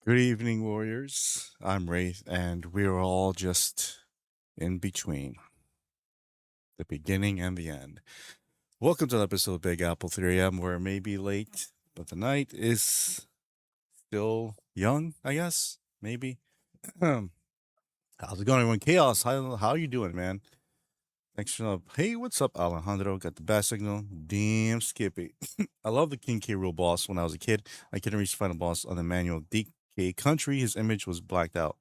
Good evening, warriors. I'm Wraith, and we're all just in between the beginning and the end. Welcome to the episode of Big Apple 3 a.m., where it may be late, but the night is still young, I guess. Maybe. How's it going, everyone? Chaos, how are you doing, man? Thanks for up. Hey, what's up, Alejandro? Got the bat signal. Damn, Skippy. I love the King K. Rool boss when I was a kid. I couldn't reach the final boss on the manual DK country. His image was blacked out.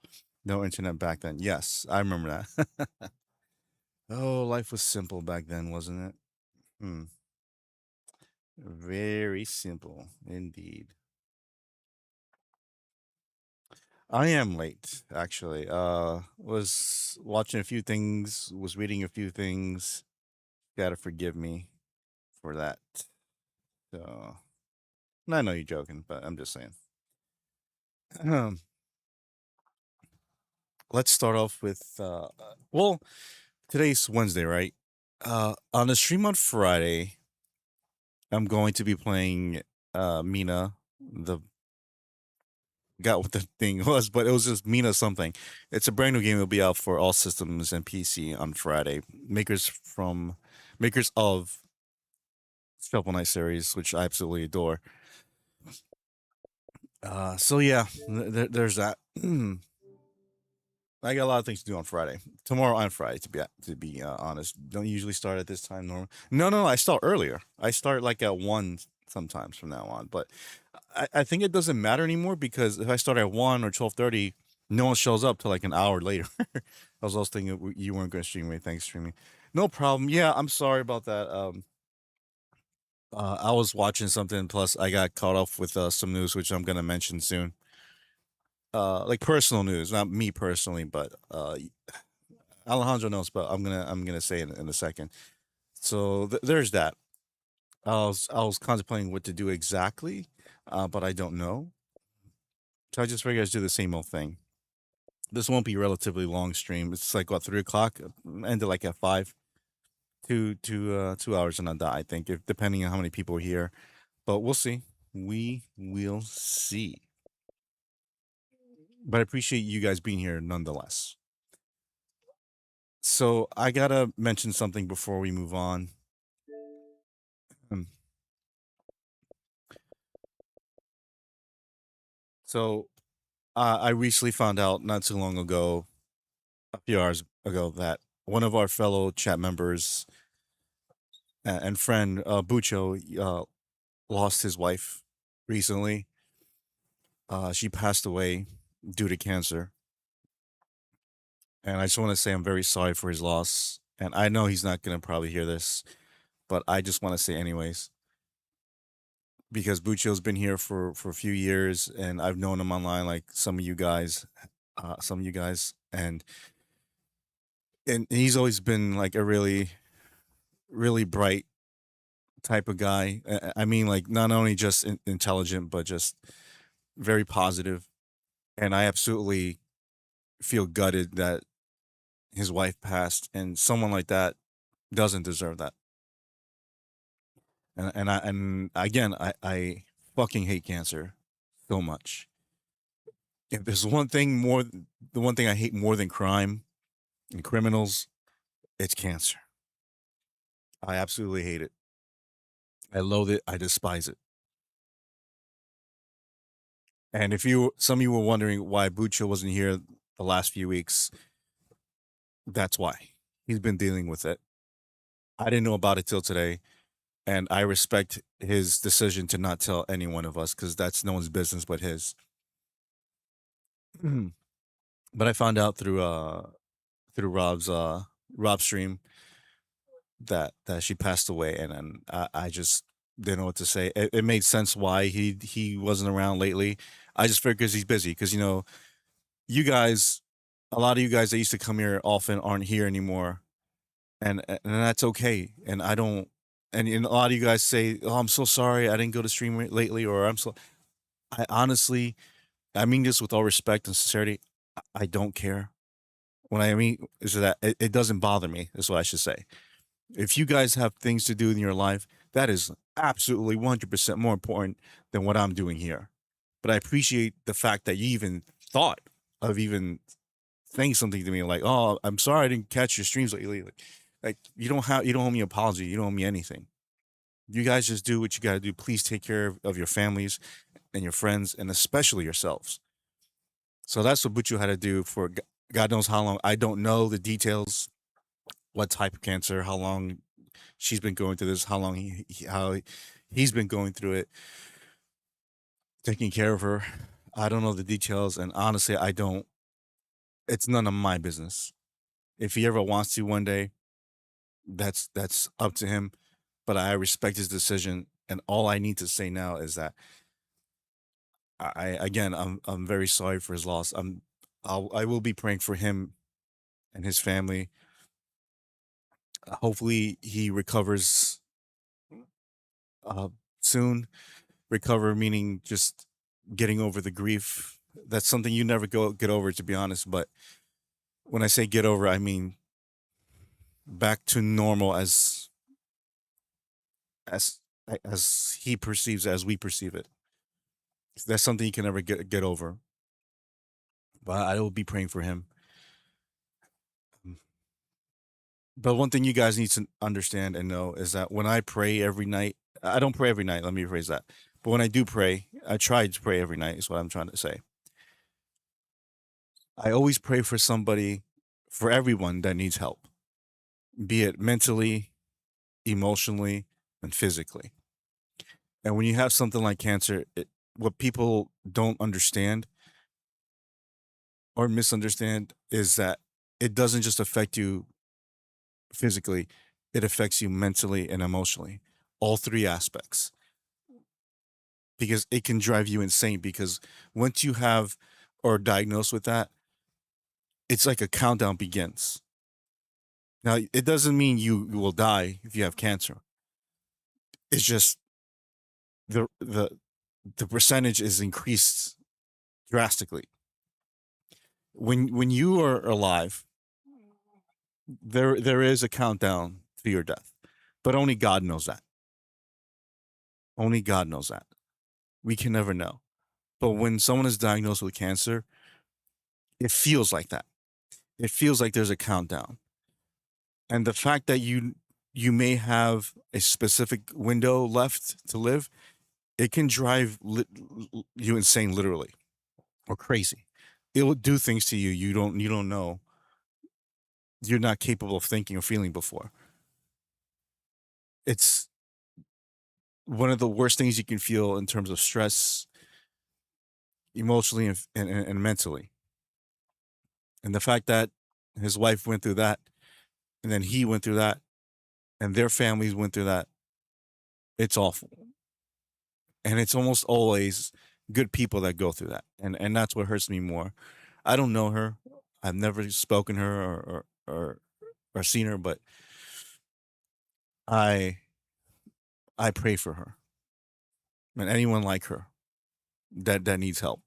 No internet back then. Yes, I remember that. Oh, life was simple back then, wasn't it? Hmm. Very simple indeed. I am late, actually. Was watching a few things, was reading a few things. Gotta forgive me for that. So I know you're joking, but I'm just saying. Um, let's start off with well, today's Wednesday, right? On the stream on Friday, I'm going to be playing Mina, the got what the thing was, but it was just Mina something. It's a brand new game. It'll be out for all systems and PC on Friday. Makers of Shovel Knight series, which I absolutely adore. So yeah, there's that. I got a lot of things to do on Friday. Tomorrow on Friday, to be honest. Don't usually start at this time normal. No. I start earlier. I start like at 1 sometimes from now on. But I think it doesn't matter anymore because if I start at 1 or 12:30, no one shows up till like an hour later. I was also thinking you weren't going to stream me. Thanks, streaming. No problem. Yeah, I'm sorry about that. I was watching something. Plus, I got caught up with some news, which I'm going to mention soon. Like personal news, not me personally, but Alejandro knows, but I'm gonna say it in a second. So there's that. I was contemplating what to do exactly, but I don't know. So I just figured I'd do the same old thing. This won't be a relatively long stream. It's like what 3 o'clock. Ended like at 5. 2 hours and a dot, I think, if depending on how many people are here. But we'll see. We will see. But I appreciate you guys being here nonetheless. So I gotta mention something before we move on. Um, So I recently found out not too long ago, a few hours ago, that one of our fellow chat members and friend Bucho lost his wife recently. She passed away due to cancer, and I just want to say I'm very sorry for his loss. And I know he's not gonna probably hear this, but I just want to say anyways because Bucho's been here for a few years, and I've known him online, like some of you guys, and he's always been like a really bright type of guy. I mean, like not only just intelligent, but just very positive. And I absolutely feel gutted that his wife passed, and someone like that doesn't deserve that. And again, I fucking hate cancer so much. If there's the one thing I hate more than crime and criminals, it's cancer. I absolutely hate it. I loathe it. I despise it. And if some of you were wondering why Bucho wasn't here the last few weeks, that's why. He's been dealing with it. I didn't know about it till today, and I respect his decision to not tell any one of us because that's no one's business but his. But I found out through Rob's stream that she passed away, and I just didn't know what to say. It made sense why he wasn't around lately. I just figured because he's busy. Because you guys, a lot of you guys that used to come here often aren't here anymore, and that's okay. And I don't. And a lot of you guys say, "Oh, I'm so sorry, I didn't go to stream lately," or "I'm so." I honestly, I mean this with all respect and sincerity. I don't care. What I mean is that it doesn't bother me. Is what I should say. If you guys have things to do in your life, that is absolutely 100% more important than what I'm doing here. but I appreciate the fact that you even thought of even saying something to me like, "Oh, I'm sorry I didn't catch your streams lately." Like you don't owe me an apology. You don't owe me anything. You guys just do what you got to do. Please take care of your families and your friends, and especially yourselves. So that's what Buchu had to do for God knows how long. I don't know the details, what type of cancer, how long she's been going through this, how long how he's been going through it, taking care of her. I don't know the details, and honestly, I don't. It's none of my business. If he ever wants to one day, that's up to him. But I respect his decision, and all I need to say now is that I'm very sorry for his loss. I will be praying for him and his family. Hopefully, he recovers uh, soon. Recover meaning just getting over the grief. That's something you never get over, to be honest. But when I say get over, I mean back to normal as as he perceives it, as we perceive it. That's something you can never get over. But I will be praying for him. Mm. But one thing you guys need to understand and know is that when I pray every night, I don't pray every night. Let me rephrase that. But when I do pray, I try to pray every night. Is what I'm trying to say. I always pray for somebody, for everyone that needs help, be it mentally, emotionally, and physically. And when you have something like cancer, what people don't understand or misunderstand is that it doesn't just affect you physically, it affects you mentally and emotionally, all three aspects, because it can drive you insane. Because once you have or diagnosed with that, it's like a countdown begins. Now, it doesn't mean you will die if you have cancer. It's just the the the percentage is increased drastically. When you are alive, there is a countdown to your death, but only God knows that. Only God knows that. We can never know. But when someone is diagnosed with cancer, it feels like that. It feels like there's a countdown. And the fact that you may have a specific window left to live, it can drive you insane, literally, or crazy. It will do things to you you don't know. You're not capable of thinking or feeling before. It's one of the worst things you can feel in terms of stress, emotionally and mentally. And the fact that his wife went through that, and then he went through that, and their families went through that, it's awful. And it's almost always good people that go through that. And that's what hurts me more. I don't know her. I've never spoken to her or seen her, but I I pray for her and anyone like her that needs help.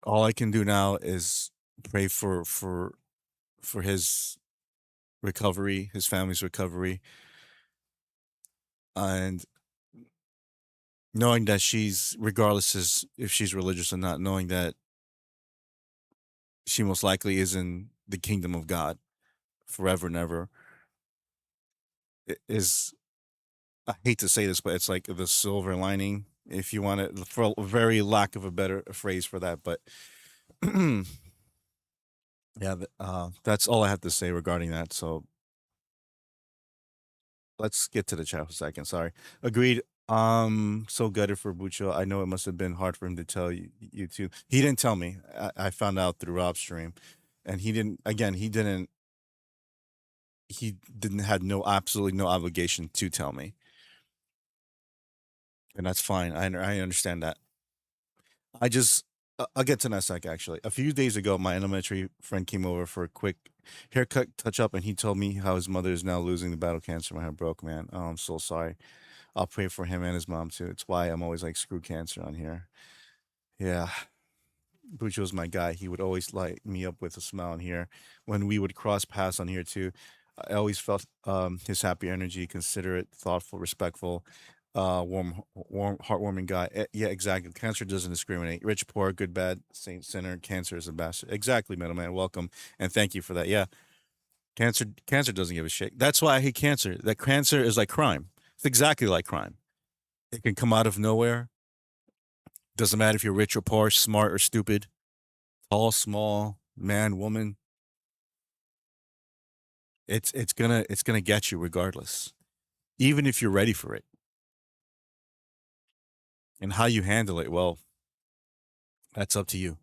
All I can do now is pray for his recovery, his family's recovery, and knowing that she's, regardless as if she's religious or not, knowing that she most likely is in the kingdom of God forever and ever, is, I hate to say this, but it's like the silver lining, if you want it, for a very lack of a better phrase for that. But yeah, that's all I have to say regarding that. So let's get to the chat for a second. Sorry. Agreed. So gutted for Bucho. I know it must have been hard for him to tell you too. He didn't tell me. I found out through Rob's stream, and he didn't. Again, he didn't. He didn't had no absolutely no obligation to tell me, and that's fine. I understand that. I just I'll get to that sec. Actually, a few days ago, my elementary friend came over for a quick haircut touch up, and he told me how his mother is now losing the battle cancer. My heart broke, man. Oh, I'm so sorry. I'll pray for him and his mom too. It's why I'm always like screw cancer on here. Yeah, Bucho was my guy. He would always light me up with a smile on here. When we would cross paths on here too, I always felt his happy energy, considerate, thoughtful, respectful. warm, heartwarming guy. Yeah, exactly. Cancer doesn't discriminate. Rich, poor, good, bad, saint, sinner. Cancer is a bastard. Exactly, middleman. Welcome and thank you for that. Yeah, cancer doesn't give a shit. That's why I hate cancer. That cancer is like crime. It's exactly like crime. It can come out of nowhere. Doesn't matter if you're rich or poor, smart or stupid, tall, small, man, woman. It's gonna get you regardless, even if you're ready for it. And how you handle it, well, that's up to you.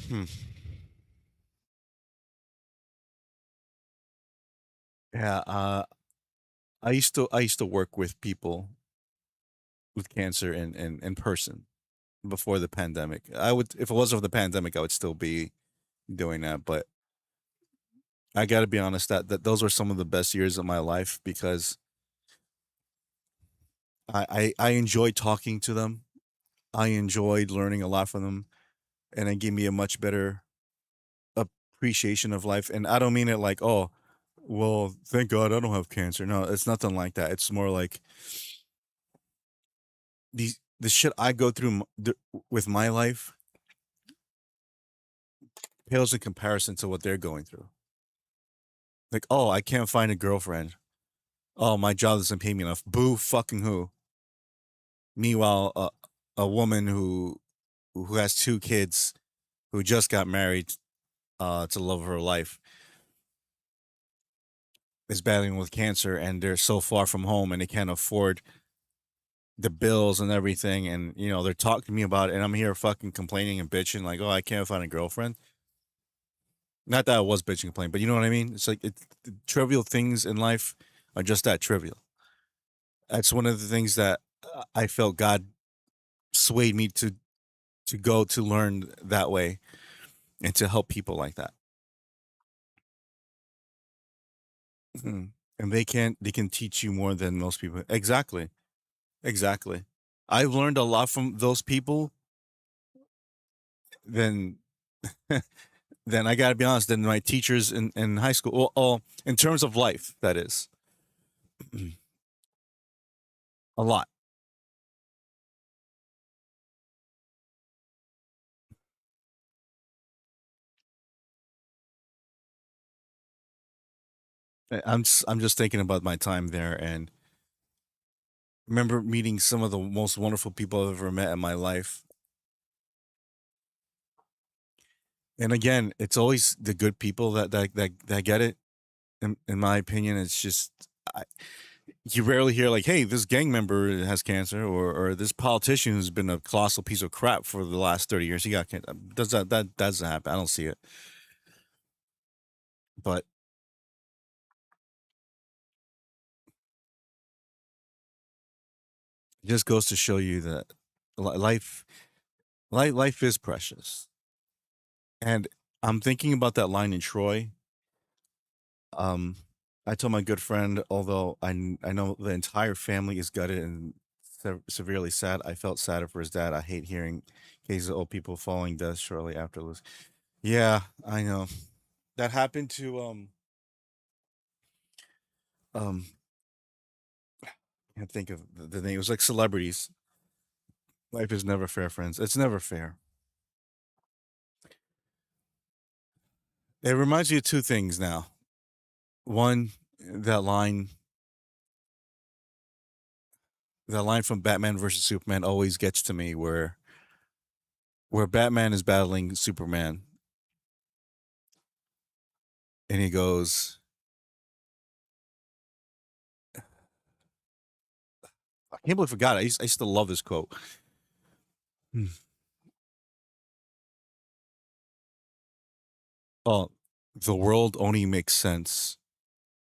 Hmm. Yeah. I used to work with people with cancer in person before the pandemic. I would, if it wasn't for the pandemic, I would still be doing that. But I got to be honest that those were some of the best years of my life because I enjoyed talking to them. I enjoyed learning a lot from them, and it gave me a much better appreciation of life. And I don't mean it like, oh, well, thank God I don't have cancer. No, it's nothing like that. It's more like the shit I go through with my life pales in comparison to what they're going through. Like, oh, I can't find a girlfriend. Oh, my job doesn't pay me enough. Boo, fucking who? Meanwhile, a woman who has two kids, who just got married, to the love of her life, is battling with cancer, and they're so far from home, and they can't afford the bills and everything. And they're talking to me about it, and I'm here fucking complaining and bitching, like, oh, I can't find a girlfriend. Not that I was bitching and complaining, but you know what I mean. It's like trivial things in life are just that trivial. That's one of the things that I felt God swayed me to go to learn that way and to help people like that. Mhm. And they can teach you more than most people. Exactly. Exactly. I've learned a lot from those people than than I got to be honest than my teachers in high school. Well, in terms of life, that is a lot. I'm just thinking about my time there, and remember meeting some of the most wonderful people I've ever met in my life. And again, it's always the good people that get it. In my opinion, it's just I, you rarely hear like, "Hey, this gang member has cancer," or "This politician who's been a colossal piece of crap for the last 30 years, he got cancer." That doesn't happen? I don't see it. But it just goes to show you that life, life is precious. And I'm thinking about that line in Troy. Um, I told my good friend, although I know the entire family is gutted and severely sad, I felt sadder for his dad. I hate hearing cases of old people falling death shortly after losing. Yeah, I know. That happened to um I can't think of the name. It was like celebrities. Life is never fair, friends. It's never fair. It reminds me of two things now. One, that line that line from Batman versus Superman always gets to me where Batman is battling Superman and he goes, I can't believe I forgot it. I used to love this quote. Hmm. Oh, the world only makes sense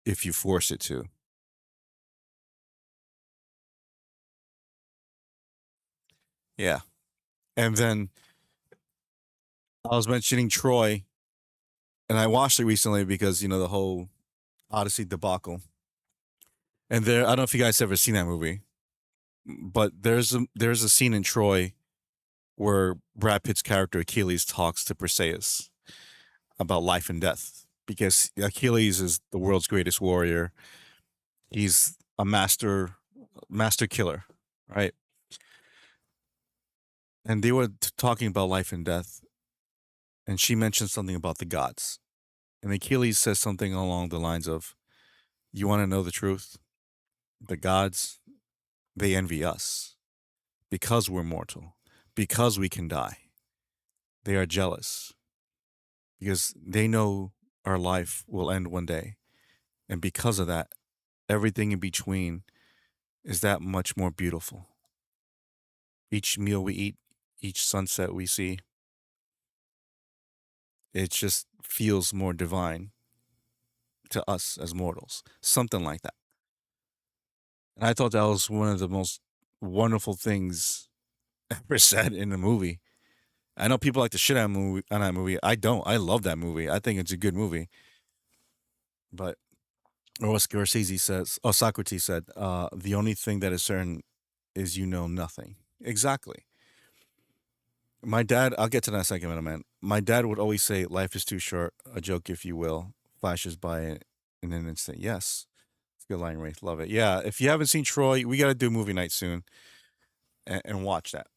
if you force it to. Yeah. And then I was mentioning Troy, and I watched it recently because, the whole Odyssey debacle. And there, I don't know if you guys ever seen that movie, but there's a scene in Troy where Brad Pitt's character Achilles talks to Perseus, about life and death because Achilles is the world's greatest warrior. He's a master killer, right? And they were talking about life and death, and she mentioned something about the gods. And Achilles says something along the lines of, "You want to know the truth? The gods, they envy us because we're mortal, because we can die. They are jealous because they know our life will end one day. And because of that, everything in between is that much more beautiful. Each meal we eat, each sunset we see, it just feels more divine to us as mortals." Something like that. And I thought that was one of the most wonderful things ever said in the movie. I know people like to shit on that movie. I don't. I love that movie. I think it's a good movie. But or what Scorsese says, oh, Socrates said, the only thing that is certain is you know nothing. Exactly. My dad, I'll get to that in a second, man. My dad would always say, life is too short, a joke, if you will, flashes by in an instant. Yes. It's a good line, Wraith. Love it. Yeah. If you haven't seen Troy, we got to do movie night soon and watch that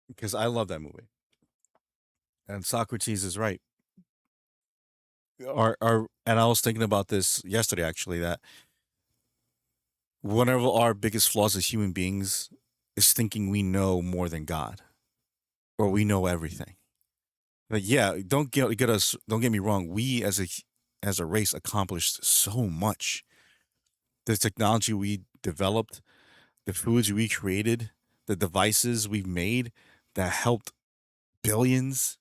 because I love that movie. And Socrates is right. And I was thinking about this yesterday, actually, that one of our biggest flaws as human beings is thinking we know more than God or we know everything. Like, yeah, don't get me wrong. We as a race accomplished so much. The technology we developed, the foods we created, the devices we've made that helped billions,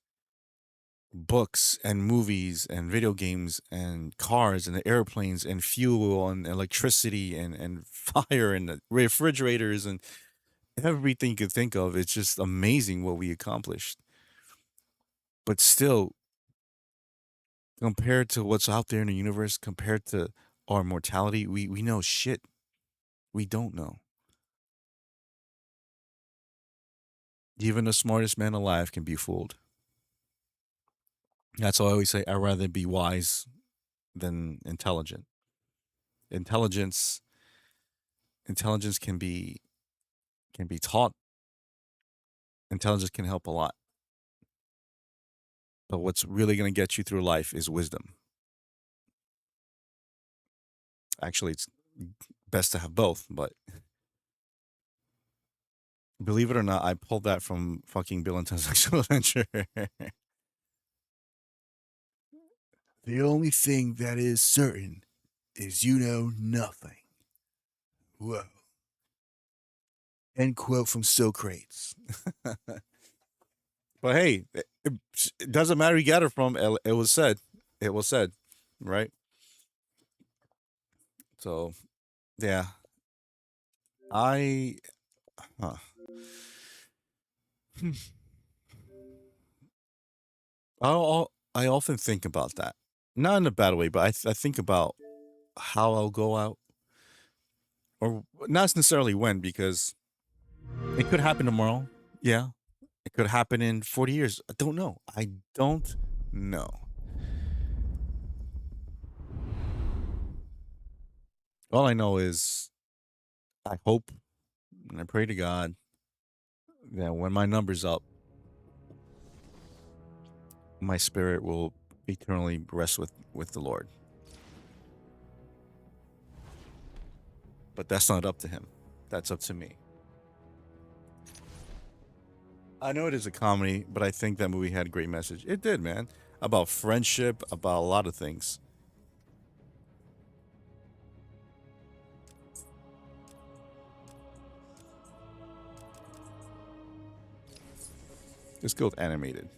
books and movies and video games and cars and airplanes and fuel and electricity and fire and refrigerators and everything you could think of. It's just amazing what we accomplished. But still, compared to what's out there in the universe, compared to our mortality, we know shit. We don't know. Even the smartest man alive can be fooled. That's why I always say I'd rather be wise than intelligent. Intelligence intelligence can be taught. Intelligence can help a lot. But what's really going to get you through life is wisdom. Actually, it's best to have both, but believe it or not, I pulled that from fucking Bill and Ted's Excellent Adventure. The only thing that is certain is you know nothing. Whoa. End quote from Socrates. But hey, it doesn't matter who you got it from. It was said. It was said, right? So yeah, I huh. I often think about that. Not in a bad way, but I think about how I'll go out, or not necessarily when, because it could happen tomorrow. Yeah, it could happen in 40 years. I don't know. I don't know. All I know is I hope and I pray to God that when my number's up, my spirit will eternally rest with the Lord. But that's not up to him. That's up to me. I know it is a comedy, but I think that movie had a great message. It did, man. About friendship, about a lot of things. Let's go with animated.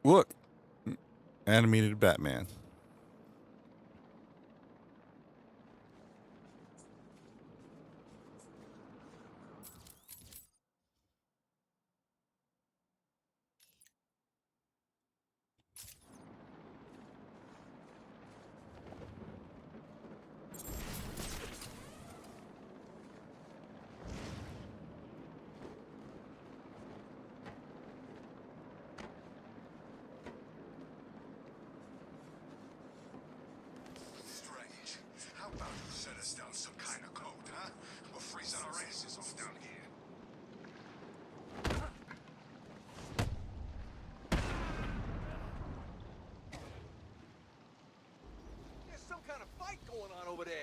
Look, animated Batman. fight going on over there?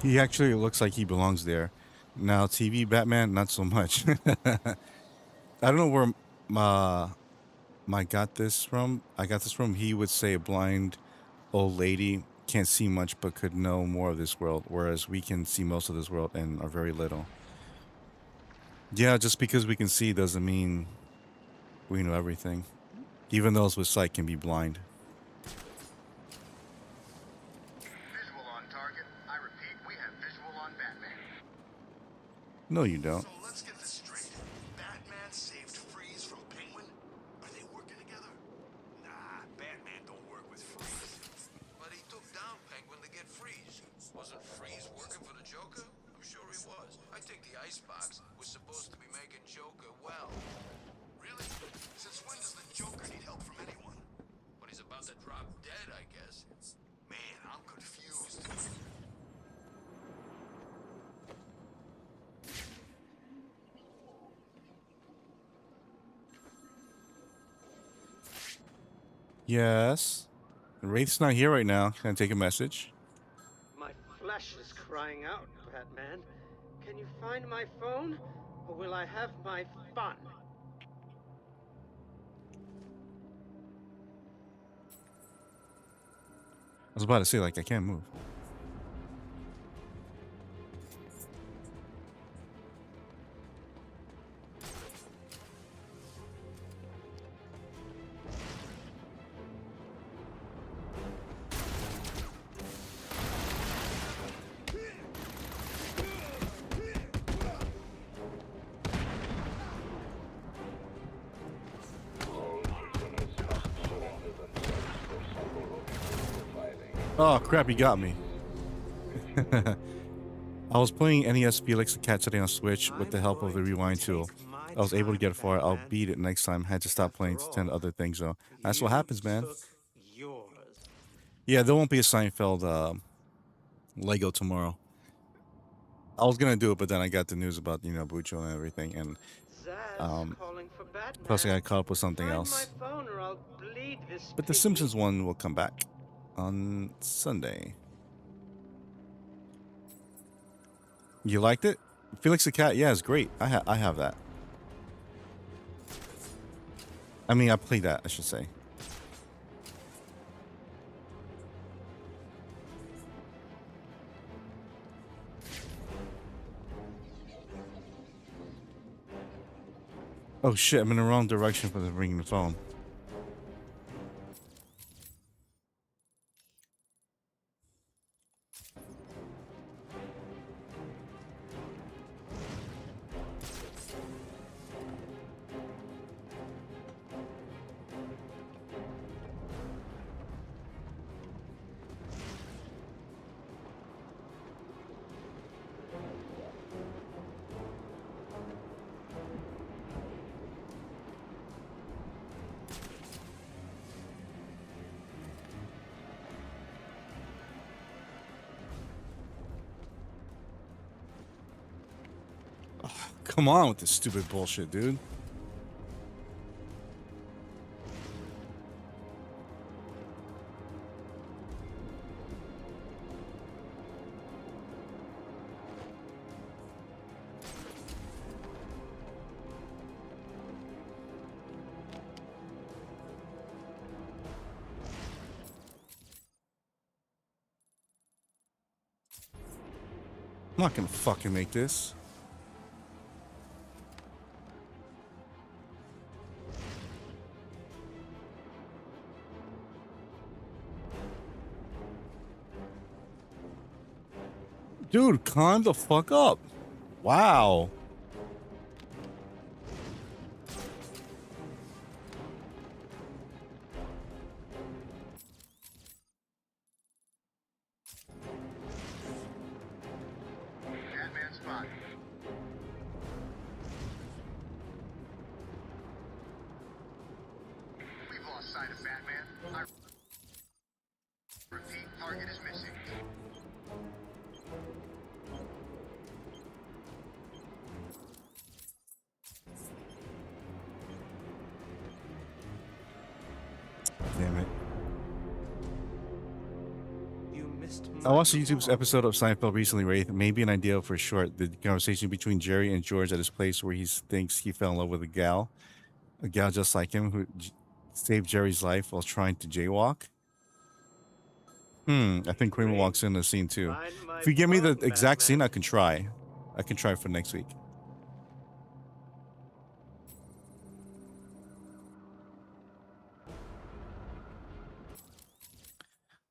He actually looks like he belongs there. Now, TV Batman, not so much. I don't know where my got this from. I got this from. He would say a blind old lady can't see much but could know more of this world, whereas we can see most of this world and are very little. Yeah, just because we can see doesn't mean we know everything. Even those with sight can be blind. Visual on target. I repeat, we have visual on Batman. No, you don't. So let's get this straight. Batman saved Freeze from Penguin? Are they working together? Nah, Batman don't work with Freeze. But he took down Penguin to get Freeze. Wasn't Freeze working for the Joker? I'm sure he was. I think the icebox was supposed to be making Joker well. Really? Since when does the Joker need help from anyone? When he's about to drop dead, I guess. Man, I'm confused. Yes. Wraith's not here right now. Can I take a message? My flesh is crying out, Batman. Can you find my phone, or will I have my fun? I was about to say, like, I can't move. Oh, crap, he got me. I was playing NES Felix the Cat today on Switch with the help of the rewind tool. I was able to get far. I'll beat it next time. Had to stop playing to tend to other things, though. That's what happens, man. Yours. Yeah, there won't be a Seinfeld Lego tomorrow. I was gonna do it, but then I got the news about, Bucho and everything, and Zaz calling for Batman. plus I got caught up with something Find else. my phone or I'll bleed this But the piggy. Simpsons one will come back on Sunday. You liked it? Felix the Cat, yeah, it's great. I have that. I mean, I played that, I should say. Oh shit, I'm in the wrong direction for the ringing the phone. Come on with this stupid bullshit, dude. I'm not gonna fucking make this. Dude, calm the fuck up. Wow. Batman spot. Batman. I repeat, target is missing. Damn it. You missed I watched YouTube's episode of Seinfeld recently, Wraith. Maybe an idea for a short. The conversation between Jerry and George at his place where he thinks he fell in love with a gal just like him who saved Jerry's life while trying to jaywalk. I think Kramer walks in the scene too. If you give me the exact scene, I can try. I can try for next week.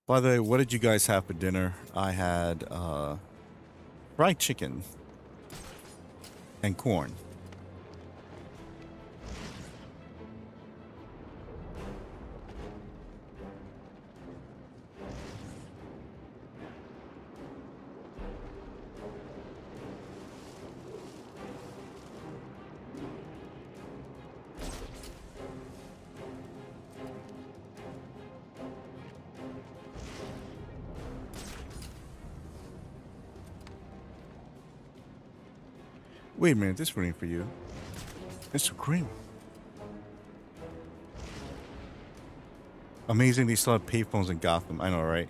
By the way, what did you guys have for dinner? I had fried chicken and corn. Wait a minute, this running for you. Mr. Cream. Amazing they still have payphones in Gotham. I know, right?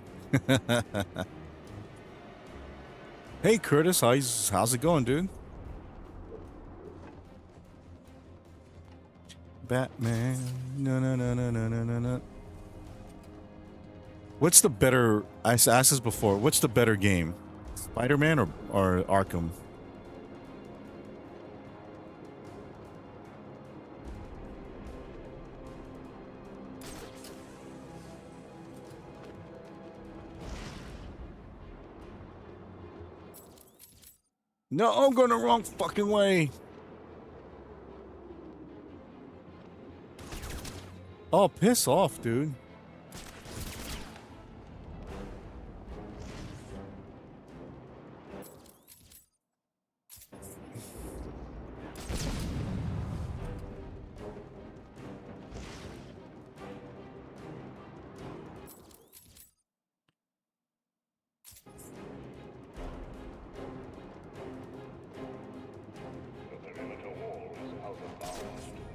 Hey Curtis, how's it going, dude? Batman. No. What's the better? I asked this before. What's the better game, Spider-Man or Arkham? No, I'm going the wrong fucking way. Oh, piss off, dude.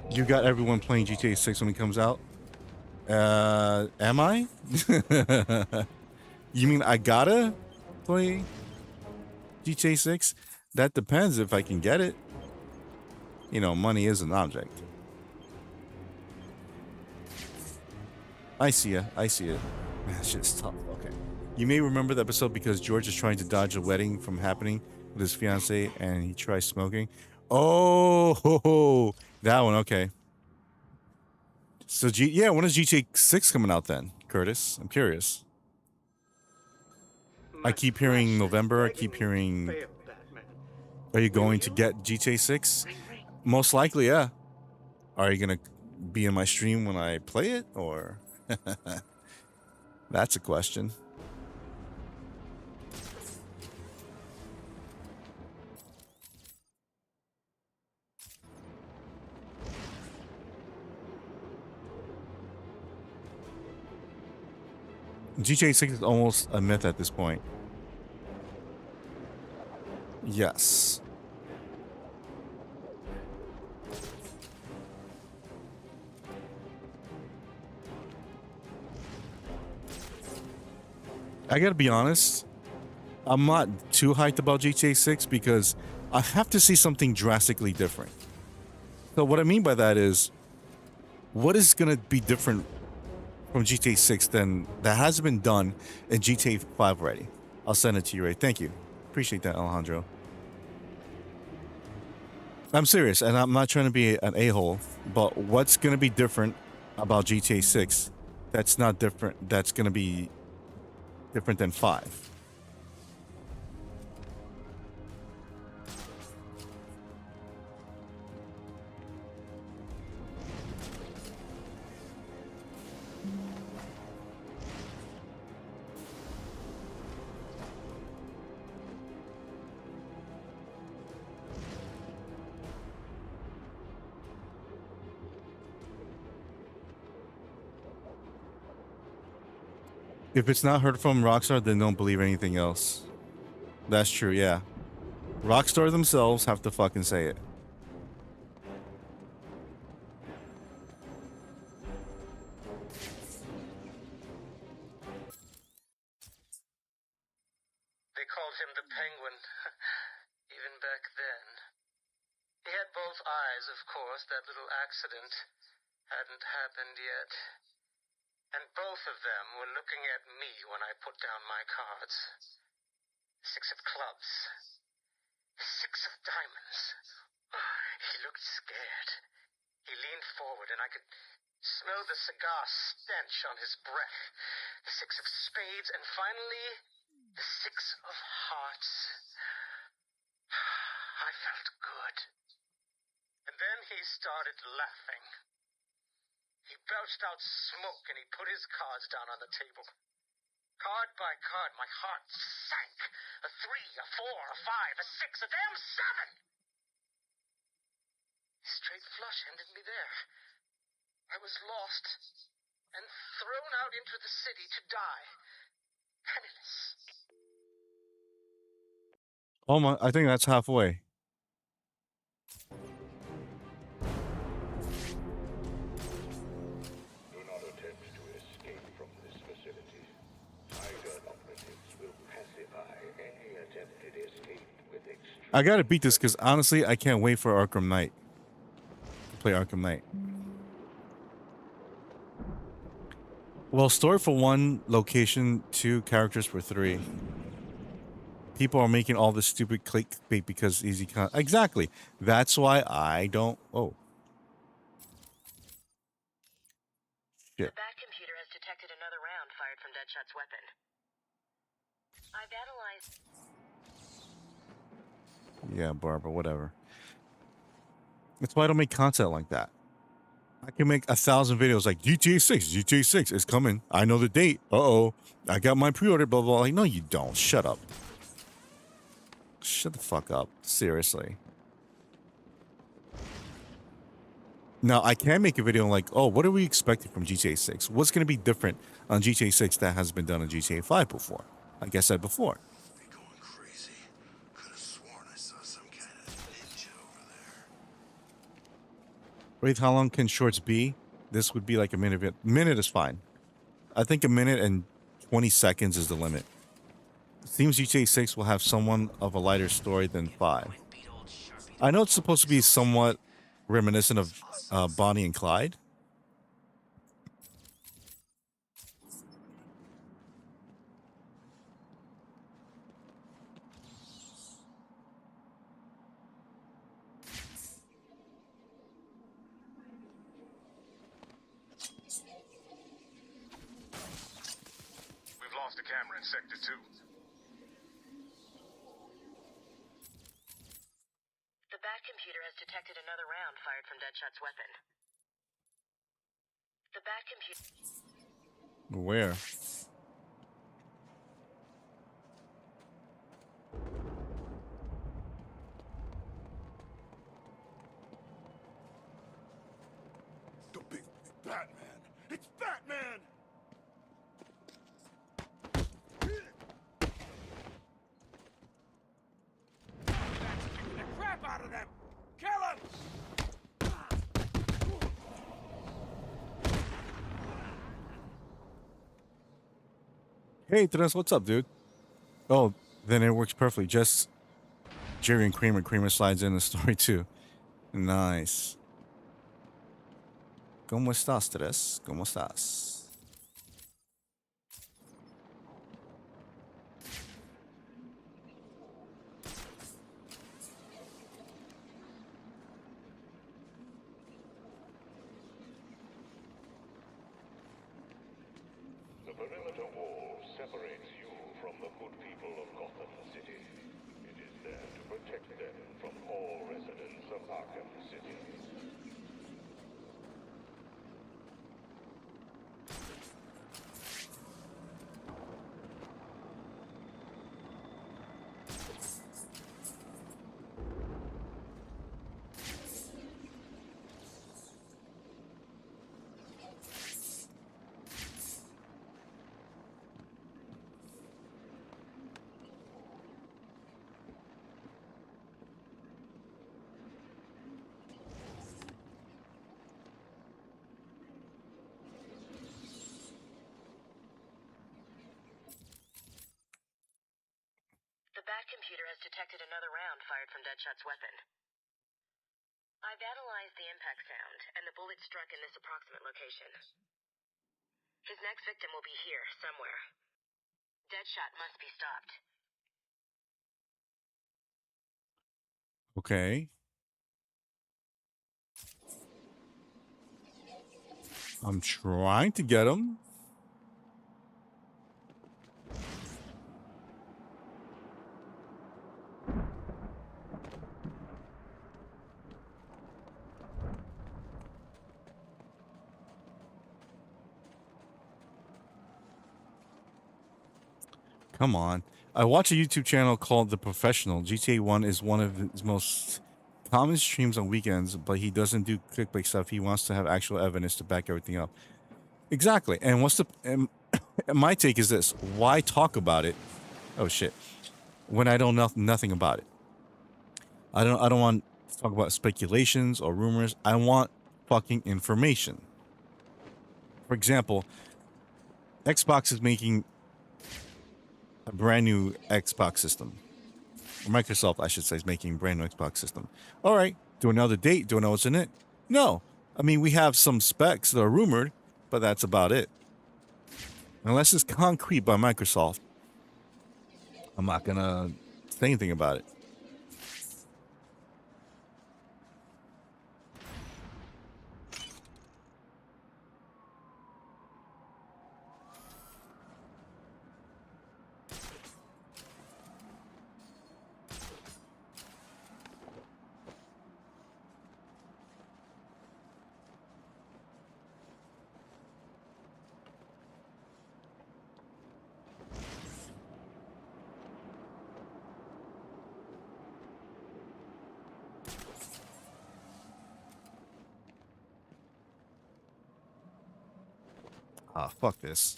You got everyone playing GTA 6 when it comes out? Am I? You mean I gotta play GTA 6? That depends if I can get it. You know, money is an object. I see it. Man, shit's tough. Okay. You may remember the episode because George is trying to dodge a wedding from happening with his fiance and he tries smoking. Oh, that one. Okay. So, when is GTA 6 coming out then, Curtis? I'm curious. I keep hearing November. I keep hearing. Are you going to get GTA 6? Most likely, yeah. Are you going to be in my stream when I play it, or? That's a question. GTA 6 is almost a myth at this point. Yes. I gotta be honest, I'm not too hyped about GTA 6 because I have to see something drastically different. So what I mean by that is, what is gonna be different from GTA 6 than that hasn't been done in GTA 5 already? I'll send it to you, Ray. Thank you. Appreciate that, Alejandro. I'm serious, and I'm not trying to be an a-hole, but what's gonna be different about GTA 6 that's not different, that's gonna be different than 5? If it's not heard from Rockstar, then don't believe anything else. That's true, yeah. Rockstar themselves have to fucking say it. They called him the Penguin, even back then. He had both eyes, of course. That little accident hadn't happened yet. And both of them were looking at me when I put down my cards. 6 of clubs. 6 of diamonds. He looked scared. He leaned forward and I could smell the cigar stench on his breath. The 6 of spades and finally the 6 of hearts. I felt good. And then he started laughing. He belched out smoke and he put his cards down on the table. Card by card, my heart sank. A 3, a 4, a 5, a 6, a damn 7! Straight flush ended me there. I was lost and thrown out into the city to die. Penniless. Oh my, I think that's halfway. Do not attempt to escape from this facility. Tiger operatives will pacify any attempted escape with extreme... I gotta beat this because honestly, I can't wait for Arkham Knight. To play Arkham Knight. Well, story for 1, location 2, characters for 3. People are making all this stupid clickbait because easy con. Exactly. That's why I don't. Oh. Shit. The Bat computer has detected another round fired from Deadshot's weapon. I've analyzed... Yeah, Barbara, whatever. That's why I don't make content like that. I can make 1,000 videos like GTA 6 is coming. I know the date. Uh-oh. I got my pre-order, blah, blah, blah. Like, no, you don't. Shut up. Shut the fuck up. Seriously. Now, I can make a video like, oh, what are we expecting from GTA 6? What's going to be different on GTA 6 that has been done on GTA 5 before? Like I said before. They going crazy. Could have sworn I saw some kind of ninja over there. Wraith, how long can shorts be? This would be like a minute. Minute is fine. I think a minute and 20 seconds is the limit. It seems GTA 6 will have somewhat of a lighter story than 5. I know it's supposed to be somewhat reminiscent of Bonnie and Clyde. We've lost a camera in Sector 2. The Bat computer has detected another round fired from Deadshot's weapon. The Bat computer... Where? The big Batman! It's Batman! The crap out of them! Kill him! Hey, Tres, what's up, dude? Oh, then it works perfectly. Just Jerry and Kramer. Kramer slides in the story too. Nice. ¿Cómo estás, Tres? ¿Cómo estás? The perimeter wall separates you from the good people of Gotham City. It is there to protect them from all residents of Arkham City. That computer has detected another round fired from Deadshot's weapon. I've analyzed the impact sound, and the bullet struck in this approximate location. His next victim will be here, somewhere. Deadshot must be stopped. Okay. I'm trying to get him. Come on. I watch a YouTube channel called The Professional. GTA 1 is one of his most common streams on weekends, but he doesn't do clickbait stuff. He wants to have actual evidence to back everything up. Exactly. And what's the and my take is this: why talk about it? Oh shit! When I don't know nothing about it, I don't want to talk about speculations or rumors. I want fucking information. For example, Xbox is making a brand new Xbox system. Or Microsoft, I should say, is making a brand new Xbox system. All right. Do I know the date? Do I know what's in it? No. I mean, we have some specs that are rumored, but that's about it. Unless it's concrete by Microsoft, I'm not going to say anything about it. Ah, fuck this.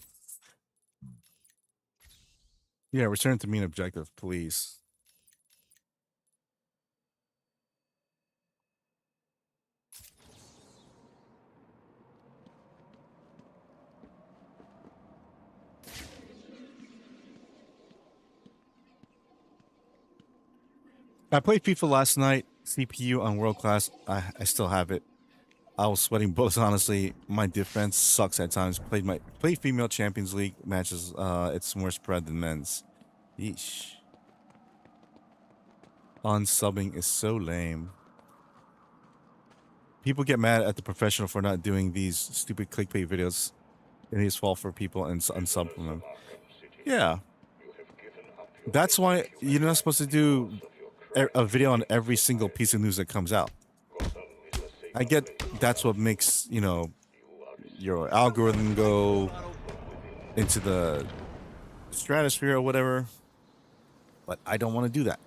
Yeah, return to main objective, please. I played FIFA last night. CPU on world class. I still have it. I was sweating bullets. Honestly, my defense sucks at times. Played female Champions League matches. It's more spread than men's. Yeesh. Unsubbing is so lame. People get mad at the professional for not doing these stupid clickbait videos. And his fault for people and unsub them. Yeah. That's why you're not supposed to do a video on every single piece of news that comes out. I get that's what makes, you know, your algorithm go into the stratosphere or whatever. But I don't want to do that.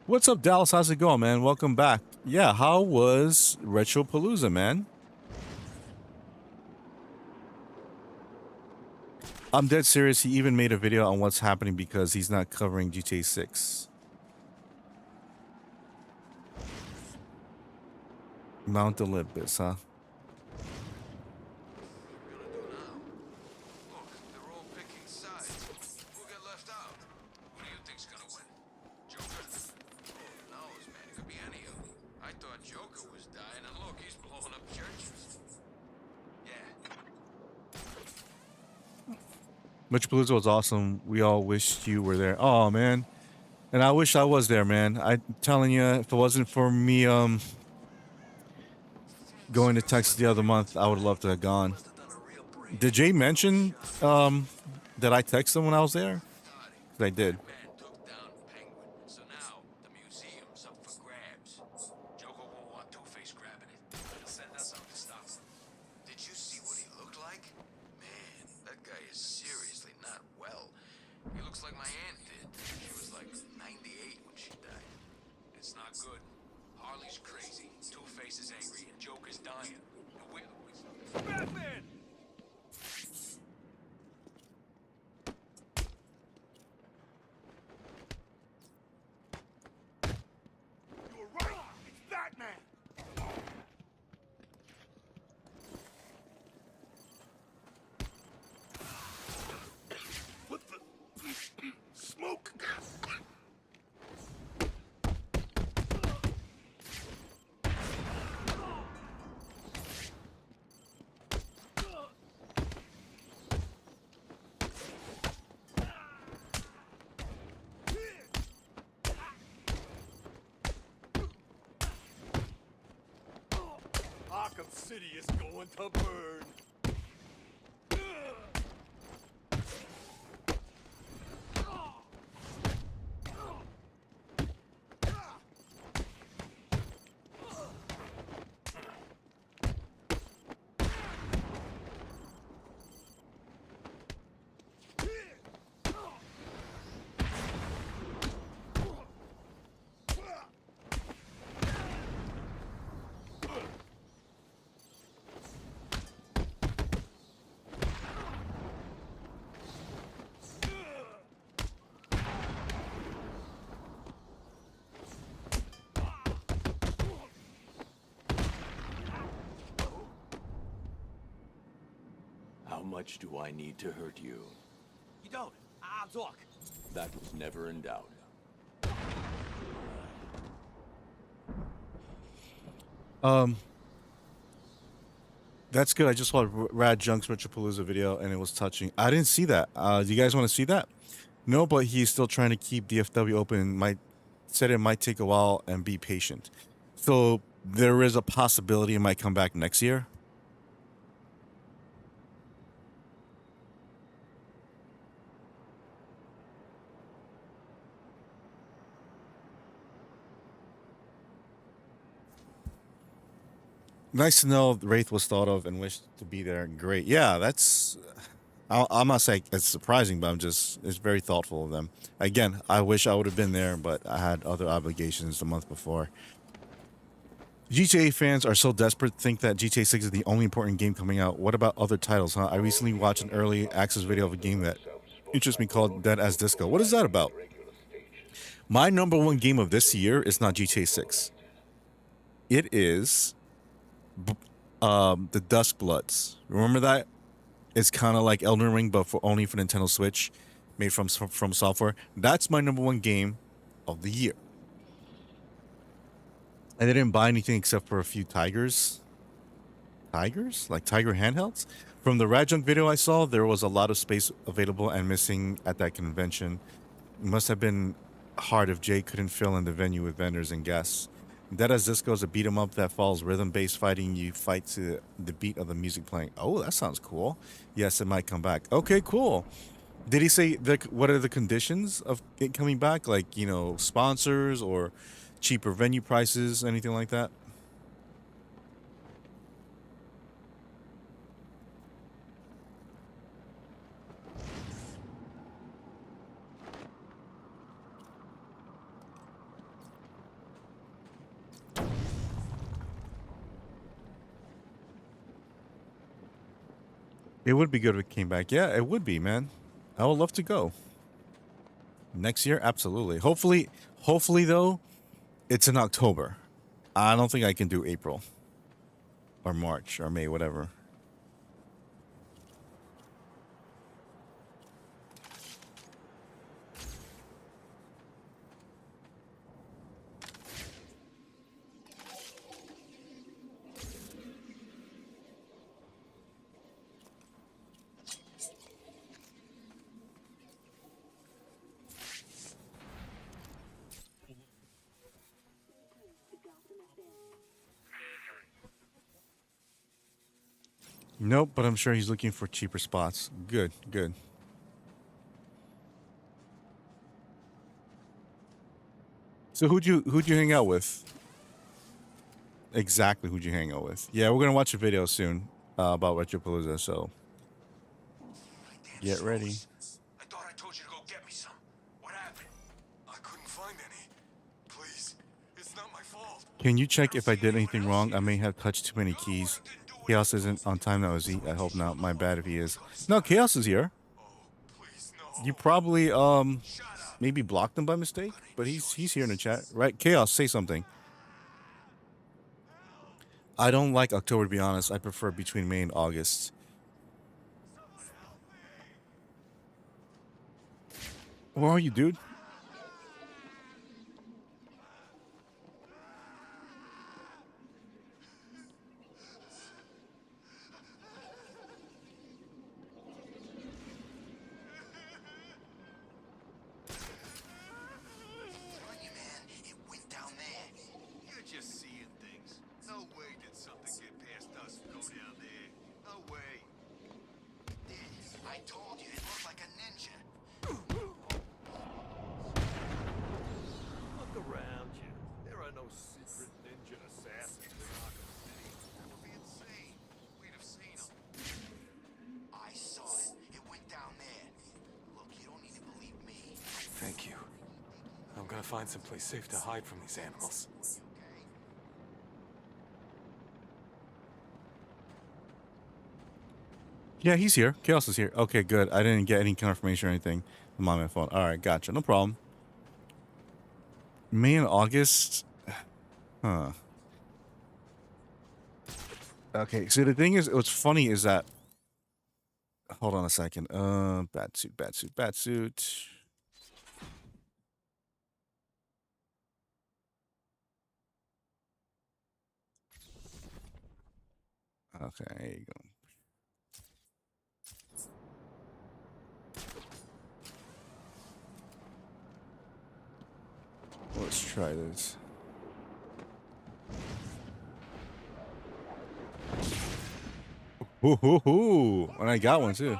What's up, Dallas? How's it going, man? Welcome back. Yeah, how was Retropalooza, man? I'm dead serious. He even made a video on what's happening because he's not covering GTA 6. Mount Olympus, huh? Look, they're all picking sides. Who'll get left out? Who do you think's gonna win? Joker? Who knows, man? It could be any of them. I thought Joker was dying, and look, he's blowing up churches. Yeah. Retropalooza was awesome. We all wished you were there. Oh, man. And I wish I was there, man. I'm telling you, if it wasn't for me going to Texas the other month, I would have loved to have gone. Did Jay mention that I texted him when I was there? 'Cause I did. Man took down Penguin, so now the museum's up for grabs. Joker won't want Two-Face grabbing it. He'll send us out to stop him. Did you see what he looked like? Man, that guy is seriously not well. He looks like my aunt did. She was like 98 when she died. It's not good. Harley's crazy, Two-Face is angry, and Joker's dying. And we're the ones... Batman! You were right! It's Batman! Arkham City is going to burn. How much do I need to hurt you? You don't. I'll talk. That was never in doubt. That's good. I just saw Rad Junk's Metropalooza video and it was touching. I didn't see that. Do you guys want to see that? No, but he's still trying to keep DFW open. Said it might take a while and be patient. So there is a possibility it might come back next year. Nice to know Wraith was thought of and wished to be there. Great. Yeah, that's. I'm not saying it's surprising, but it's very thoughtful of them. Again, I wish I would have been there, but I had other obligations the month before. GTA fans are so desperate to think that GTA 6 is the only important game coming out. What about other titles, huh? I recently watched an early access video of a game that interests me called Dead as Disco. What is that about? My number one game of this year is not GTA 6. It is the Dusk Bloods. Remember that? It's kind of like Elden Ring, but only for Nintendo Switch, made from Software. That's my number one game of the year. I didn't buy anything except for a few Tigers, like Tiger handhelds. From the Rad Junk video I saw, there was a lot of space available and missing at that convention. It must have been hard if Jay couldn't fill in the venue with vendors and guests. Dead as Disco is a beat 'em up that follows rhythm-based fighting. You fight to the beat of the music playing. Oh, that sounds cool. Yes, it might come back. Okay, cool. Did he say what are the conditions of it coming back? Like, you know, sponsors or cheaper venue prices, anything like that? It would be good if it came back. Yeah, it would be, man. I would love to go. Next year, absolutely. Hopefully though, it's in October. I don't think I can do April or March or May, whatever. Nope, but I'm sure he's looking for cheaper spots. Good, good. So who'd you hang out with? Exactly, who'd you hang out with? Yeah, we're gonna watch a video soon about Retropalooza, so get ready. I thought I told you to go get me some. What happened? I couldn't find any. Please, it's not my fault. Can you check if I did anything wrong? I may have touched too many keys. Chaos isn't on time now, is he? I hope not. My bad if he is. No, Chaos is here. Please, no. You probably maybe blocked him by mistake, but he's here in the chat, right? Chaos, say something. I don't like October, to be honest. I prefer between May and August. Where are you, dude? Telling you, man, it went down there. You're just seeing things. No way did something get past gonna find someplace safe to hide from these animals. Yeah, he's here. Chaos is here. Okay, good. I didn't get any confirmation or anything. I'm on my phone. All right, gotcha. No problem. May and August. Huh. Okay, so the thing is, what's funny is that. Hold on a second. Bat suit, bat suit, bat suit. Okay, there you go. Let's try this. Hoo hoo hoo! And I got one too.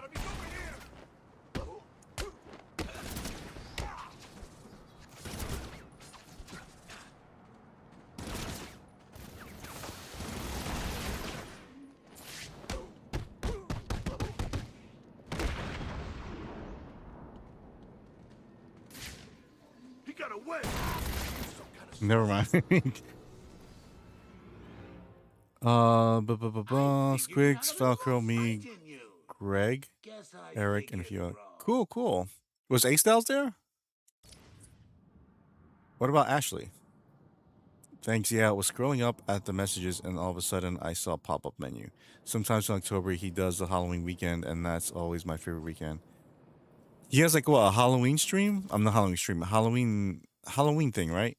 He got away. Never mind. Squigs, Falcro, me, Greg, Eric, and a few. Cool, cool. Was Ace Styles there? What about Ashley? Thanks. Yeah, I was scrolling up at the messages, and all of a sudden, I saw a pop-up menu. Sometimes in October, he does the Halloween weekend, and that's always my favorite weekend. He has like what, a Halloween stream? I'm not Halloween stream, a Halloween thing, right?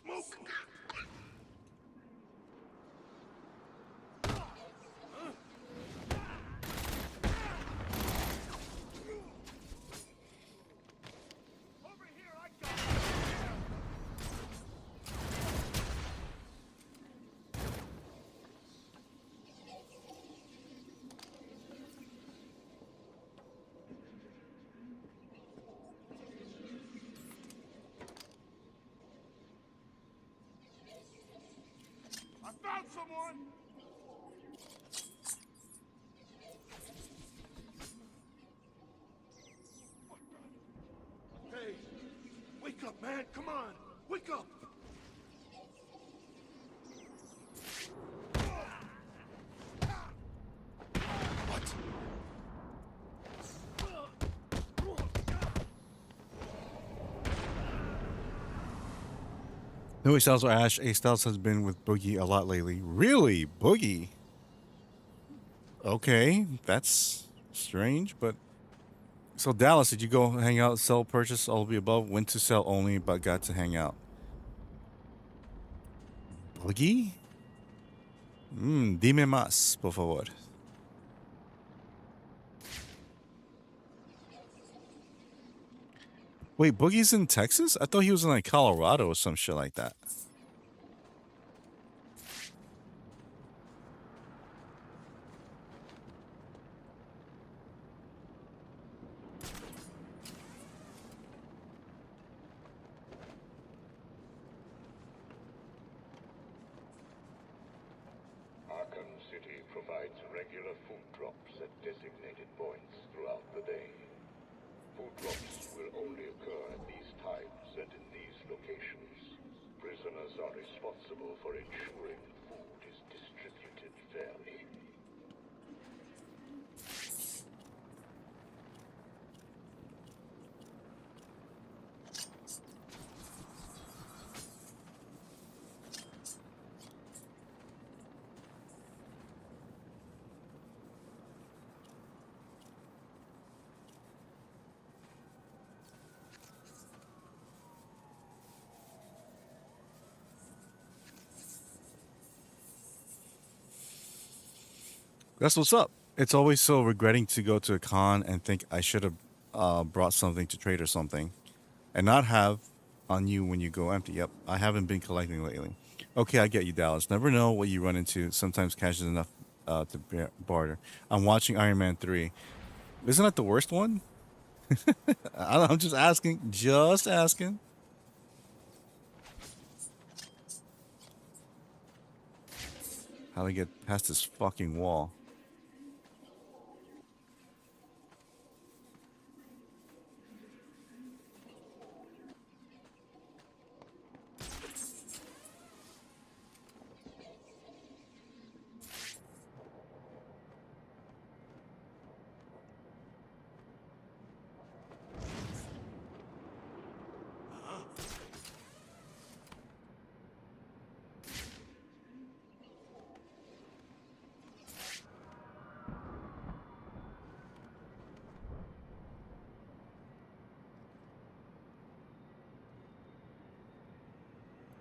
Smoke. I found someone! Hey, wake up, man. Come on. Wake up. What? No, Ace Styles or Ash. Ace Styles has been with Boogie a lot lately. Really? Boogie? Okay, that's strange, but... So, Dallas, did you go hang out, sell, purchase, all of the above? Went to sell only, but got to hang out. Boogie? Dime más, por favor. Wait, Boogie's in Texas? I thought he was in like Colorado or some shit like that. Arkham City provides regular food drops at designated points throughout the day. Food drops will only occur at these times and in these locations. Prisoners are responsible for ensuring food is distributed fairly. That's what's up. It's always so regretting to go to a con and think I should have brought something to trade or something, and not have on you when you go empty. Yep, I haven't been collecting lately. Okay, I get you, Dallas. Never know what you run into. Sometimes cash is enough to barter. I'm watching Iron Man 3. Isn't that the worst one? I'm just asking. Just asking. How do I get past this fucking wall?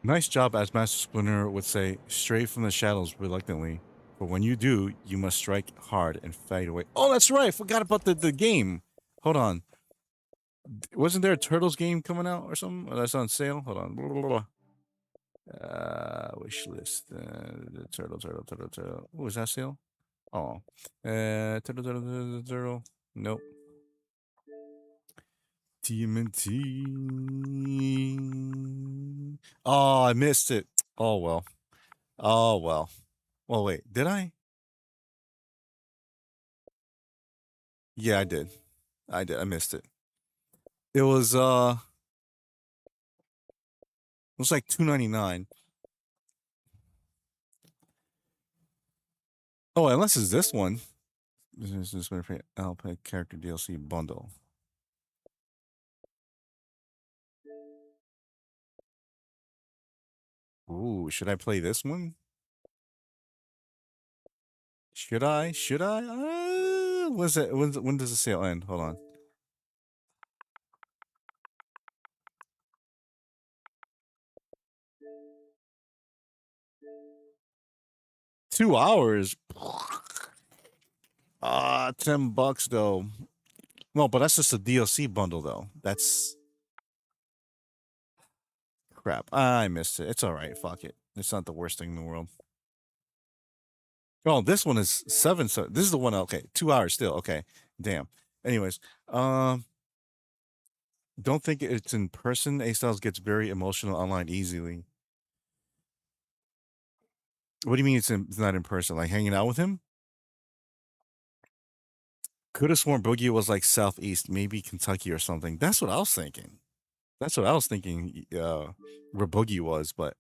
Nice job, as Master Splinter would say, straight from the shadows reluctantly. But when you do, you must strike hard and fade away. Oh, that's right. I forgot about the game. Hold on. Wasn't there a Turtles game coming out or something? That's on sale? Hold on. Blah, blah, blah. Wish list. The turtle. Oh, is that sale? Oh. Turtle. Nope. TMNT. Oh, I missed it. Oh, well. Oh, well. Well, wait. Did I? Yeah, I did. I did. I missed it. It was like $2.99. Oh, unless it's this one. This is I'll pay character DLC bundle. Ooh, should I play this one? Should I? Should I? When's it? When does the sale end? Hold on. $2. $10 though. No, but that's just a DLC bundle though. That's crap. I missed it. It's all right. Fuck it. It's not the worst thing in the world. Oh, this one is 7. So this is the one. Okay, 2 hours still. Okay, damn. Anyways, don't think it's in person. A Styles gets very emotional online easily. What do you mean it's not in person? Like hanging out with him? Could have sworn Boogie was like southeast, maybe Kentucky or something. That's what I was thinking. That's what I was thinking. Where Boogie was, but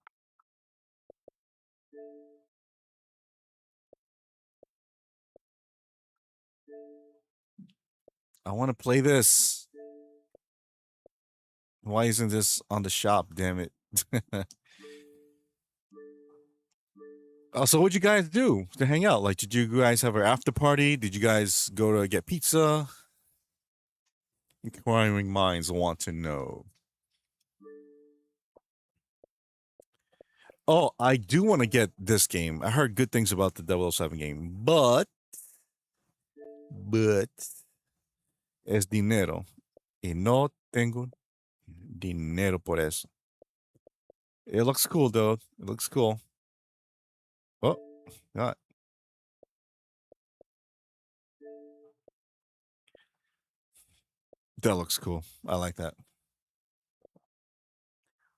I want to play this. Why isn't this on the shop? Damn it. So what'd you guys do to hang out? Like, did you guys have an after party? Did you guys go to get pizza? Inquiring minds want to know. Oh, I do want to get this game. I heard good things about the 007 game, but es dinero y no tengo dinero por eso. It looks cool though. It looks cool. Oh, God. That looks cool. I like that.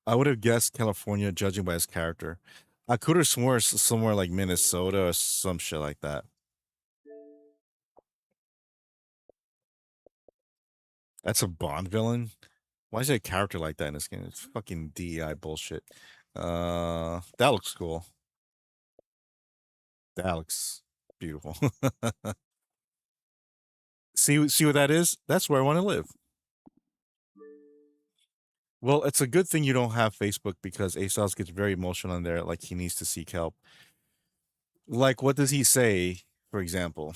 I would have guessed California, judging by his character. I could have sworn somewhere like Minnesota or some shit like that. That's a Bond villain. Why is there a character like that in this game? It's fucking DEI bullshit. That looks cool. That looks beautiful. See what that is? That's where I want to live. Well, it's a good thing you don't have Facebook because ASOS gets very emotional in there, like he needs to seek help. Like, what does he say, for example?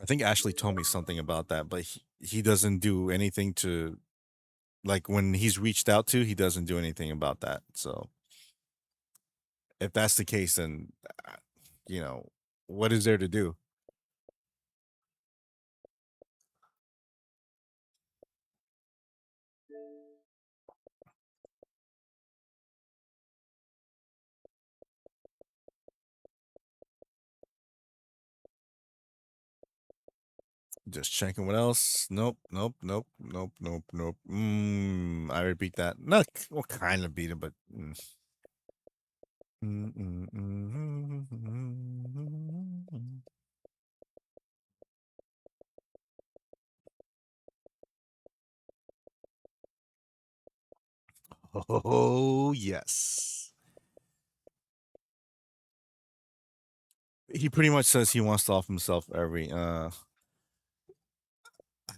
I think Ashley told me something about that, but he doesn't do anything to, like, when he's reached out to, he doesn't do anything about that. So, if that's the case, then, you know, what is there to do? Just checking what else. Nope, nope, nope, nope, nope, nope. I repeat that. Not what kind of beat it, but. Oh yes. He pretty much says he wants to off himself every. I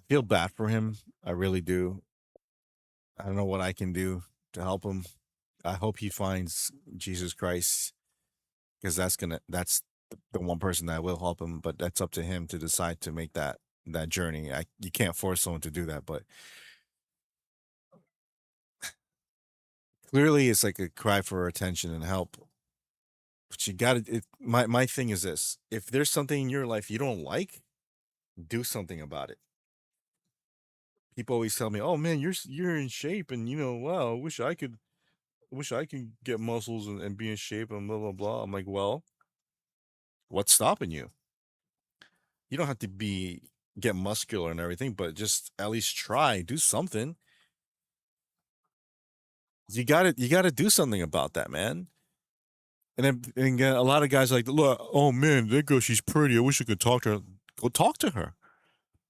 feel bad for him. I really do. I don't know what I can do to help him. I hope he finds Jesus Christ because that's the one person that will help him. But that's up to him to decide to make that journey. You can't force someone to do that, but clearly it's like a cry for attention and help. But you got to. My thing is this: if there's something in your life you don't like, do something about it. People always tell me, "Oh man, you're in shape," and wow, I wish I could get muscles and be in shape and blah blah blah. I'm like, well, what's stopping you? You don't have to get muscular and everything, but just at least try, do something. You gotta do something about that, man. And a lot of guys are like, look, oh man, that girl, she's pretty. I wish I could talk to her. Go talk to her.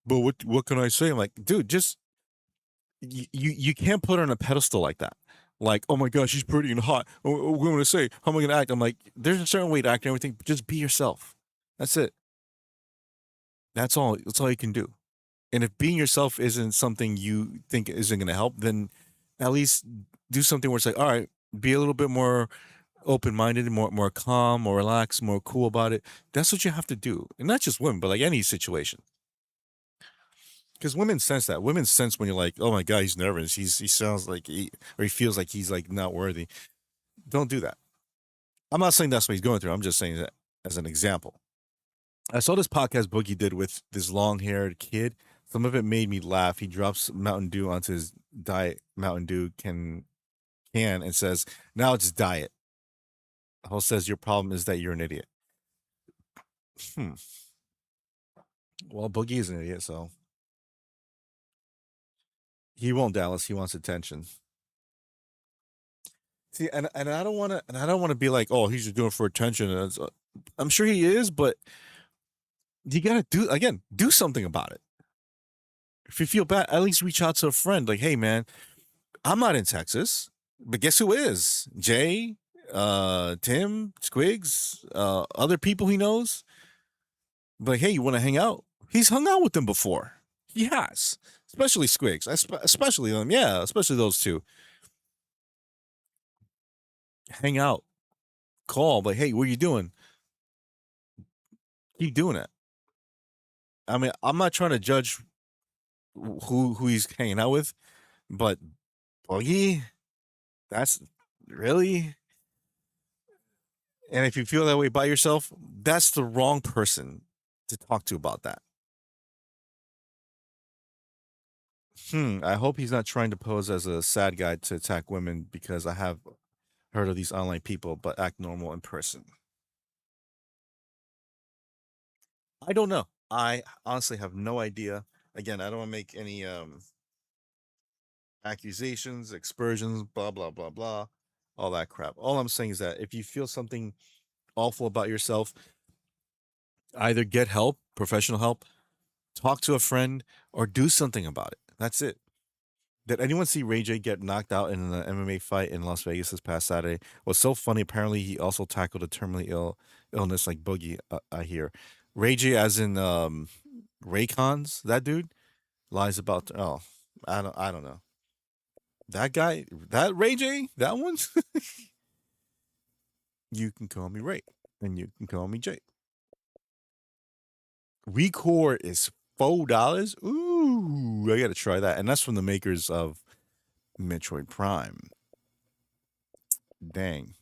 But what can I say? I'm like, dude, just you can't put her on a pedestal like that. Like, oh my god, she's pretty and hot. What am I gonna say? How am I gonna act? I'm like, there's a certain way to act and everything. Just be yourself. That's it. That's all. That's all you can do. And if being yourself isn't something you think isn't gonna help, then at least do something where it's like, all right, be a little bit more open minded, more calm, more relaxed, more cool about it. That's what you have to do, and not just women, but like any situation. Because women sense that. Women sense when you're like, "Oh my god, he's nervous. He sounds like or he feels like he's like not worthy." Don't do that. I'm not saying that's what he's going through. I'm just saying that as an example. I saw this podcast Boogie did with this long-haired kid. Some of it made me laugh. He drops Mountain Dew onto his diet Mountain Dew can and says, "Now it's diet." The host says, "Your problem is that you're an idiot." Hmm. Well, Boogie is an idiot, so he won't Dallas. He wants attention. See, and I don't want to be like, oh, he's just doing it for attention. I'm sure he is, but you gotta do something about it. If you feel bad, at least reach out to a friend. Like, hey, man, I'm not in Texas, but guess who is? Jay, Tim, Squigs, other people he knows. But hey, you want to hang out? He's hung out with them before. He has, especially Squigs, especially them. Yeah, especially those two. Hang out, call, like, hey, what are you doing? Keep doing it. I mean, I'm not trying to judge who he's hanging out with, but Boogie, that's really. And if you feel that way by yourself, that's the wrong person to talk to about that. I hope he's not trying to pose as a sad guy to attack women because I have heard of these online people but act normal in person. I don't know. I honestly have no idea. Again, I don't want to make any accusations, expressions, blah blah blah blah, all that crap. All I'm saying is that if you feel something awful about yourself, either get help, professional help, talk to a friend, or do something about it. That's it. Did anyone see Ray J get knocked out in an MMA fight in Las Vegas this past Saturday? What's so funny, apparently he also tackled a terminally illness like Boogie, I hear. Ray J as in Raycons, that dude lies about I don't know. That guy, that Ray J, that one? You can call me Ray and you can call me Jay. Recore is $4. Ooh, I gotta try that. And that's from the makers of Metroid Prime. Dang.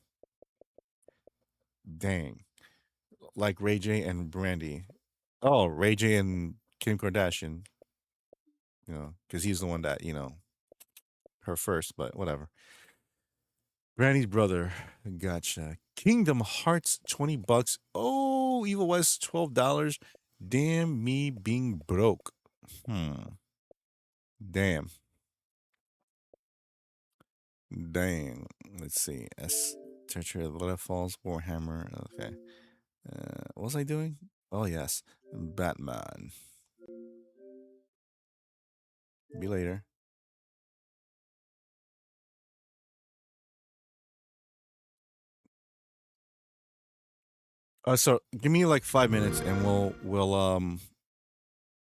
like Ray J and Brandy. Oh, Ray J and Kim Kardashian. Because he's the one that her first, but whatever. Brandy's brother. Gotcha. Kingdom Hearts, $20. Oh, Evil West, $12. Damn me being broke. Damn. Dang. Let's see. Treachery of the Falls, Warhammer. Okay. What was I doing? Oh, yes. Batman. Be later. So give me like 5 minutes and we'll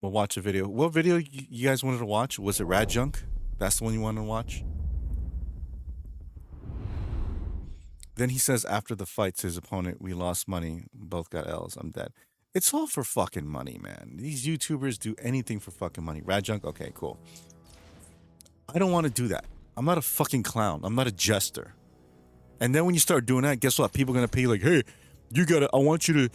watch a video. What video you guys wanted to watch? Was it Rad Junk? That's the one you wanted to watch? Then he says after the fight to his opponent, we lost money, both got L's, I'm dead. It's all for fucking money, man. These YouTubers do anything for fucking money. Rad Junk? Okay, cool. I don't want to do that. I'm not a fucking clown. I'm not a jester. And then when you start doing that, guess what? People are gonna pay you like, hey, I want you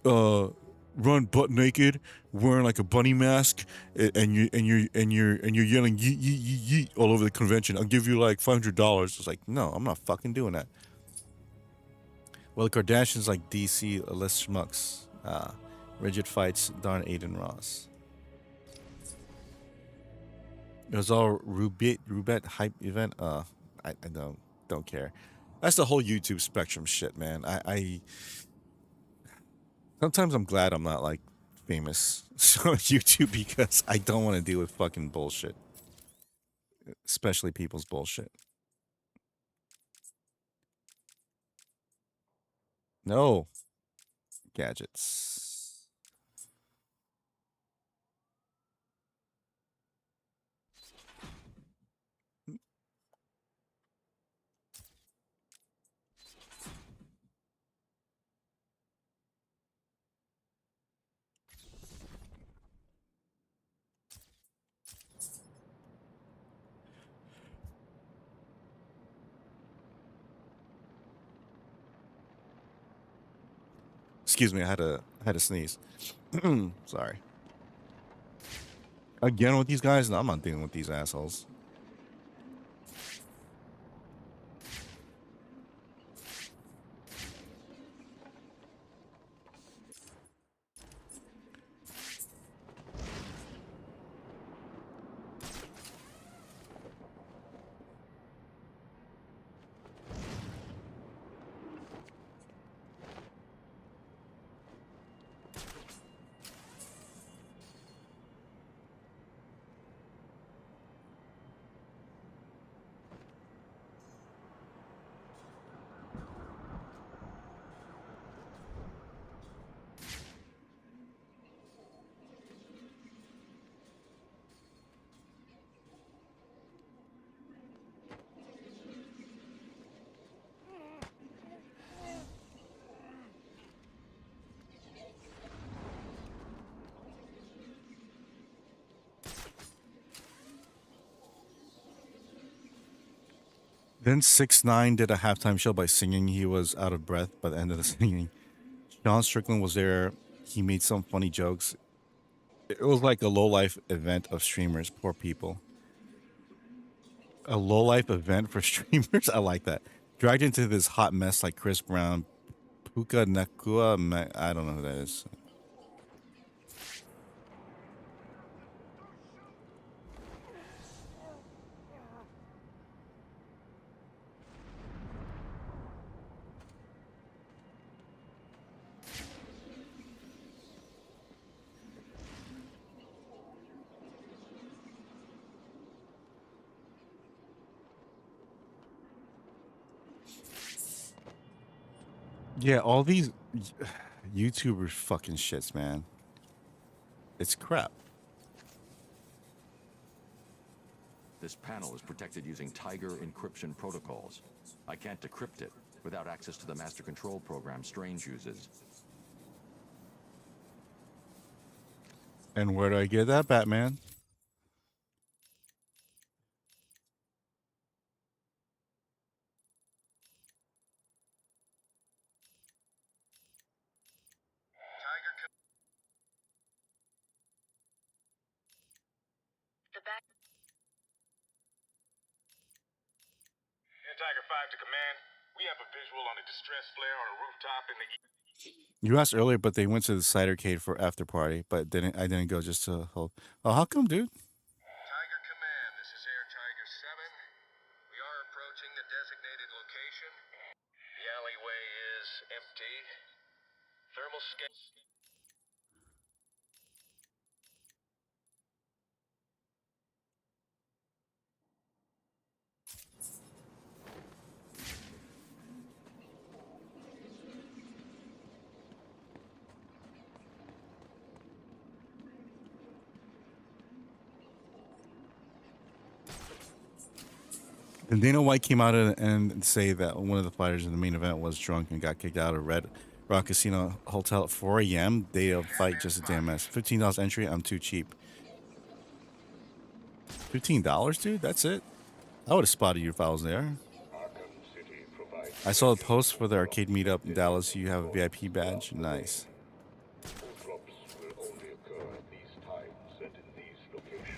to run butt naked, wearing like a bunny mask, and you're yelling yeet yeet yeet yeet all over the convention. I'll give you like $500. It's like, no, I'm not fucking doing that. Well, the Kardashians like DC, less schmucks. Rigid fights, darn Aiden Ross. It was all Rubet hype event. I don't care. That's the whole YouTube spectrum shit, man. I sometimes I'm glad I'm not like famous on YouTube because I don't want to deal with fucking bullshit, especially people's bullshit. No gadgets. Excuse me, I had to sneeze. Sorry. Again with these guys? No, I'm not dealing with these assholes. Then 6ix9ine did a halftime show by singing. He was out of breath by the end of the singing. Sean Strickland was there. He made some funny jokes. It was like a low life event of streamers. Poor people. A low life event for streamers. I like that. Dragged into this hot mess like Chris Brown, Puka Nakua. I don't know who that is. Yeah, all these YouTubers fucking shits, man. It's crap. This panel is protected using Tiger encryption protocols. I can't decrypt it without access to the master control program Strange uses. And where do I get that, Batman? the back. Tiger 5 to command. We have a visual on a distress flare on a rooftop in the You asked earlier, but they went to the Cidercade for after party, but I didn't go just to hold. Oh, how come, dude? Tiger Command, this is Air Tiger 7. We are approaching the designated location. The alleyway is empty. Thermal scan. And Dana White came out and say that one of the fighters in the main event was drunk and got kicked out of Red Rock Casino Hotel at 4 a.m. Day of fight, just a damn mess. $15 entry, I'm too cheap. $15, dude? That's it? I would have spotted you if I was there. Arkham City provides I saw the post for the arcade meetup in Dallas. You have a VIP badge. Nice. food drops will only occur at these times and in these locations.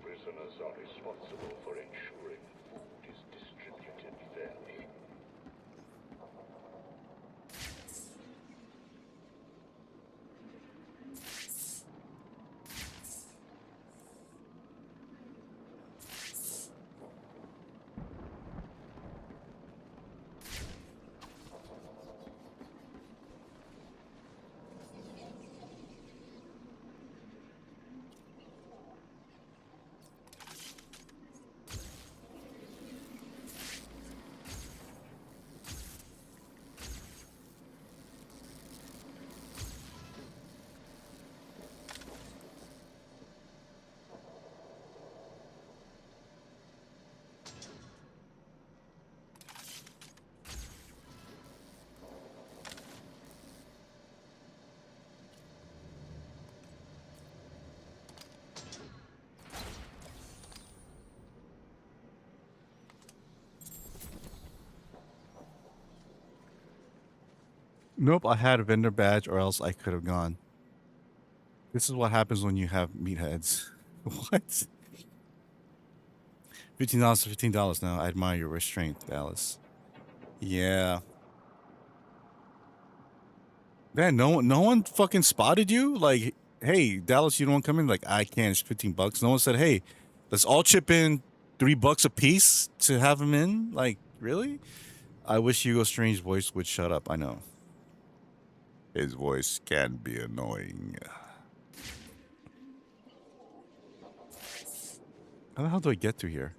Prisoners are responsible for ensuring food is distributed fairly. Nope, I had a vendor badge or else I could have gone. This is what happens when you have meatheads. What? $15 to $15 now. I admire your restraint, Dallas. Yeah. Man, no one fucking spotted you? Like, hey, Dallas, you don't want to come in? Like, I can't, it's $15. No one said, hey, let's all chip in $3 a piece to have him in? Like, really? I wish Hugo Strange's voice would shut up. I know. His voice can be annoying. How the hell do I get through here?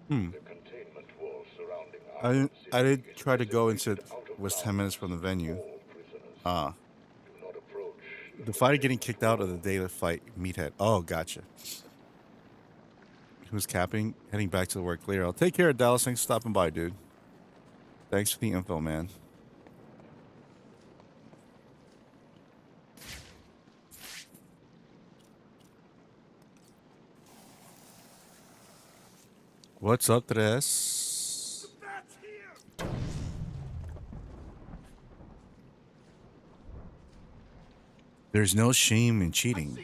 The containment wall surrounding I Arkham did City is try to go into designated out of was 10 bounds minutes from the venue. all prisoners. Ah, Do not approach the fighter getting kicked out of the daily fight meathead. Oh, gotcha. Who's capping? Heading back to the work later. I'll take care of Dallas. Thanks for stopping by, dude. Thanks for the info, man. What's up, Tres? There's no shame in cheating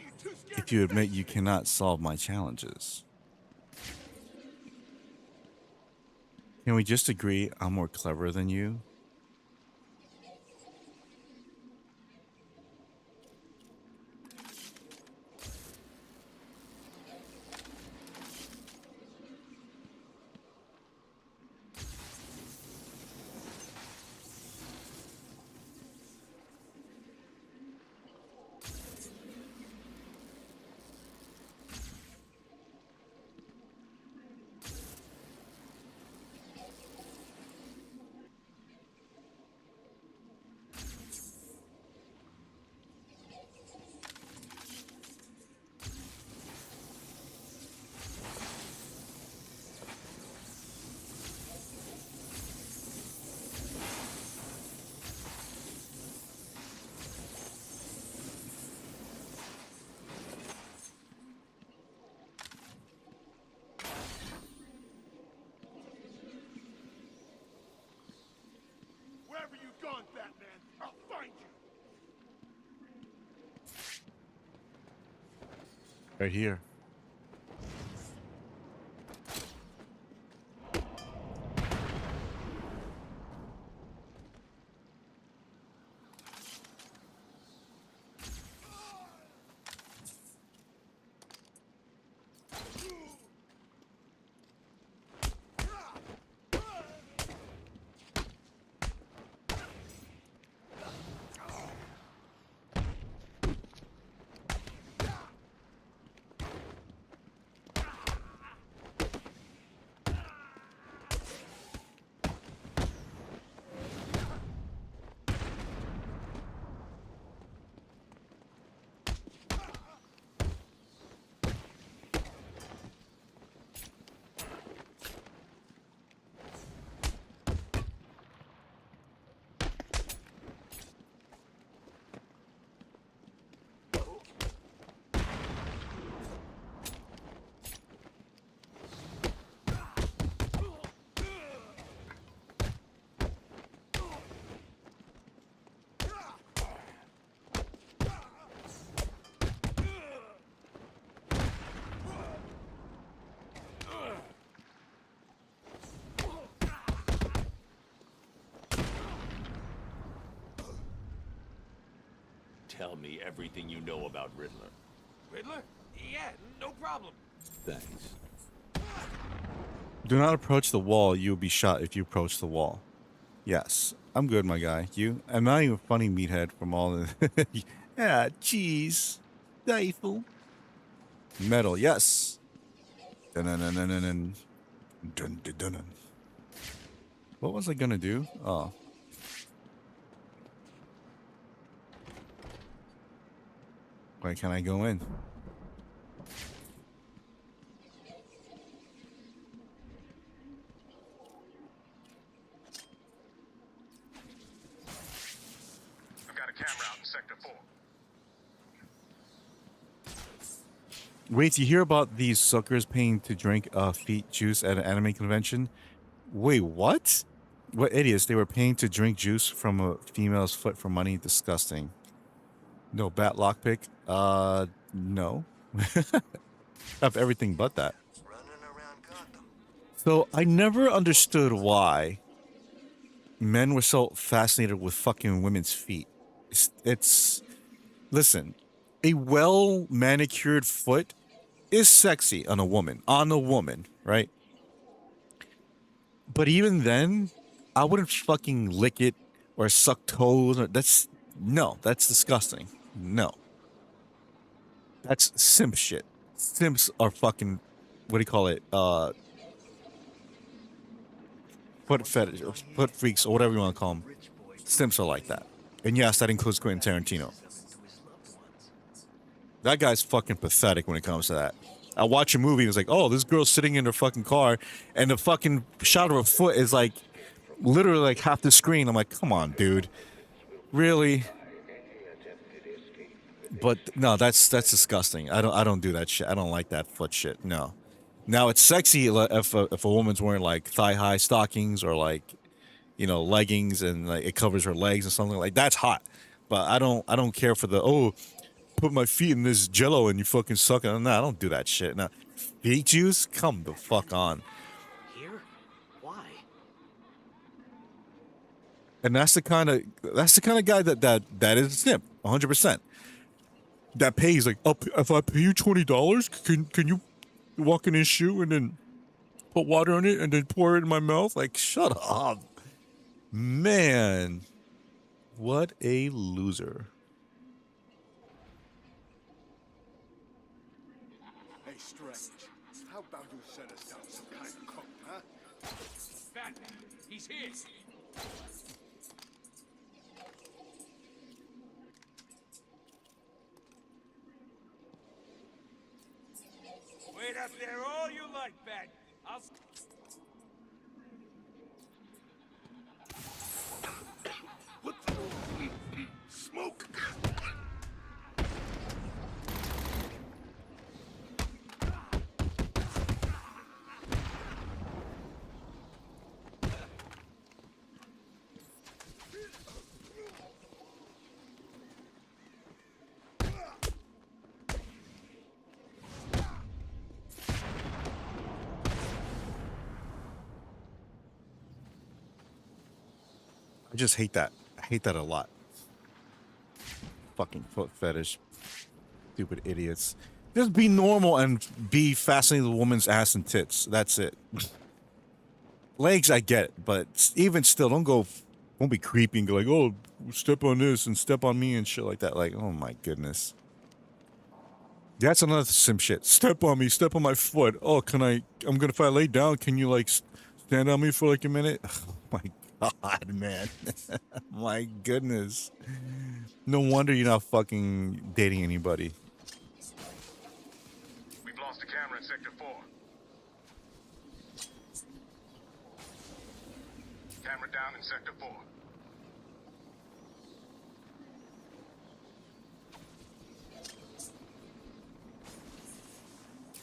if you admit you cannot solve my challenges. Can we just agree I'm more clever than you? Right here. Tell me everything you know about Riddler. Riddler? Yeah, no problem. Thanks. Do not approach the wall. You will be shot if you approach the wall. Yes, I'm good, my guy. You? I'm not even funny, meathead. From all the yeah, cheese, rifle, metal. Yes. Dun dun dun dun dun dun dun dun dun dun. What was I gonna do? Oh. Why can't I go in? I've got a camera out in Sector 4. Wait, you hear about these suckers paying to drink feet juice at an anime convention? Wait, what? What idiots? They were paying to drink juice from a female's foot for money? Disgusting. No bat lockpick? No. Of everything but that. Running around Gotham. So I never understood why men were so fascinated with fucking women's feet. Listen, a well manicured foot is sexy on a woman, right? But even then, I wouldn't fucking lick it or suck toes. That's disgusting. No. That's simp shit. Simps are fucking, what do you call it? Foot fetish, or foot freaks, or whatever you want to call them. Simps are like that. And yes, that includes Quentin Tarantino. That guy's fucking pathetic when it comes to that. I watch a movie and it's like, oh, this girl's sitting in her fucking car and the fucking shot of her foot is like literally like half the screen. I'm like, come on, dude. Really? But no, that's disgusting. I don't do that shit. I don't like that foot shit. No. Now it's sexy if a woman's wearing like thigh high stockings or like, you know, leggings and like it covers her legs or something like that's hot. But I don't care for the put my feet in this jello and you fucking suck it. No, I don't do that shit. No. Feet juice? Come the fuck on. Here? Why? And that's the kind of guy that is a simp, 100%. That pays like, oh, if I pay you $20, can you walk in his shoe and then put water on it and then pour it in my mouth? Like, shut up, man. What a loser. Hey, Strange, how about you set us down some kind of code, huh? Batman, he's here. Wait up there all you like, Bat. I'll... What the? Smoke! I just hate that. I hate that a lot. Fucking foot fetish. Stupid idiots. Just be normal and be fascinated with a woman's ass and tits. That's it. Legs, I get it, but even still, don't be creepy and go like, oh, step on this and step on me and shit like that. Like, oh my goodness. That's another sim shit. Step on me, step on my foot. Oh, if I lay down, can you like stand on me for like a minute? Oh my God, man. My goodness. No wonder you're not fucking dating anybody. We've lost a camera in Sector 4. Camera down in Sector 4.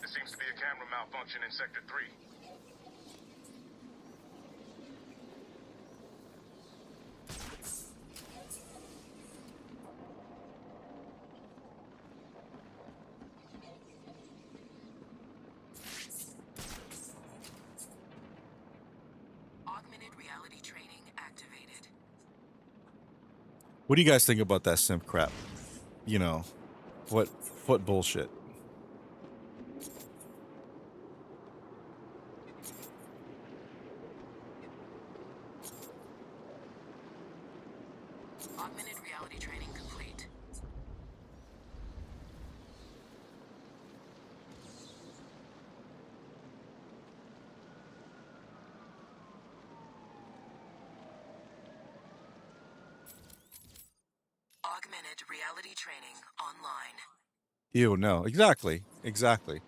There seems to be a camera malfunction in Sector 3. Augmented reality training activated. What do you guys think about that simp crap? You know, foot bullshit. Augmented reality training complete. Augmented reality training online. Ew, no. Exactly. Exactly.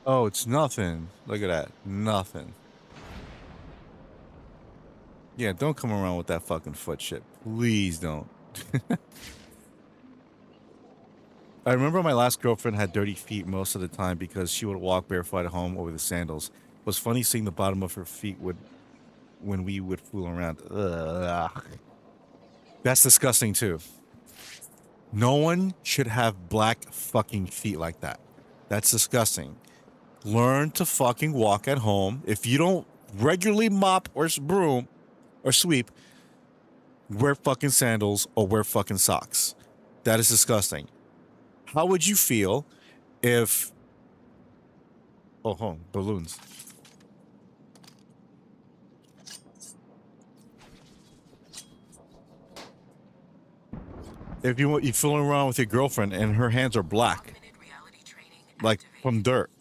Oh, it's nothing. Look at that. Nothing. Yeah, don't come around with that fucking foot shit. Please don't. I remember my last girlfriend had dirty feet most of the time because she would walk barefoot at home over the sandals. It was funny seeing the bottom of her feet when we would fool around. Ugh. That's disgusting too. No one should have black fucking feet like that. That's disgusting. Learn to fucking walk at home. If you don't regularly mop or broom or sweep, wear fucking sandals or wear fucking socks. That is disgusting. How would you feel if... Oh, balloons. If you're fooling around with your girlfriend and her hands are black, like from dirt.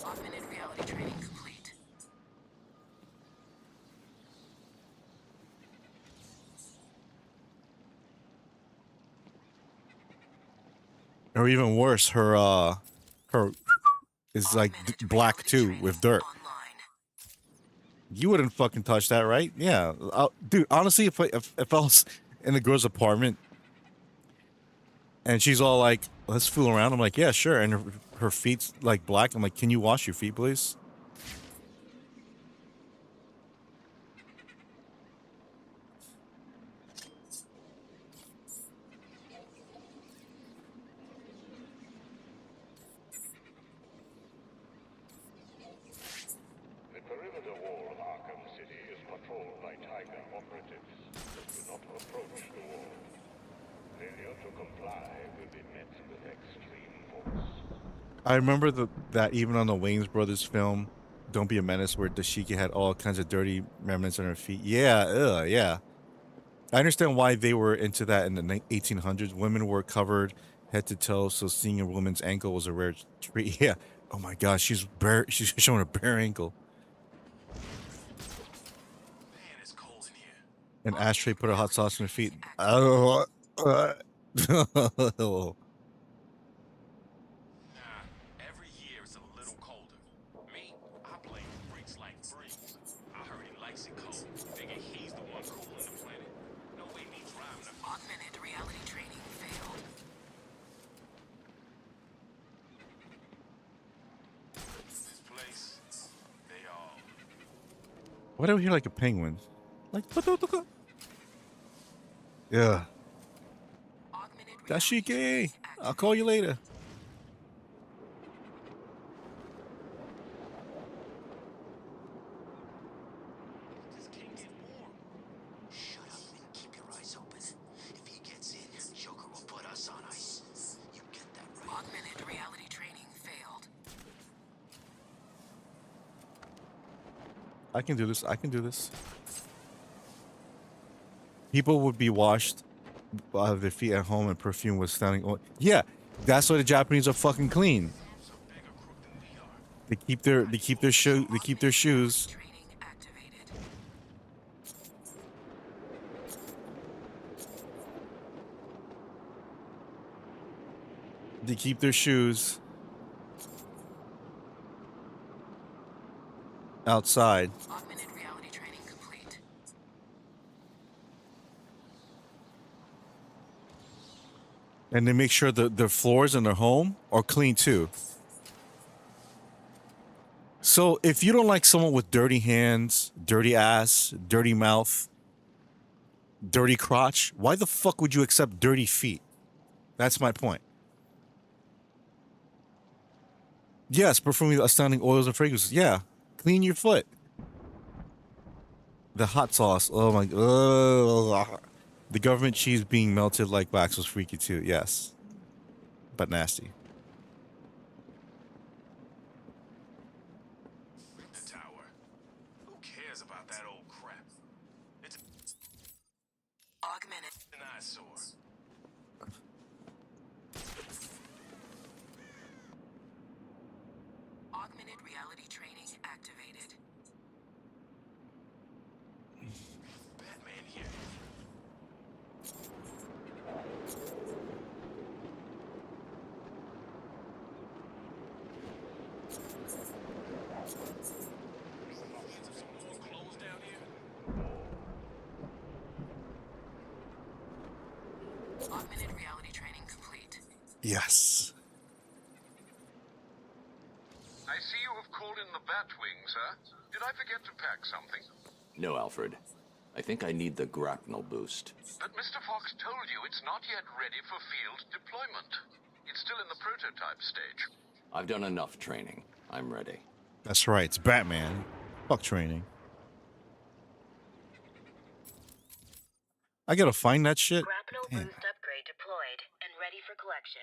Augmented reality training complete. Or even worse, her is like black too with dirt. You wouldn't fucking touch that, right? Yeah, dude. Honestly, if I was in a girl's apartment and she's all like, "Let's fool around," I'm like, "Yeah, sure." And her feet's like black. I'm like, "Can you wash your feet, please?" The perimeter wall of Arkham City is patrolled by Tiger operatives. Do not approach the wall. Failure to comply will be met with extreme force. I remember that even on the Wayans Brothers film, "Don't Be a Menace," where Dashiki had all kinds of dirty remnants on her feet. Yeah, yeah. I understand why they were into that in the 1800s. Women were covered head to toe, so seeing a woman's ankle was a rare treat. Yeah. Oh my gosh, she's bare. She's showing a bare ankle. Man, it's cold in here. An ashtray put a hot sauce on her feet. Oh. Nah, every year it's a little colder. Me, I blame freaks like Why do I hear like a penguin? Like, yeah. Dashiki, I'll call you later. Shut up and keep your eyes open. If he gets in, Joker will put us on ice. You get that right. Augmented reality training failed. I can do this. I can do this. People would be washed their feet at home and perfume was standing oil. Yeah, that's why the Japanese are fucking clean. They keep their shoes. Training activated. They keep their shoes outside. Augmented reality training complete. And they make sure the floors in their home are clean too. So if you don't like someone with dirty hands, dirty ass, dirty mouth, dirty crotch, why the fuck would you accept dirty feet? That's my point. Yes, perfuming astounding oils and fragrances. Yeah, clean your foot. The hot sauce. Oh my. The government cheese being melted like wax was freaky too. Yes, but nasty. The tower. Who cares about that old crap? It's Augmented. an eyesore. Augmented reality training activated. Batman here. Augmented reality training complete. Yes. I see you have called in the Batwing, sir. Did I forget to pack something? No, Alfred. I think I need the grapnel boost. But Mr. Fox told you it's not yet ready for field deployment. It's still in the prototype stage. I've done enough training. I'm ready. That's right. It's Batman. Fuck training. I gotta find that shit. Grapnel Damn. boost upgrade deployed and ready for collection.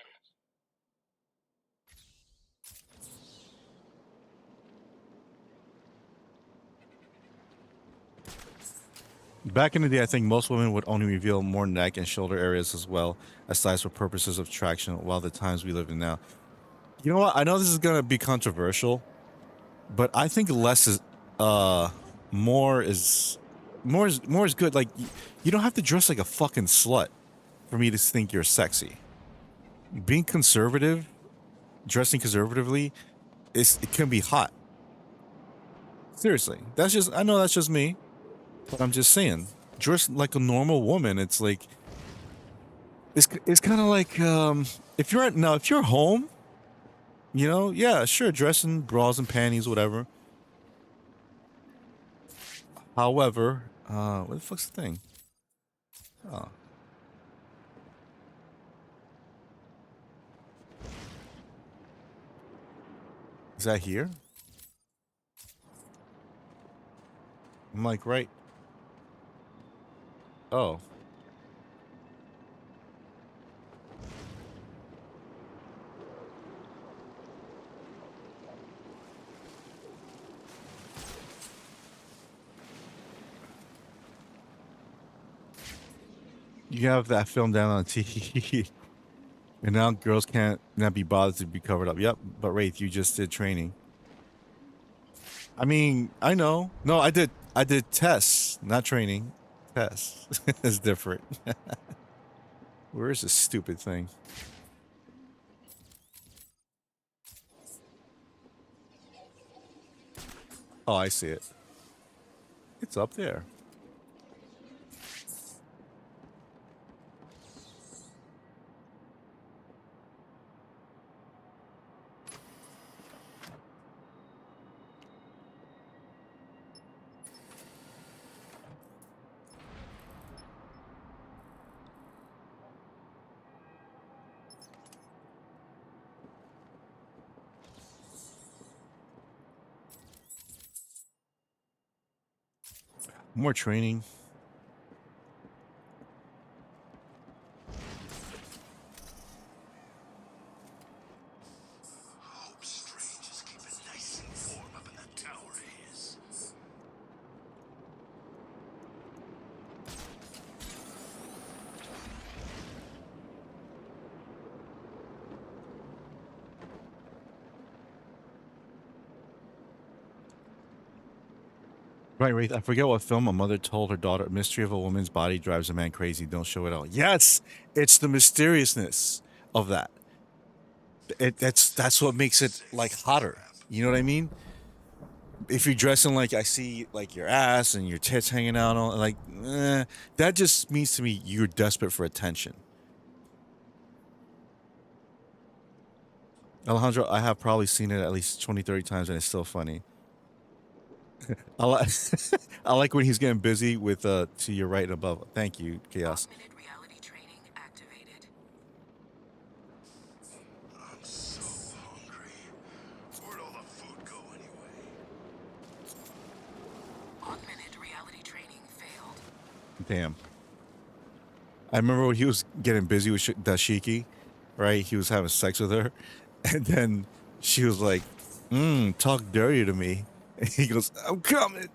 Back in the day, I think most women would only reveal more neck and shoulder areas as well as thighs for purposes of traction, while the times we live in now. You know what? I know this is gonna be controversial, but I think less is more is good. Like you don't have to dress like a fucking slut for me to think you're sexy. Being conservative, dressing conservatively, it can be hot. Seriously, I know that's just me, but I'm just saying, dress like a normal woman. It's like it's kind of like if you're home, you know, yeah, sure, dress in bras and panties, whatever. However, what the fuck's the thing? Oh. Is that here? I'm like, right. Oh. You have that film down on TV. And now girls can't not be bothered to be covered up. Yep, but Wraith, you just did training. I mean, I know. No, I did tests, not training. Tests. It's different. Where is this stupid thing? Oh, I see it. It's up there. More training. Hope Strange is keeping nice and warm up in that tower of his. Right, right. I forget what film a mother told her daughter, mystery of a woman's body drives a man crazy. Don't show it all. Yes, it's the mysteriousness of that. That's what makes it like hotter. You know what I mean? If you're dressing like I see like your ass and your tits hanging out, all like that just means to me you're desperate for attention. Alejandro, I have probably seen it at least 20, 30 times and it's still funny. I like I like when he's getting busy with to your right and above. Thank you, Chaos. Augmented reality training activated. I'm so hungry. Where'd all the food go anyway? Augmented reality training failed. Damn. I remember when he was getting busy with Dashiki, right? He was having sex with her, and then she was like, talk dirty to me. And he goes, I'm coming.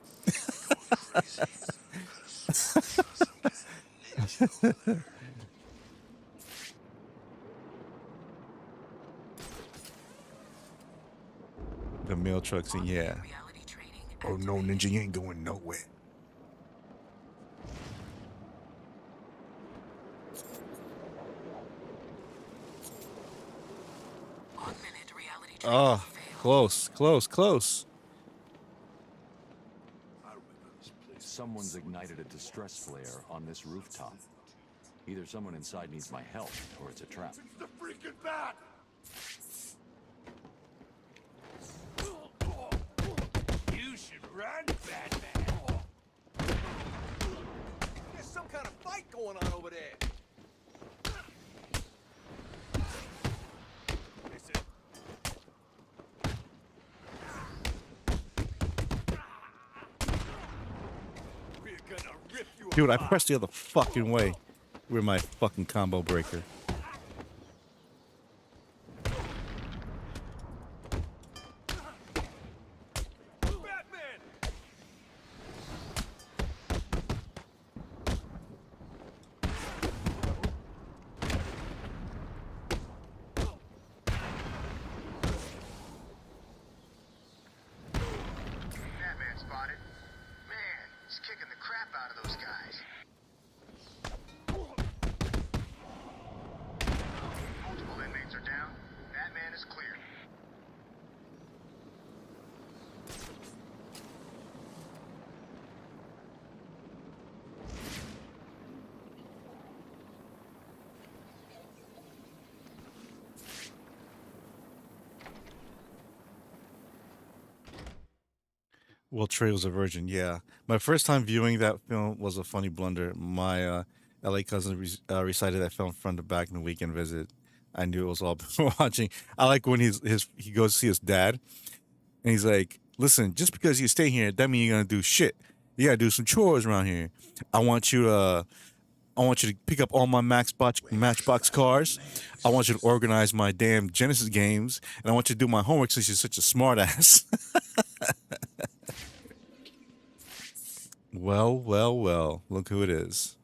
The mail trucks, and yeah. Reality training Oh no, Ninja, you ain't going nowhere. augmented reality training Oh, failed. close, close, close. Someone's ignited a distress flare on this rooftop. Either someone inside needs my help, or it's a trap. The freaking bat! You should run, Batman. There's some kind of fight going on over there. Listen. We're gonna rip you Dude, I apart. pressed the other fucking way with my fucking combo breaker. Batman! Batman spotted. Man, he's kicking the crap out of those guys. Multiple inmates are down. Batman is clear. Well, Trey was a virgin. Yeah, my first time viewing that film was a funny blunder. My LA cousin recited that film front to back in the weekend visit. I knew it was all watching. I like when he goes to see his dad, and he's like, "Listen, just because you stay here, that means you're gonna do shit. You gotta do some chores around here. I want you to." I want you to pick up all my Matchbox cars. I want you to organize my damn Genesis games, and I want you to do my homework since you're such a smart ass. Well, well, well. Look who it is.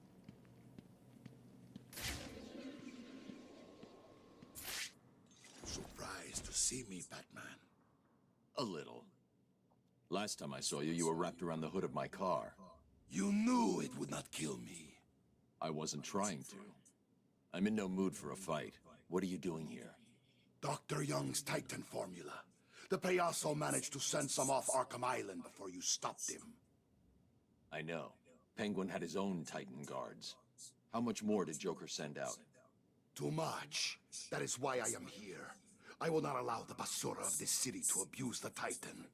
Surprised to see me, Batman. A little. Last time I saw you, you were wrapped around the hood of my car. You knew it would not kill me. I wasn't trying to. I'm in no mood for a fight. What are you doing here? Dr. Young's Titan formula. The Payaso managed to send some off Arkham Island before you stopped him. I know. Penguin had his own Titan guards. How much more did Joker send out? Too much. That is why I am here. I will not allow the basura of this city to abuse the Titan.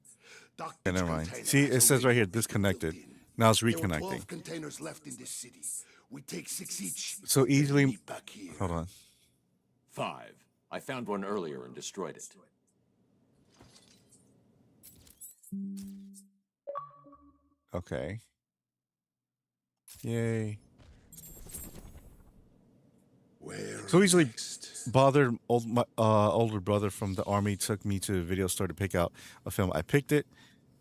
Okay, never mind. See, it says right here, disconnected. Now it's There were reconnecting. 12 containers left in this city. We take 6 each. So easily. Meet back here. Hold on. 5. I found one earlier and destroyed it. Okay. Yay. Where So easily next? bothered my older brother from the army took me to a video store to pick out a film. I picked it,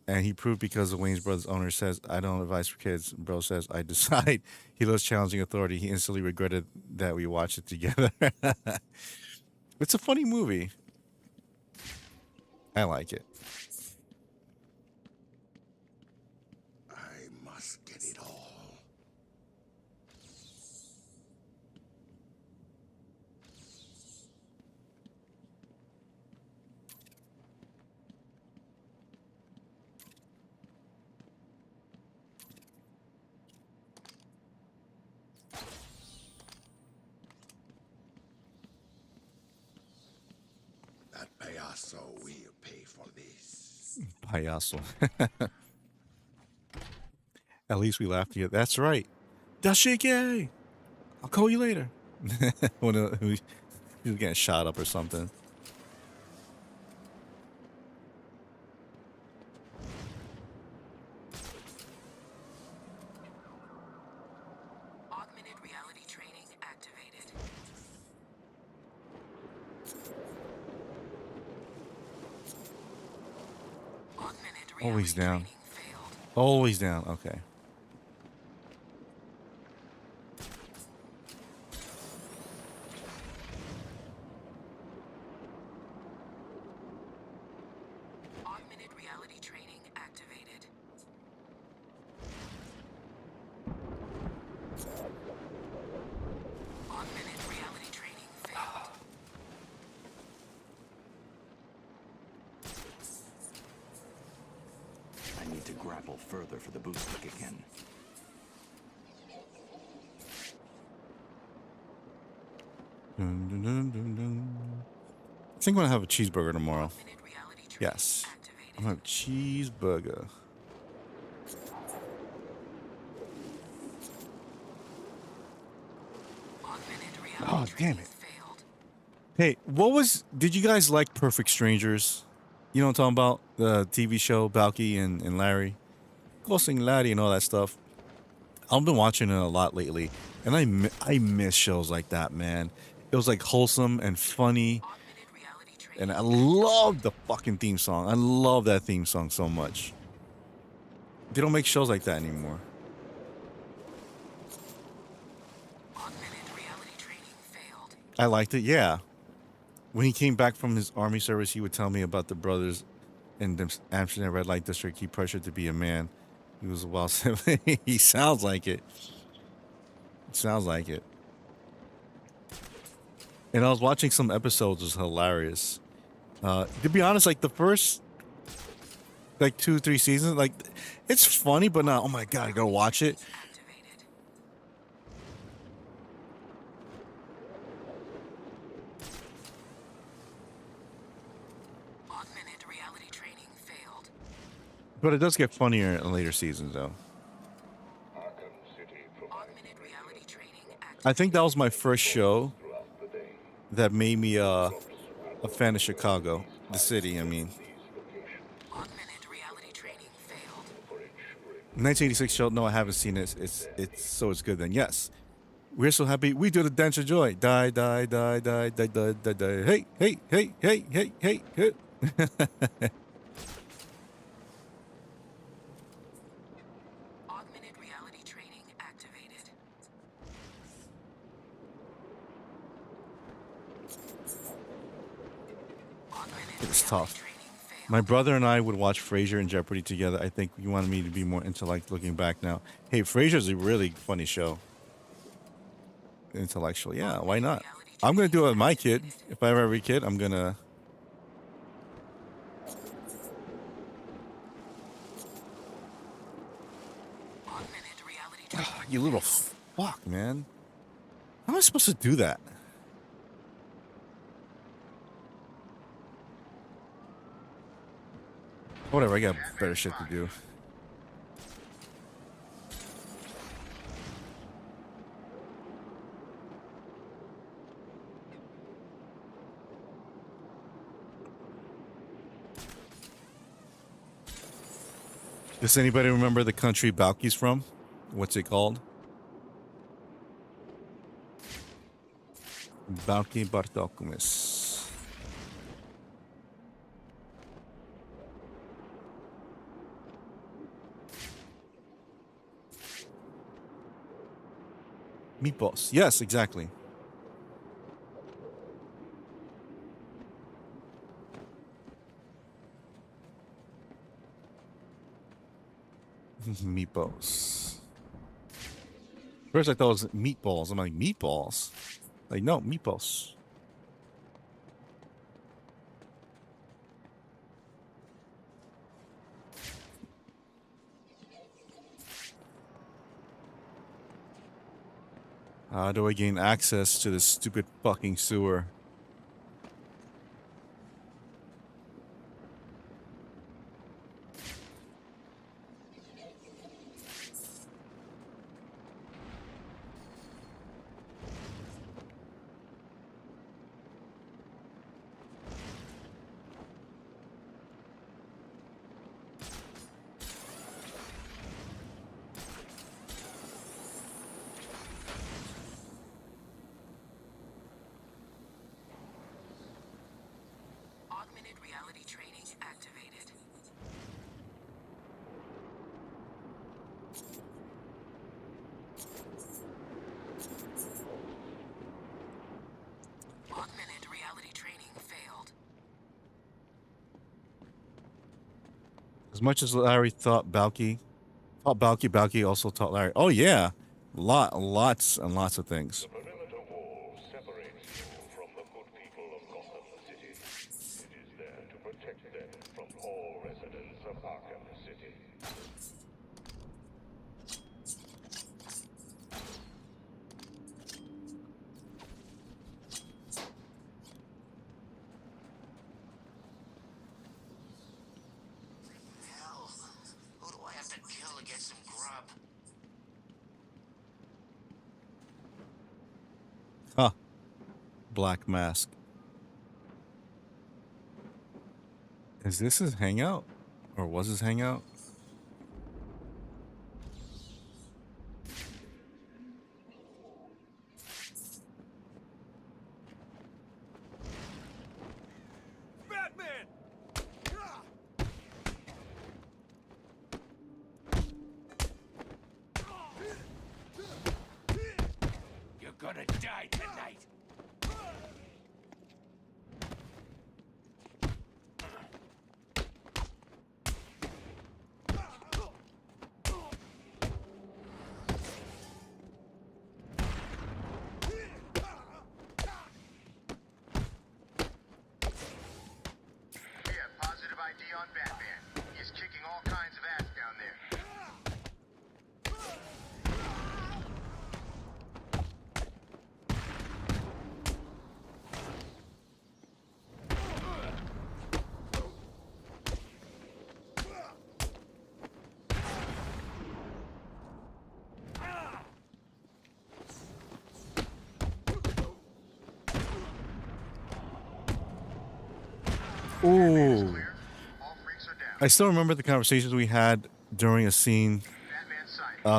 and he proved because the Wayne's Brothers owner says, I don't advise for kids. Bro says, I decide. He loves challenging authority. He instantly regretted that we watched it together. It's a funny movie. I like it. I must get it all. That payaso will pay for this. Payaso. At least we laughed together. That's right. Dashike! I'll call you later. When he was getting shot up or something. Augmented reality training activated. Augmented reality Always down. training failed. Always down. Okay. Augmented reality training activated. Augmented reality training failed. I need to grapple further for the boot stick again. Dun, dun, dun, dun, dun. I think I'm gonna have a cheeseburger tomorrow. Augmented reality training Yes. activated. I'm gonna have a cheeseburger. Augmented reality Oh, damn training it. failed. Hey, did you guys like Perfect Strangers? You know what I'm talking about? The TV show, Balky and Larry. Ghosting Larry and all that stuff. I've been watching it a lot lately, and I miss shows like that, man. It was like wholesome and funny, Augmented reality training. and I love the fucking theme song. I love that theme song so much. They don't make shows like that anymore. Augmented reality training failed. I liked it, yeah. When he came back from his army service, he would tell me about the brothers in the Amsterdam Red Light District. He pressured to be a man. He was a wild sibling. He sounds like it. Sounds like it. And I was watching some episodes. It was hilarious. To be honest, like the first, like 2-3 seasons, like it's funny, but not. Oh my god, I gotta watch it. Activated. Augmented reality training failed. But it does get funnier in later seasons, though. Arkham City provides Augmented reality training activated. I think that was my first show throughout the day. that made me a fan of Chicago, the city. I mean, Augmented reality training failed. 1986 show. No, I haven't seen it. It's so it's good. Then yes, we're so happy. We do the dance of joy. Die, die, die, die, die, die, die, die. Hey, hey, hey, hey, hey, hey, hey. Augmented reality training activated. Augmented It's reality tough. training failed. My brother and I would watch Frasier and Jeopardy together. I think you wanted me to be more intellect looking back now. Hey, Frasier's a really funny show. Intellectual, yeah. Why not? I'm gonna do it with my kid. If I ever have a kid, I'm gonna. Augmented reality training. You little fuck, man. How am I supposed to do that? Whatever, I got better shit to do. Does anybody remember the country Balky's from? What's it called? Balky Bartolkumis. Meatballs. Yes, exactly. Meatballs. First I thought it was meatballs. I'm like, meatballs? Like, no, meatballs. How do I gain access to this stupid fucking sewer? Augmented reality training activated. Augmented reality training failed. As much as Larry taught Balky also taught Larry. Oh yeah, lots and lots of things. The perimeter wall separates you from the good people of Gotham City. It is there to protect them from all residents of Arkham City. Hell, who do I have to kill to get some grub? Huh. Black Mask. Is this his hangout? Or was his hangout? Batman! You're gonna die tonight. Yeah, positive ID on Batman. He's kicking all kinds of ass down there. Ooh. I still remember the conversations we had during a scene.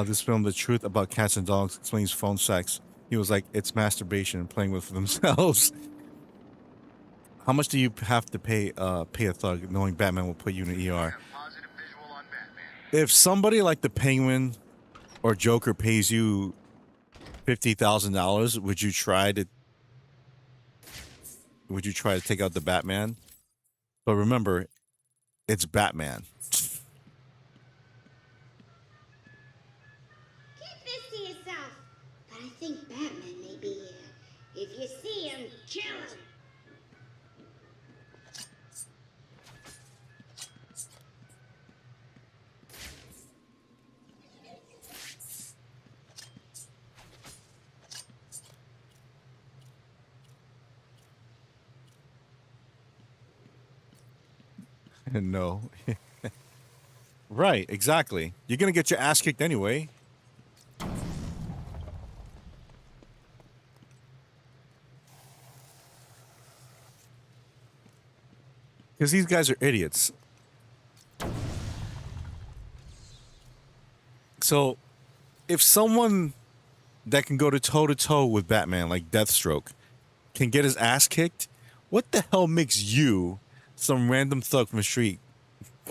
This film, The Truth About Cats and Dogs, explains phone sex. He was like, it's masturbation and playing with themselves. How much do you have to pay a thug knowing Batman will put you in an ER? If somebody like the Penguin or Joker pays you $50,000, would you try to take out the Batman? But remember, it's Batman. Keep this to yourself. But I think Batman may be here. If you see him, kill him. No. Right, exactly. You're going to get your ass kicked anyway. Because these guys are idiots. So, if someone that can go to toe with Batman, like Deathstroke, can get his ass kicked, what the hell makes you, some random thug from the street,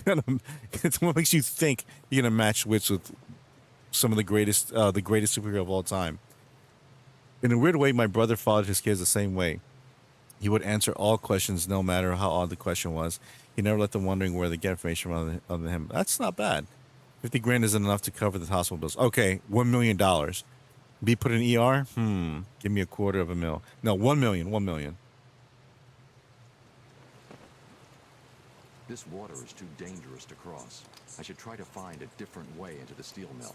it's what makes you think you're gonna match wits with some of the greatest superhero of all time? In a weird way, my brother fathered his kids the same way. He would answer all questions, no matter how odd the question was. He never let them wondering where they get information from other than him. That's not bad. 50 grand isn't enough to cover the hospital bills. Okay, $1 million. Be put in ER? Give me $250,000. No, 1 million. 1 million. This water is too dangerous to cross. I should try to find a different way into the steel mill.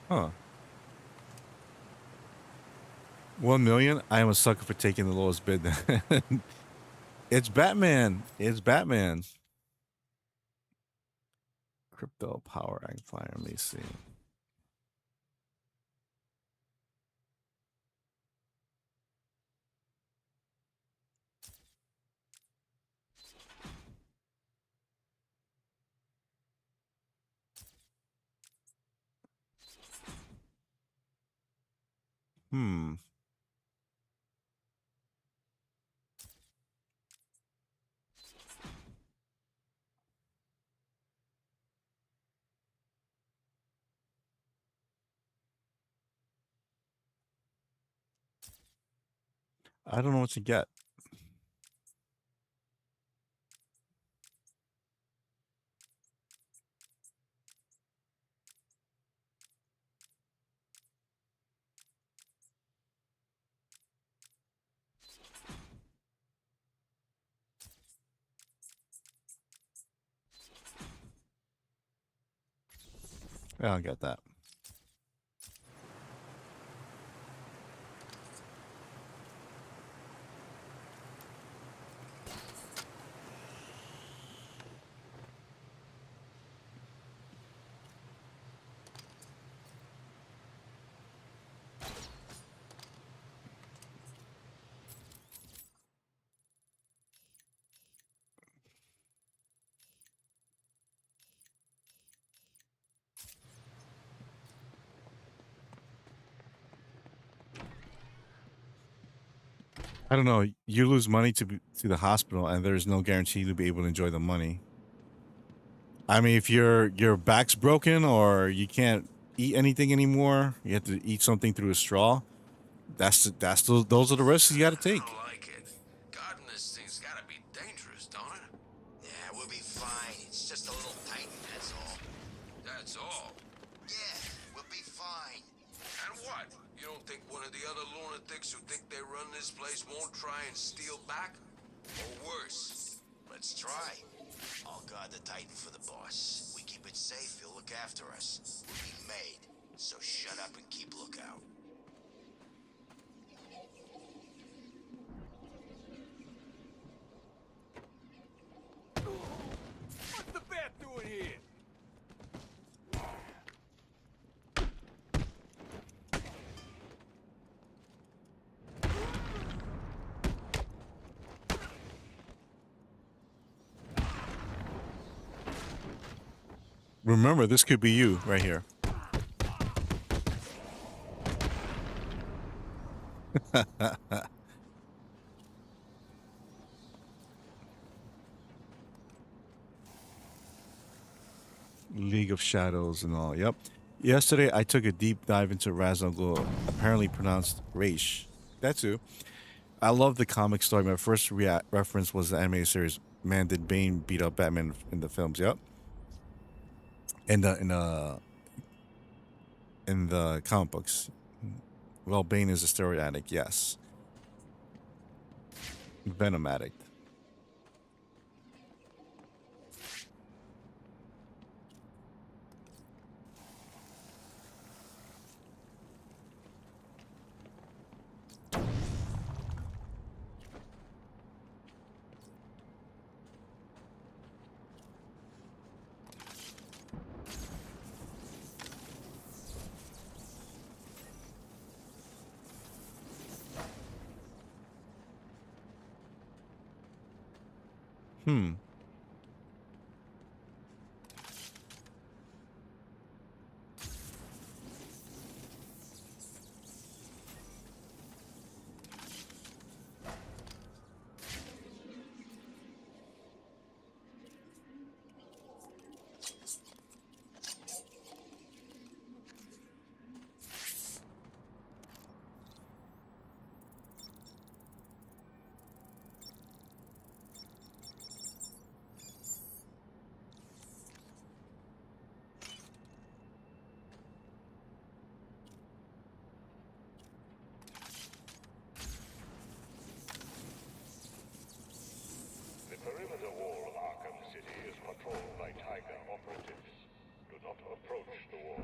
Huh. 1 million? I am a sucker for taking the lowest bid. It's Batman. It's Batman. Crypto power amplifier. Let me see. I don't know what to get. Yeah, I'll get that. I don't know. You lose money to the hospital, and there's no guarantee to be able to enjoy the money. I mean, if your back's broken or you can't eat anything anymore, you have to eat something through a straw. Those are the risks you got to take. I don't like it. Guarding this thing's gotta be dangerous, don't it? Yeah, we'll be fine. It's just a little tight, that's all. That's all? Yeah, we'll be fine. And what? You don't think one of the other lunatics who think they run this place won't try and steal back? Or worse? Let's try. I'll guard the Titan for the boss. We keep it safe, he'll look after us. We'll be made. So shut up and keep lookout. What's the bat doing here? Remember, this could be you right here. League of Shadows and all. Yep. Yesterday, I took a deep dive into Ra's al Ghul, apparently pronounced Raish. That too. I love the comic story. My first reference was the animated series. Man, did Bane beat up Batman in the films? Yep. In the comic books. Well, Bane is a steroid addict. Yes. Venom addict. Hmm. The perimeter wall of Arkham City is patrolled by Tiger operatives. Do not approach the wall.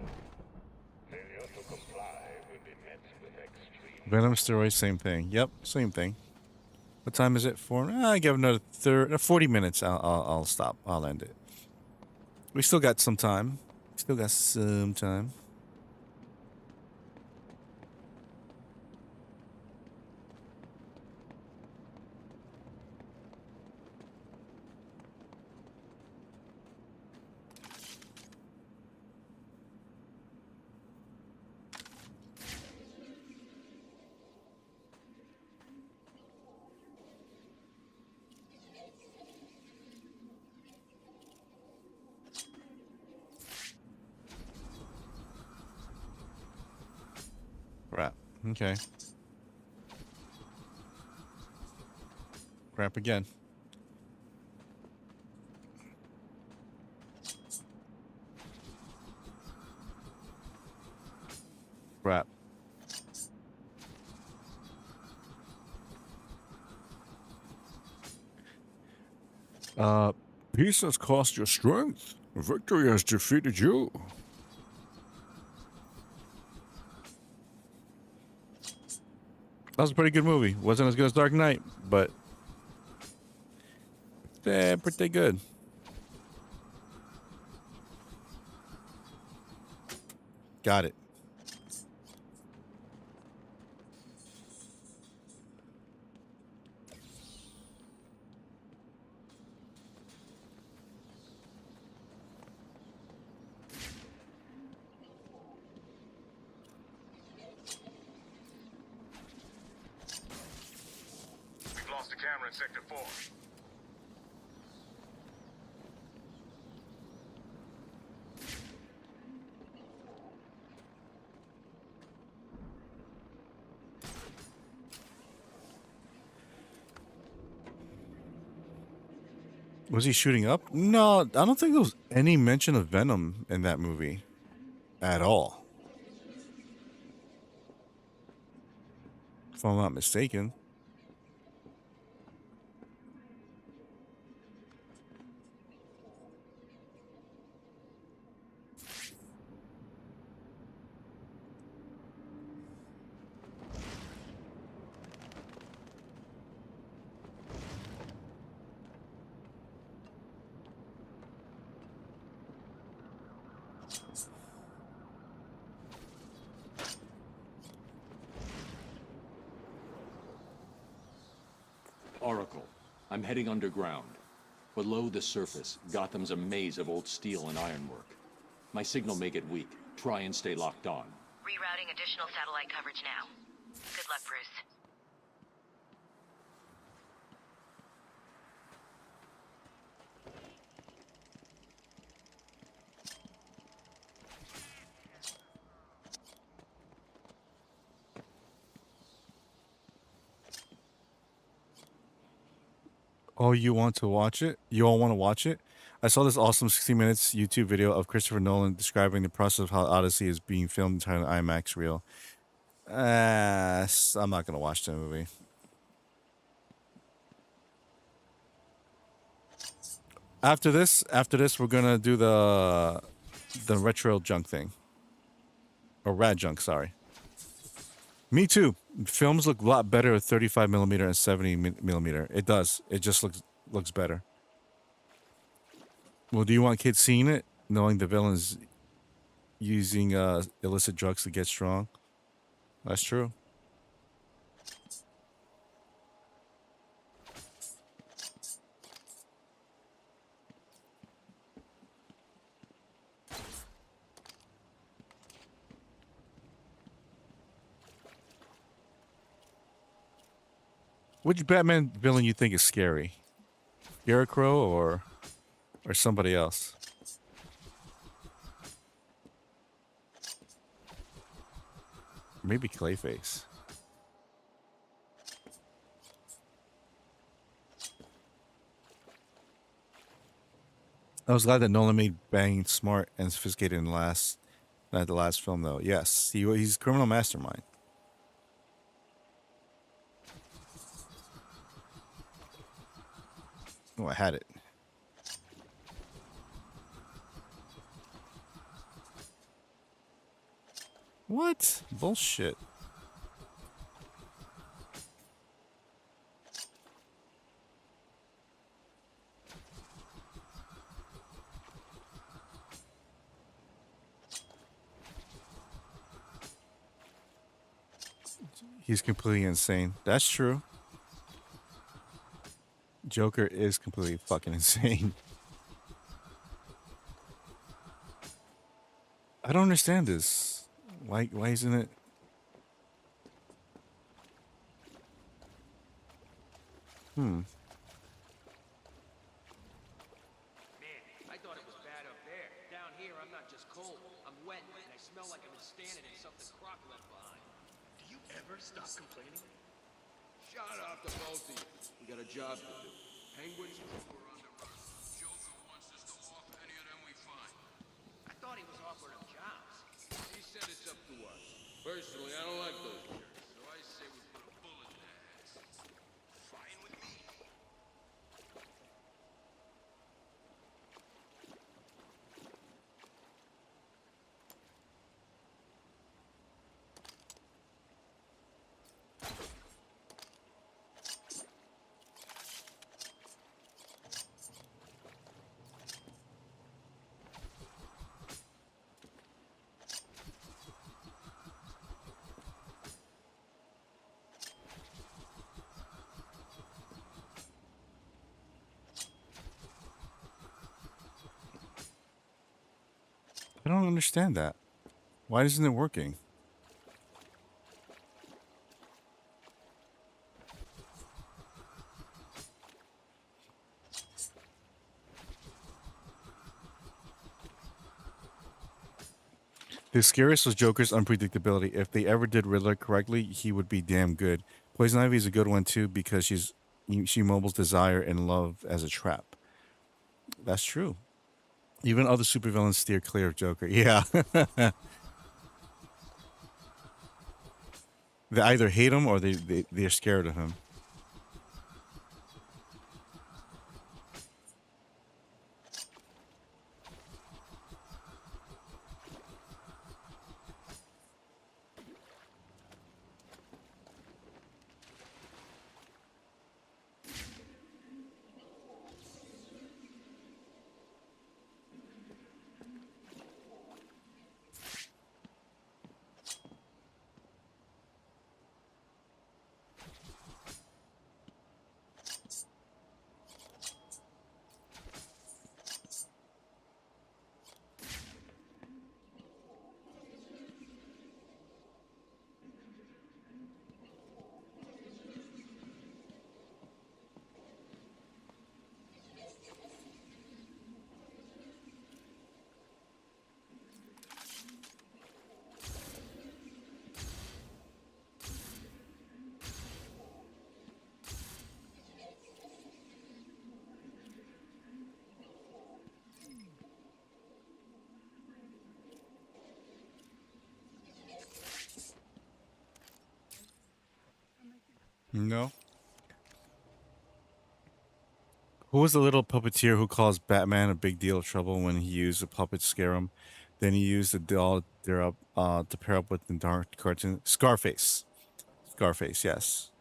Failure to comply will be met with extreme... Venom steroids, same thing. Yep, same thing. What time is it? I give another 40 minutes. I'll stop. I'll end it. We still got some time. Still got some time. Crap. Okay. Crap again. Crap. Peace has cost your strength. Victory has defeated you. That was a pretty good movie. Wasn't as good as Dark Knight, but pretty good. Got it. We've lost a camera in Sector 4. Was he shooting up? No, I don't think there was any mention of Venom in that movie at all. If I'm not mistaken. Oracle, I'm heading underground. Below the surface, Gotham's a maze of old steel and ironwork. My signal may get weak. Try and stay locked on. Rerouting additional satellite coverage now. Good luck, Bruce. Oh, you want to watch it? You all want to watch it? I saw this awesome 60 minutes YouTube video of Christopher Nolan describing the process of how Odyssey is being filmed entirely on IMAX reel. I'm not gonna watch the movie. After this, we're gonna do the retro junk thing, or rad junk. Sorry. Me too. Films look a lot better at 35 millimeter and 70 millimeter. It does. It just looks better. Well, do you want kids seeing it, knowing the villain's using illicit drugs to get strong? That's true. Which Batman villain you think is scary? Scarecrow or somebody else? Maybe Clayface. I was glad that Nolan made Bane smart and sophisticated in the last film, though. Yes, he's a criminal mastermind. Oh, I had it. What? Bullshit. He's completely insane. That's true. Joker is completely fucking insane. I don't understand this. Why isn't it? Man, I thought it was bad up there. Down here, I'm not just cold. I'm wet, and I smell like I've been standing in something Croc left behind. Do you ever stop complaining? Shut up, the both of you. We got a job to do. Penguins, we're on the run. Joker wants us to off any of them we find. I thought he was offering them jobs. He said it's up to us. Personally, I don't like those jerks, so I say we put a bullet in their heads. Fine with me. I don't understand that. Why isn't it working? The scariest was Joker's unpredictability. If they ever did Riddler correctly, he would be damn good. Poison Ivy is a good one too because she mobiles desire and love as a trap. That's true. Even other supervillains steer clear of Joker. Yeah. They either hate him or they're scared of him. No. Who was the little puppeteer who caused Batman a big deal of trouble when he used a puppet to scare him? Then he used the doll to pair up with the dark cartoon. Scarface. Scarface, yes.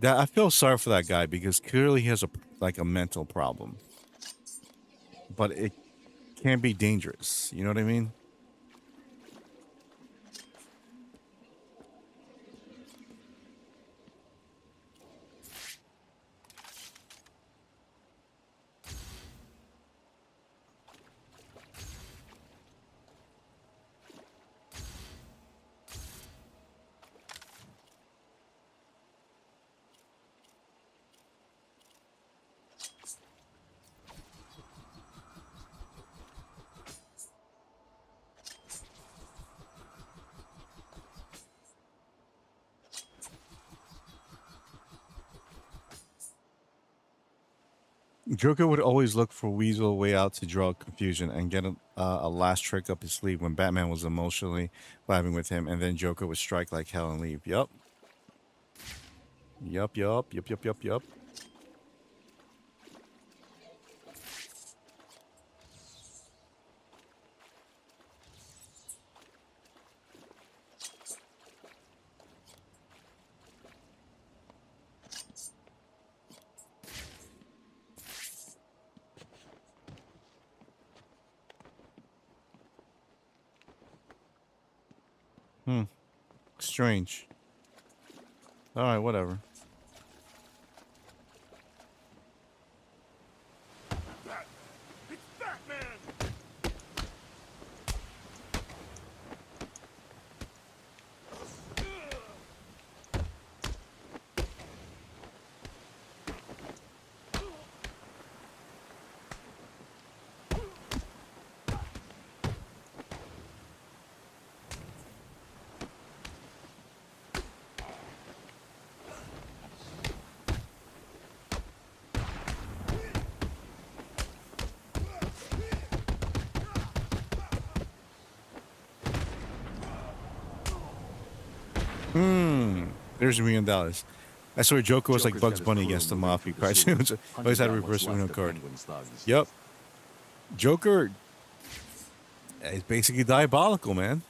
That I feel sorry for that guy because clearly he has a mental problem. But it can be dangerous. You know what I mean? Joker would always look for Weasel way out to draw confusion and get a last trick up his sleeve when Batman was emotionally vibing with him, and then Joker would strike like hell and leave. Yup. Yup. Strange. Alright, whatever. It's Batman! There's $1 million. I swear Joker was like Joker's Bugs got his Bunny crew against the moving Mafia through the cartoons. sewers, Always had a hunting down reverse what's Uno left of card. Penguin's thugs. Yep. Joker is basically diabolical, man.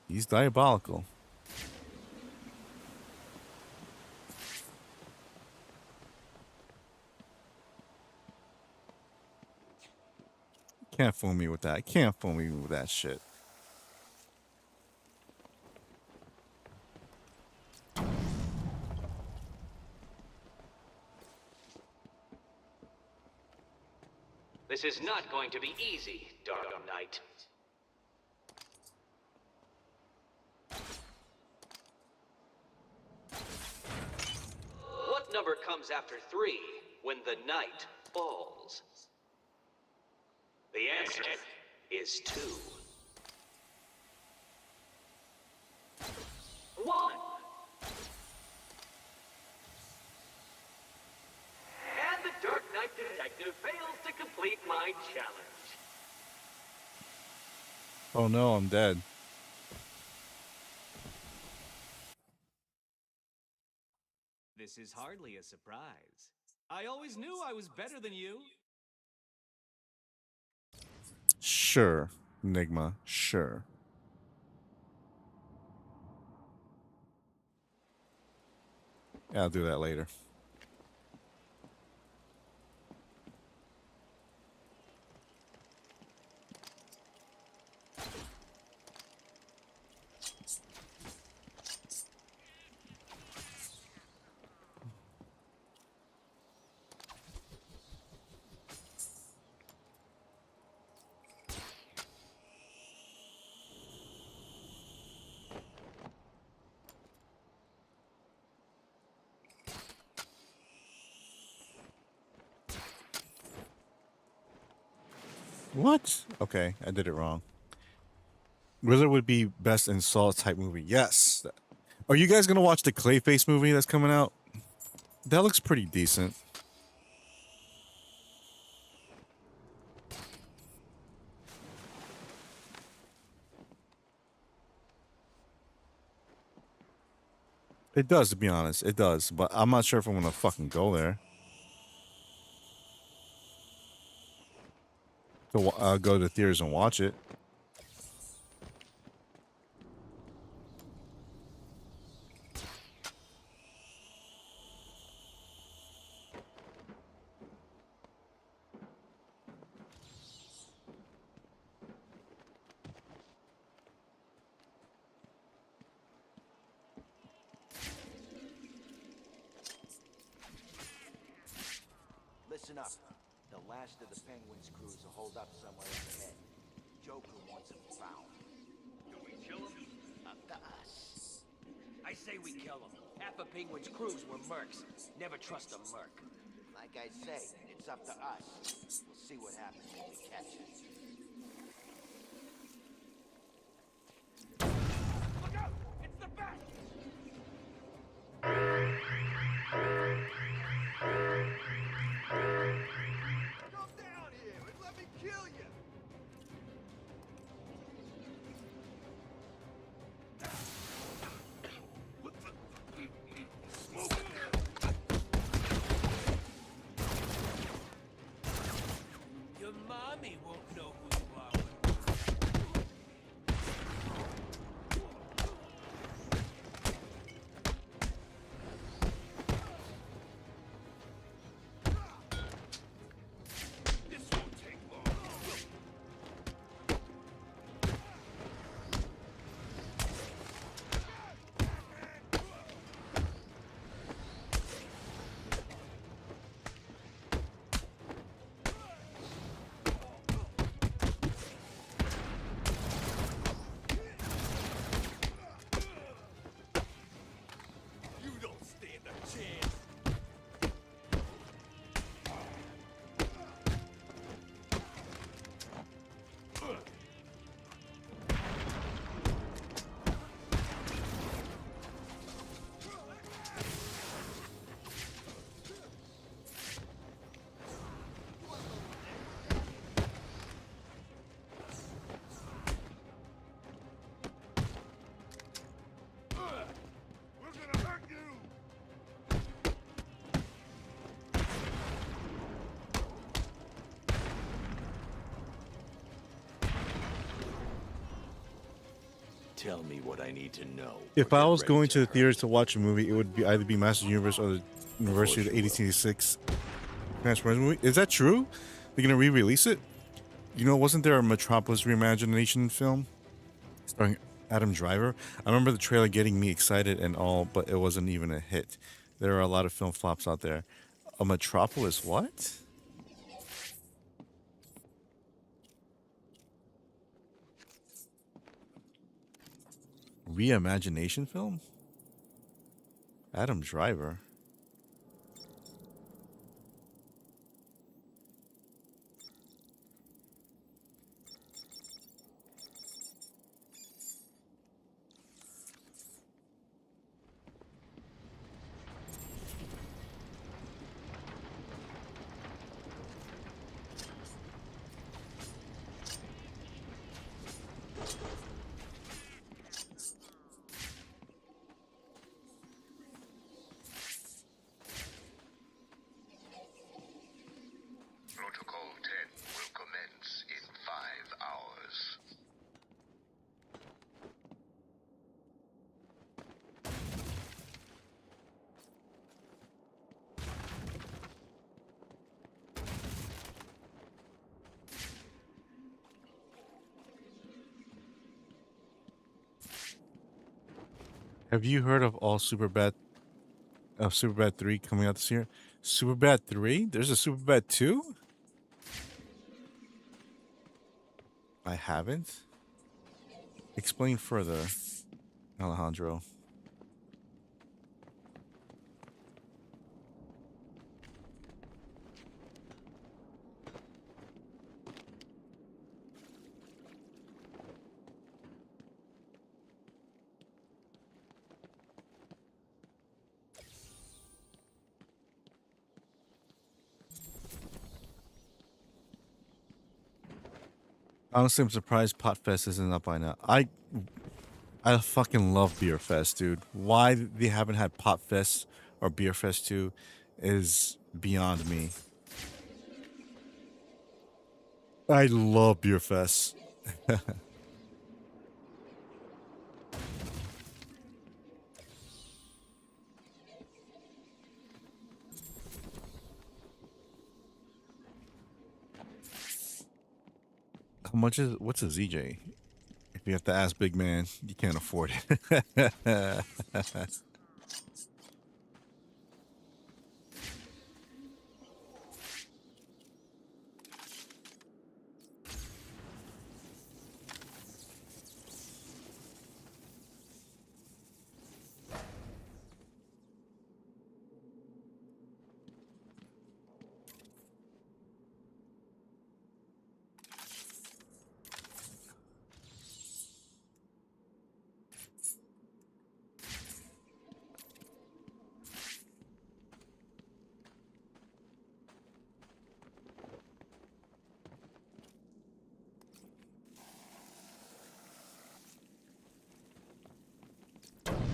He's diabolical. Can't fool me with that. Can't fool me with that shit. This is not going to be easy, Dark Knight. What number comes after 3 when the night falls? The answer is 2. 1. And the Dark Knight detective fails to complete my challenge. Oh no, I'm dead. This is hardly a surprise. I always knew I was better than you. Sure, Enigma, sure. Yeah, I'll do that later. What? Okay, I did it wrong. Riddler would be best in Saw type movie. Yes. Are you guys gonna watch the Clayface movie that's coming out? That looks pretty decent. It does, to be honest. It does, but I'm not sure if I'm gonna fucking go there. To go to theaters and watch it. Listen up. The last of the Penguin's crews will hold up somewhere ahead. Joker wants him found. Do we kill him? Up to us. I say we kill him. Half of Penguin's crews were mercs. Never trust a merc. Like I say, it's up to us. We'll see what happens when we catch him. Look out! It's the Bat! tell me what I need to know. If or I get was ready going to to the hurt. theaters to watch a movie, it would be either be Master Universe or the University of the 1886 Transformers movie. Is that true? They're gonna re-release it? You know, wasn't there a Metropolis reimagination film starring Adam Driver? I remember the trailer getting me excited and all, but it wasn't even a hit. There are a lot of film flops out there. A Metropolis what? Reimagination film? Adam Driver. Protocol 10 will commence in 5 hours. Have you heard of Superbad 3 coming out this year? Superbad 3? There's a Superbad 2? I haven't. Explain further, Alejandro. Honestly, I'm surprised Potfest isn't up by now. I fucking love Beer Fest, dude. Why they haven't had Potfest or Beer Fest 2 is beyond me. I love Beer Fest. How much is what's a ZJ? If you have to ask big man, you can't afford it.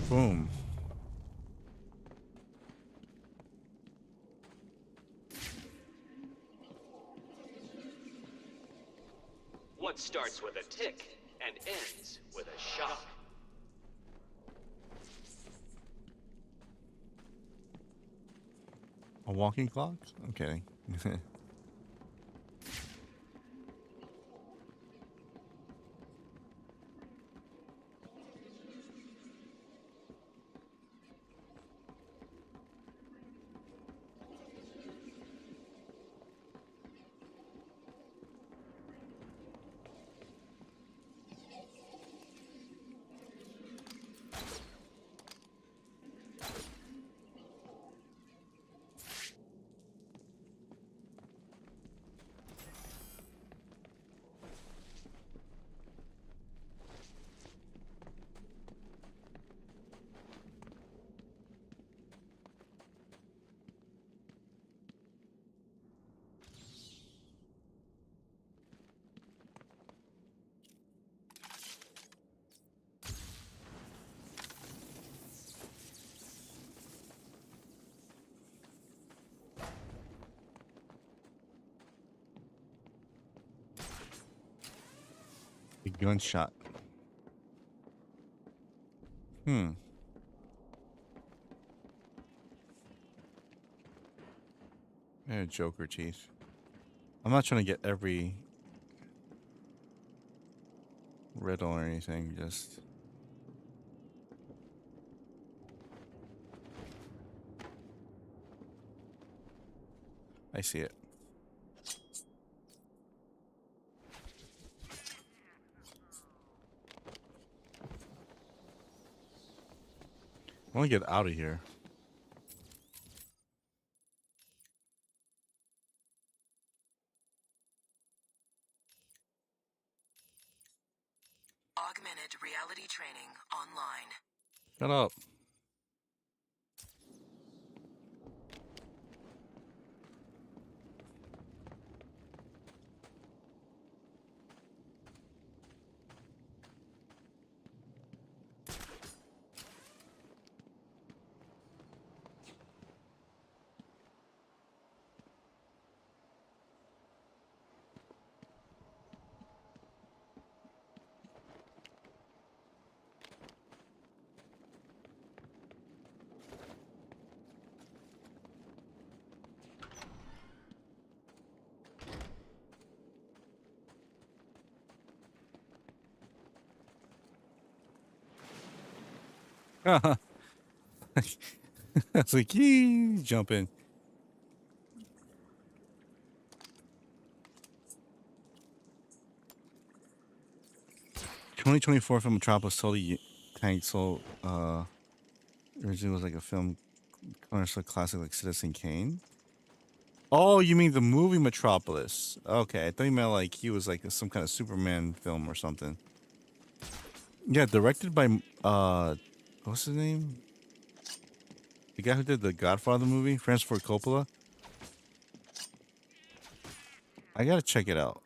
Boom. What starts with a tick and ends with a shock? A walking clock? I'm kidding. A gunshot. Yeah, Joker teeth. I'm not trying to get every riddle or anything, just... I see it. I want to get out of here. Augmented reality training online. Shut up. It's like, yee, jump in. "2024 film Metropolis totally tanked, so originally was like a film commercial classic like Citizen Kane." Oh, you mean the movie Metropolis? Okay, I thought you meant like he was like some kind of Superman film or something. Yeah, directed by what's his name? The guy who did the Godfather movie, Francis Ford Coppola. I gotta check it out.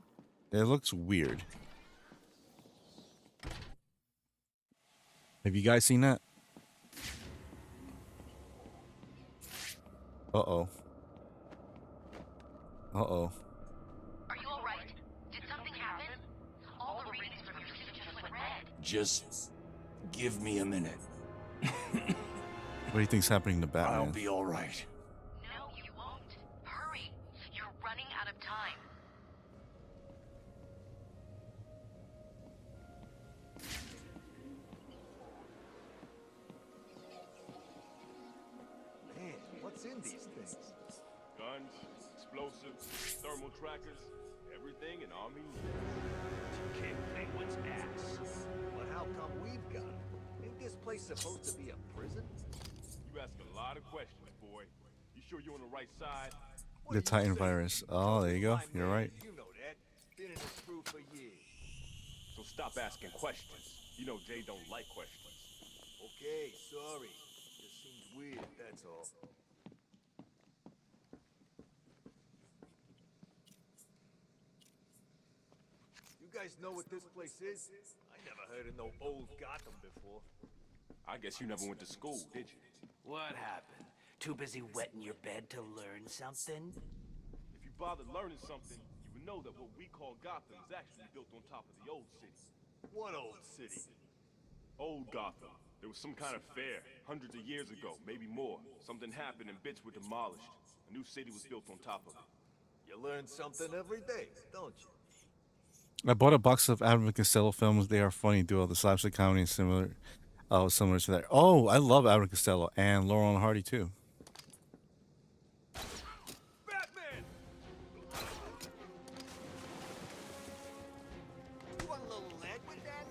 It looks weird. Have you guys seen that? Uh-oh. Uh-oh. Are you alright? Did something happen? All the readings from your system just went red. Just give me a minute. What do you think's happening to Batman? I'll be all right. No, you won't. Hurry. You're running out of time. Man, what's in these things? Guns, explosives, thermal trackers, everything in army. To kick Penguin's ass. But how come we've got it? Ain't this place supposed to be a prison? You ask a lot of questions, boy. You sure you're on the right side? The Titan virus. Oh, there you go. You're right. You know that. Been in this crew for years. So stop asking questions. You know Jay don't like questions. Okay, sorry. Just seems weird, that's all. You guys know what this place is? I never heard of no old Gotham before. I guess you never went to school, did you? What happened? Too busy wetting your bed to learn something? If you bothered learning something, you would know that what we call Gotham is actually built on top of the old city. What old city? Old Gotham. There was some kind of fair, hundreds of years ago, maybe more. Something happened and bits were demolished. A new city was built on top of it. You learn something every day, don't you? I bought a box of Abbott and Costello films. They are funny duo. The slapstick comedy is similar to that. Oh, I love Abbott and Costello and Laurel and Hardy too. Batman! You want a little lead with that?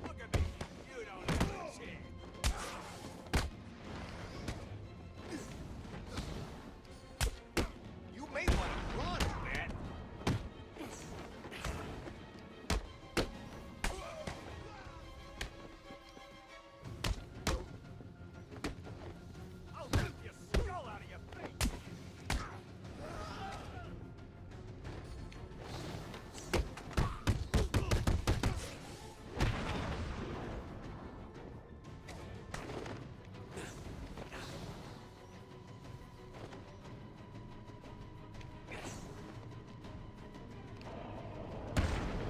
Look at me. You don't have a chance.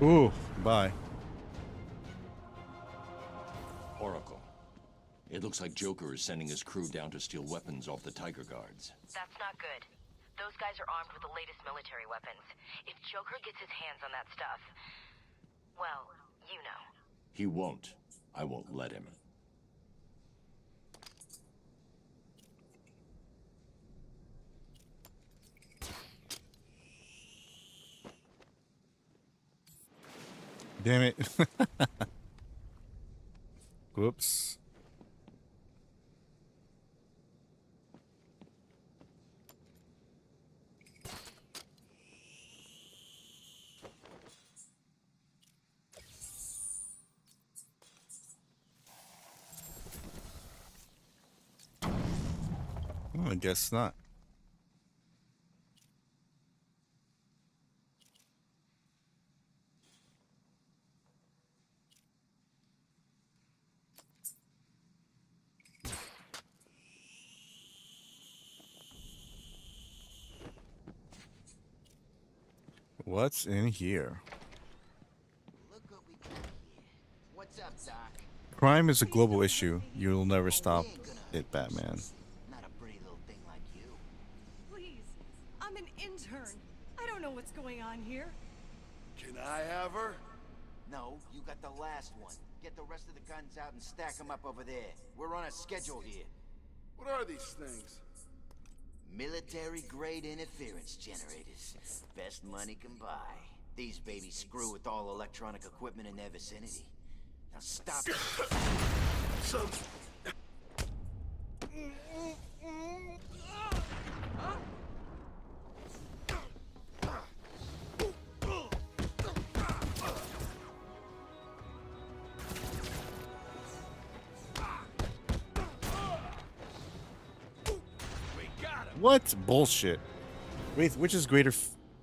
Ooh, bye. Oracle. It looks like Joker is sending his crew down to steal weapons off the Tiger Guards. That's not good. Those guys are armed with the latest military weapons. If Joker gets his hands on that stuff, well, you know. He won't. I won't let him. Damn it. Whoops. I guess not. What's in here? Look what we got here. What's up, Doc? Crime is a global issue. You'll never stop it, Batman. Not a pretty little thing like you. Please, I'm an intern. I don't know what's going on here. Can I have her? No, you got the last one. Get the rest of the guns out and stack them up over there. We're on a schedule here. What are these things? Military-grade interference generators. Best money can buy. These babies screw with all electronic equipment in their vicinity. Now stop it. What bullshit? Wraith, which is greater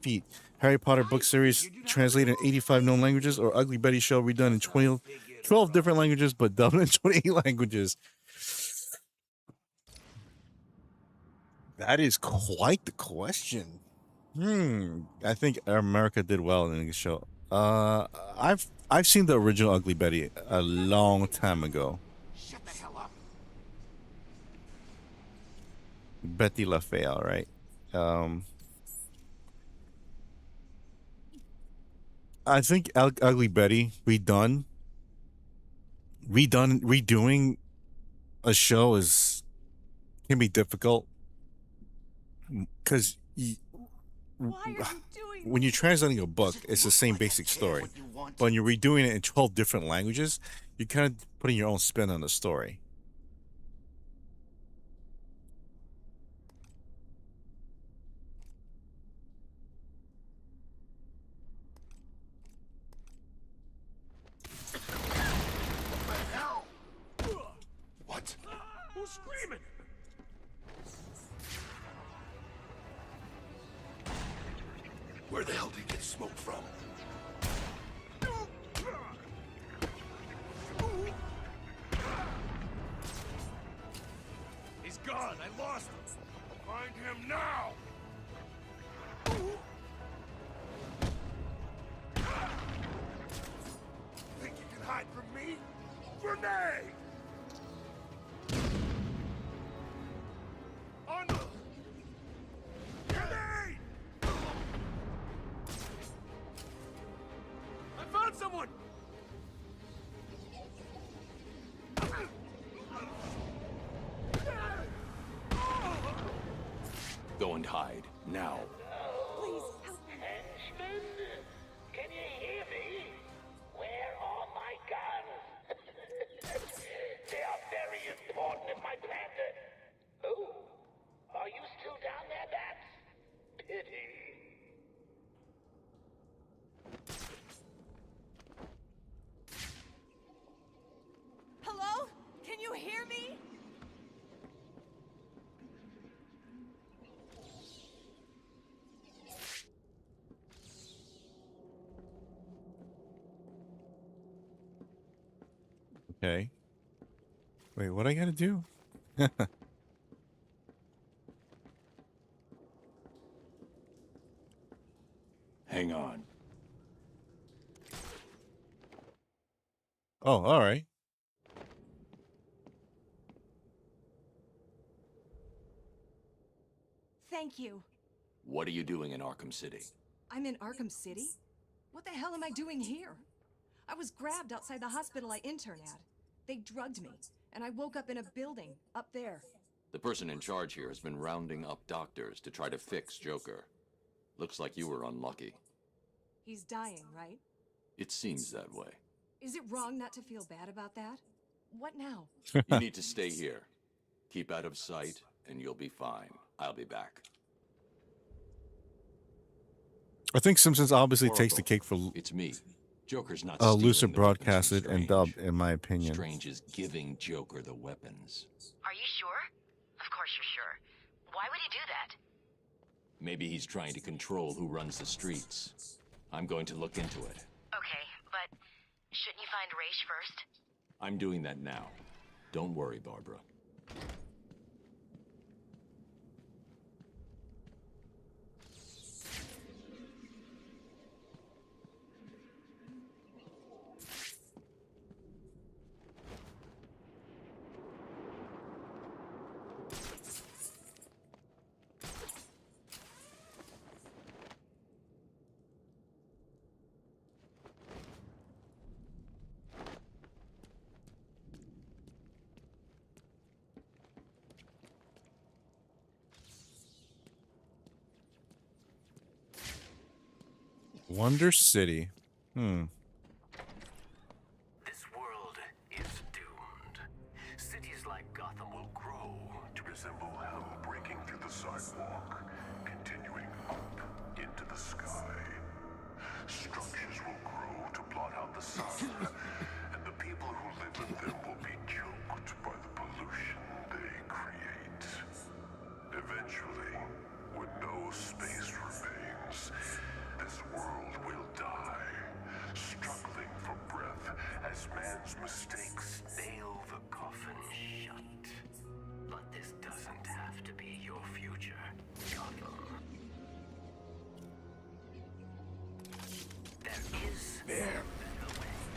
feat? Harry Potter book series translated in 85 known languages, or Ugly Betty show redone in 12 different languages but dubbed in 28 languages? That is quite the question. I think America did well in the show. I've seen the original Ugly Betty a long time ago. Shut the hell up. Betty LaFayette, right? I think Ugly Betty redoing a show can be difficult because when you're translating a book, it's the same basic story, but when you're redoing it in 12 different languages, you're kind of putting your own spin on the story. What? Who's screaming? Where the hell did he get smoke from? He's gone. I lost him. Find him now. Think you can hide from me? Grenade! On the... Grenade! I found someone! Go and hide, now. Please help me. Henchman, can you hear me? Where are my guns? They are very important in my plan to... Oh, are you still down there, Bats? Pity. Hello? Can you hear me? Okay. Wait, what I gotta do? Hang on. Oh, all right. Thank you. What are you doing in Arkham City? I'm in Arkham City? What the hell am I doing here? I was grabbed outside the hospital I intern at. They drugged me, and I woke up in a building up there. The person in charge here has been rounding up doctors to try to fix Joker. Looks like you were unlucky. He's dying, right? It seems that way. Is it wrong not to feel bad about that? What now? You need to stay here. Keep out of sight, and you'll be fine. I'll be back. I think Simpsons obviously takes the cake for It's me. Joker's not lucid broadcasted and dubbed, in my opinion. Strange is giving Joker the weapons. Are you sure? Of course you're sure. Why would he do that? Maybe he's trying to control who runs the streets. I'm going to look into it. Okay, but shouldn't you find Raish first? I'm doing that now. Don't worry, Barbara. Wonder City. This world is doomed. Cities like Gotham will grow to resemble hell breaking through the sidewalk, continuing up into the sky. Structures will grow to blot out the sun, and the people who live in them will be choked by the pollution they create. Eventually, when no space remains, this world will die, struggling for breath as man's mistakes nail the coffin shut. But this doesn't have to be your future, Gotham. There is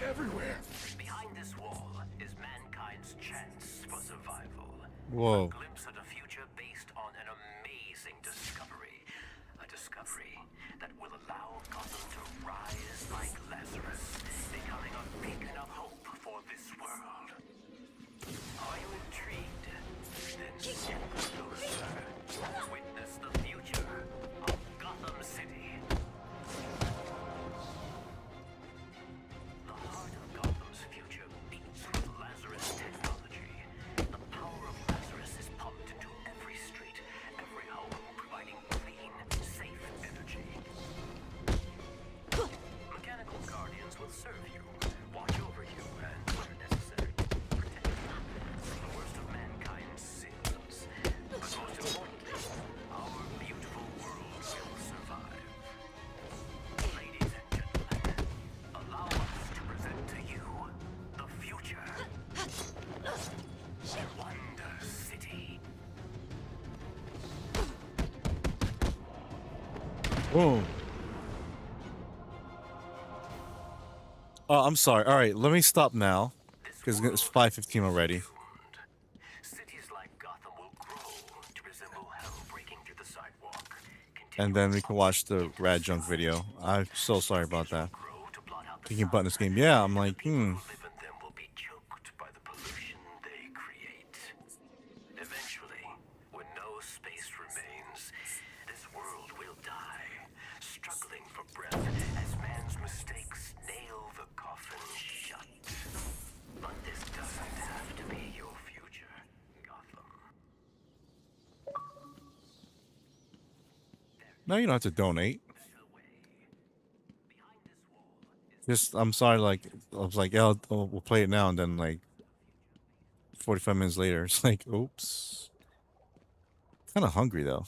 everywhere. Behind this wall is mankind's chance for survival. Whoa. A glimpse at a future based on an amazing discovery. A discovery that will allow Gotham to rise like Lazarus, becoming a beacon of hope for this world. Are you intrigued? Then step closer. Witness the future of Gotham City. The heart of Gotham's future beats with Lazarus technology. The power of Lazarus is pumped into every street, every home, providing clean, safe energy. Mechanical guardians will serve you, watch over you, and where necessary, protect you from the worst of mankind's sins. But most importantly, our beautiful world will survive. Ladies and gentlemen, allow us to present to you the future. Wonder City. Boom. Oh, I'm sorry. All right, let me stop now because it's 5:15 already. Cities like Gotham will grow to resemble hell breaking through the sidewalk. And then we can watch the Rad Junk video. I'm so sorry about that. Thinking about this game. Yeah, I'm like, Eventually, when no space remains, this world will die, struggling for breath as man's mistakes nail the coffin shut. But this doesn't have to be your future, Gotham. no, you don't have to donate. Just, I'm sorry, like, I was like, yeah, we'll play it now, and then, like, 45 minutes later, it's like, oops. Kind of hungry, though.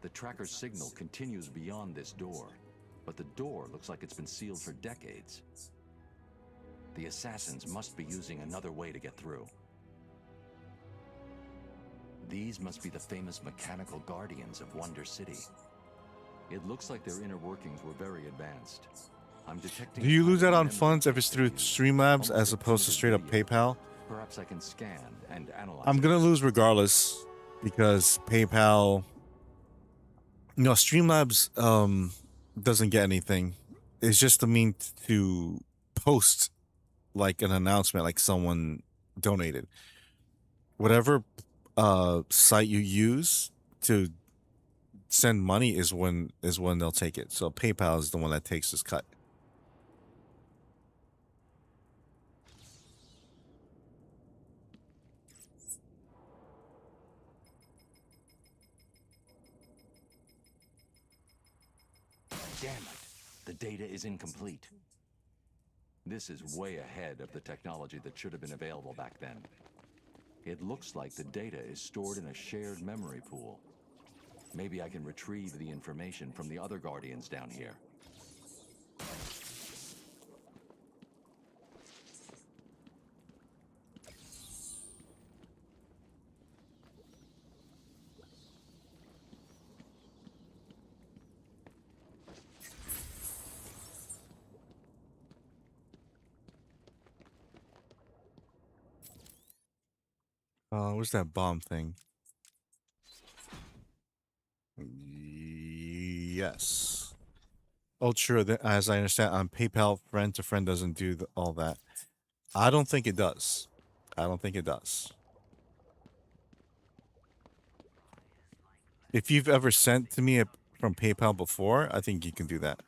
The tracker's signal continues beyond this door, but the door looks like it's been sealed for decades. The assassins must be using another way to get through. These must be the famous mechanical guardians of Wonder City. It looks like their inner workings were very advanced. I'm detecting. Do you lose out on memory funds if it's through Streamlabs as almost opposed to straight up primitive PayPal? Perhaps I can scan and analyze. I'm gonna lose regardless because PayPal. No, Streamlabs doesn't get anything. It's just a mean to post like an announcement, like someone donated. Whatever site you use to send money is when they'll take it. So PayPal is the one that takes this cut. Damn it! The data is incomplete. This is way ahead of the technology that should have been available back then. It looks like the data is stored in a shared memory pool. Maybe I can retrieve the information from the other Guardians down here. Where's that bomb thing? Yes. Oh, sure. As I understand, on PayPal, friend to friend doesn't do all that. I don't think it does. I don't think it does. If you've ever sent to me from PayPal before, I think you can do that.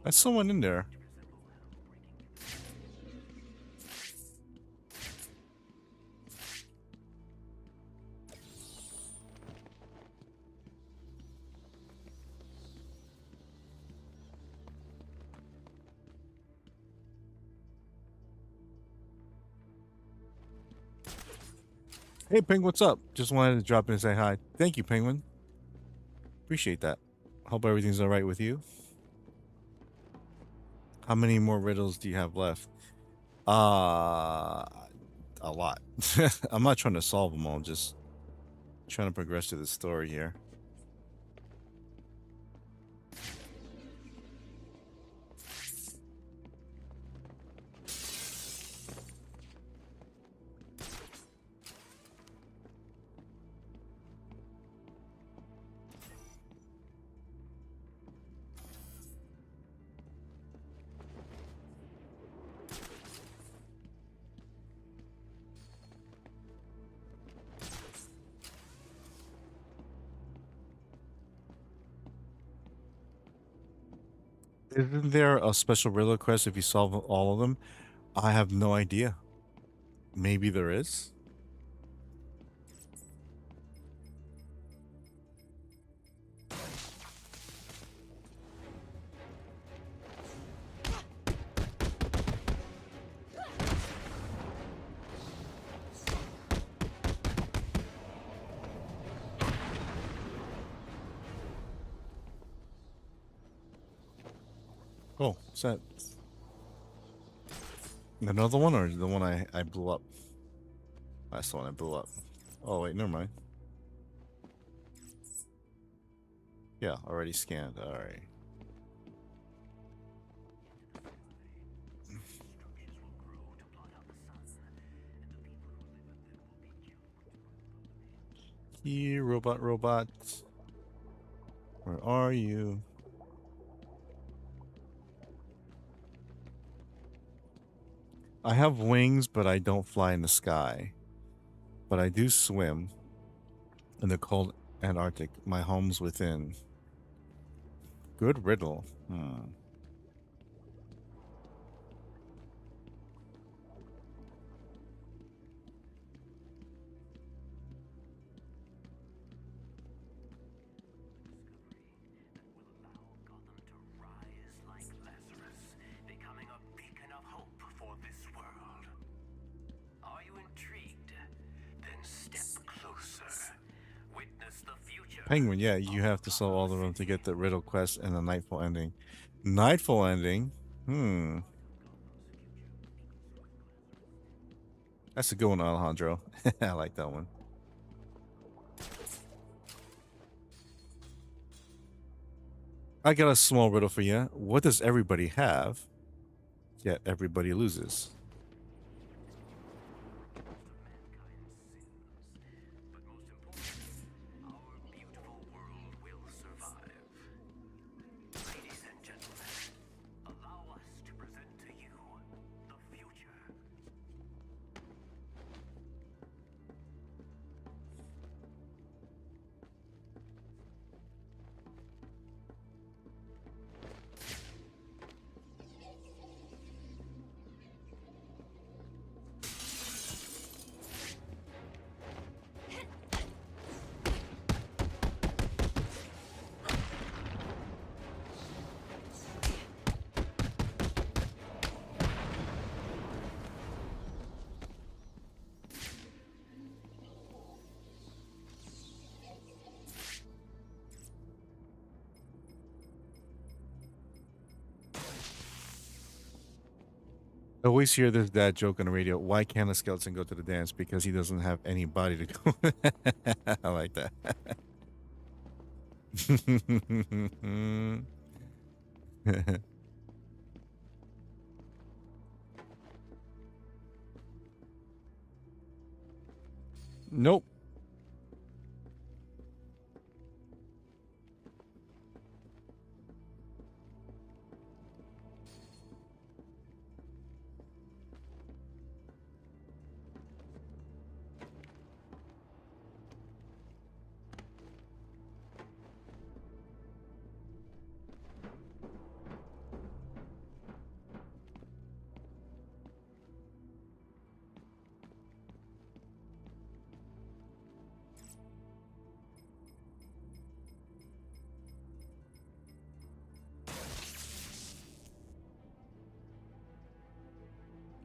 There's someone in there. Hey, Penguin, what's up? Just wanted to drop in and say hi. Thank you, Penguin. Appreciate that. Hope everything's all right with you. How many more riddles do you have left? A lot. I'm not trying to solve them all, just trying to progress through the story here. Isn't there a special riddle quest if you solve all of them? I have no idea. Maybe there is. Oh, is that another one or the one I blew up? That's the one I blew up. Oh, wait, never mind. Yeah, already scanned. All right. here, robot. Where are you? I have wings, but I don't fly in the sky. But I do swim in the cold Antarctic. My home's within. Good riddle. Becoming a beacon of hope for this world. Are you intrigued? Then step closer. Witness the future. Penguin, yeah, you have to solve all of them to get the riddle quest and the Nightfall ending. Nightfall ending? That's a good one, Alejandro. I like that one. I got a small riddle for you. What does everybody have, yet everybody loses? I always hear this dad joke on the radio. Why can't a skeleton go to the dance? Because he doesn't have anybody to go. I like that. Nope.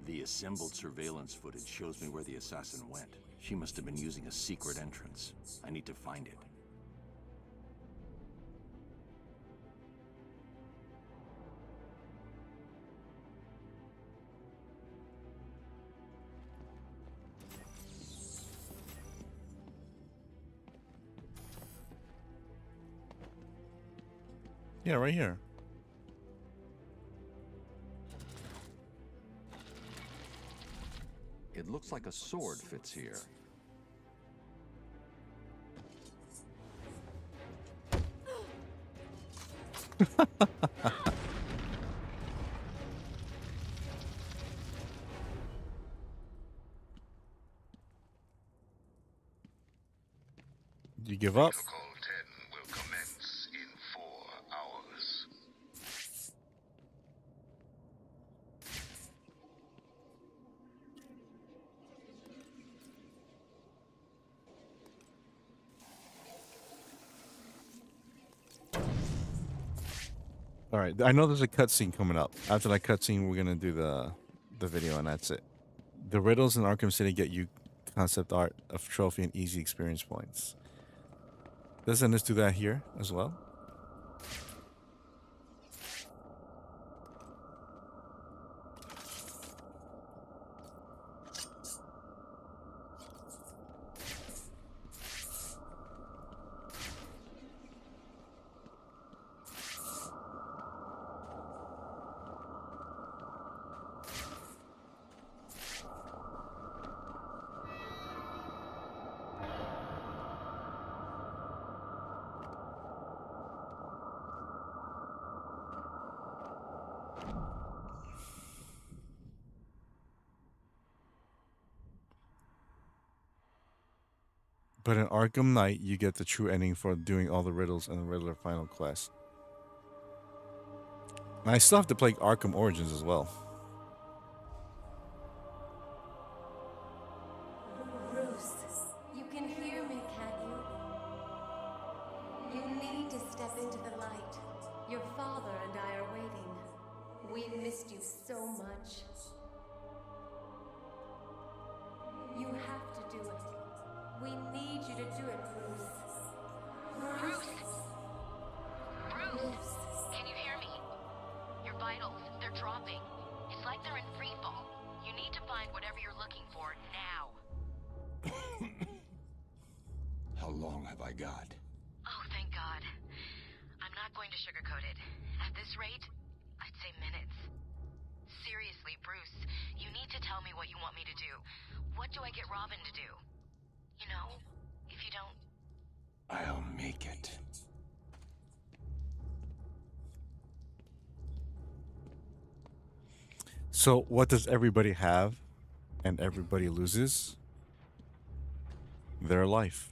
The assembled surveillance footage shows me where the assassin went. She must have been using a secret entrance. I need to find it. Yeah, right here. It looks like a sword fits here. Do you give up? Protocol 10 will commence in 4 hours. All right, I know there's a cutscene coming up. After that cutscene, we're gonna do the video, and that's it. The riddles in Arkham City get you concept art of trophy and easy experience points. Doesn't this do that here as well? But in Arkham Knight, you get the true ending for doing all the riddles and the Riddler final quest. And I still have to play Arkham Origins as well. Bruce, you can hear me, can't you? You need to step into the light. Your father and I are waiting. We missed you so much. You have to do it. We need you to do it, Bruce. Bruce! Bruce! Can you hear me? Your vitals, they're dropping. It's like they're in free fall. You need to find whatever you're looking for now. How long have I got? Oh, thank God. I'm not going to sugarcoat it. At this rate, I'd say minutes. Seriously, Bruce, you need to tell me what you want me to do. What do I get Robin to do? You know, if you don't... I'll make it. So, what does everybody have and everybody loses? Their life.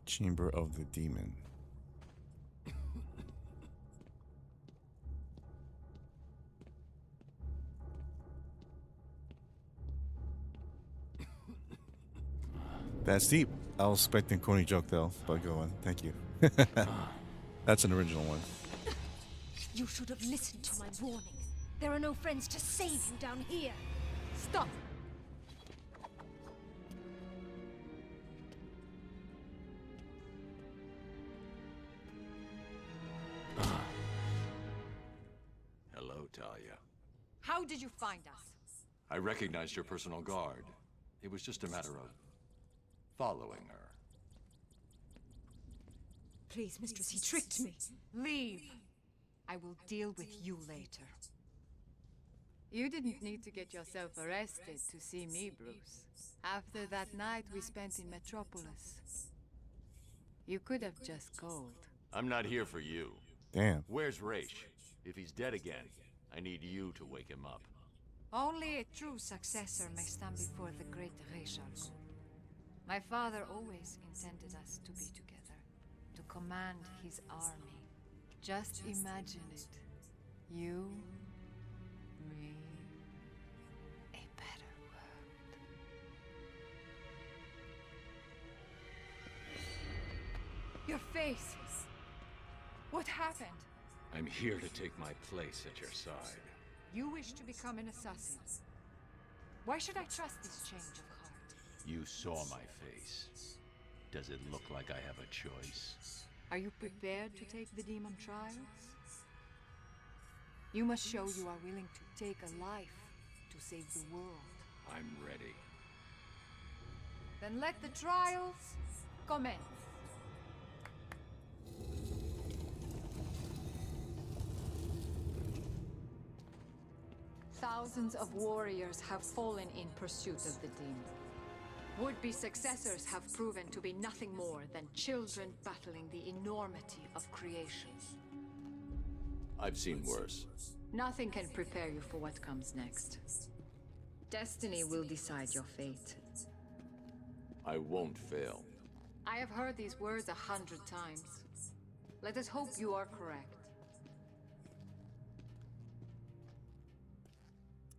Chamber of the Demon. That's deep. I was expecting a corny joke though, but go on. Thank you. That's an original one. You should have listened to my warning. There are no friends to save you down here. Stop. Hello, Talia. How did you find us? I recognized your personal guard. It was just a matter of following her. Please, mistress, he tricked me. Leave. I will deal with you later. You didn't need to get yourself arrested to see me, Bruce. After that night we spent in Metropolis. You could have just called. I'm not here for you. Damn. Where's Raish? If he's dead again, I need you to wake him up. Only a true successor may stand before the great Ra's al Ghul. My father always intended us to be together, to command his army. Just imagine it. You, me, a better world. Your face. What happened? I'm here to take my place at your side. You wish to become an assassin. Why should I trust this change of heart? You saw my face. Does it look like I have a choice? Are you prepared to take the demon trials? You must show you are willing to take a life to save the world. I'm ready. Then let the trials commence. Thousands of warriors have fallen in pursuit of the demon. Would-be successors have proven to be nothing more than children battling the enormity of creation. I've seen worse. Nothing can prepare you for what comes next. Destiny will decide your fate. I won't fail. I have heard these words 100 times. Let us hope you are correct.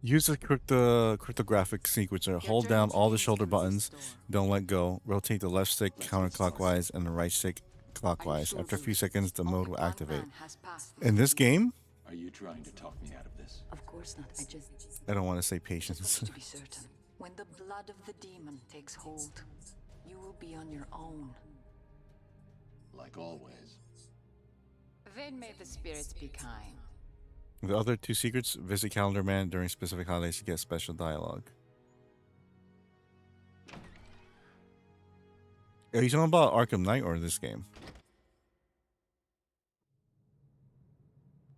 Use the cryptographic sequencer. Hold down all the shoulder buttons. Don't let go. Rotate the left stick counterclockwise and the right stick clockwise. After a few seconds, the mode will activate. In this game, Are you trying to talk me out of this? Of course not. I don't want to say patience. To be certain, when the blood of the demon takes hold, you will be on your own. Like always. Then may the spirits be kind. The other two secrets, visit Calendar Man during specific holidays to get special dialogue. Are you talking about Arkham Knight or this game?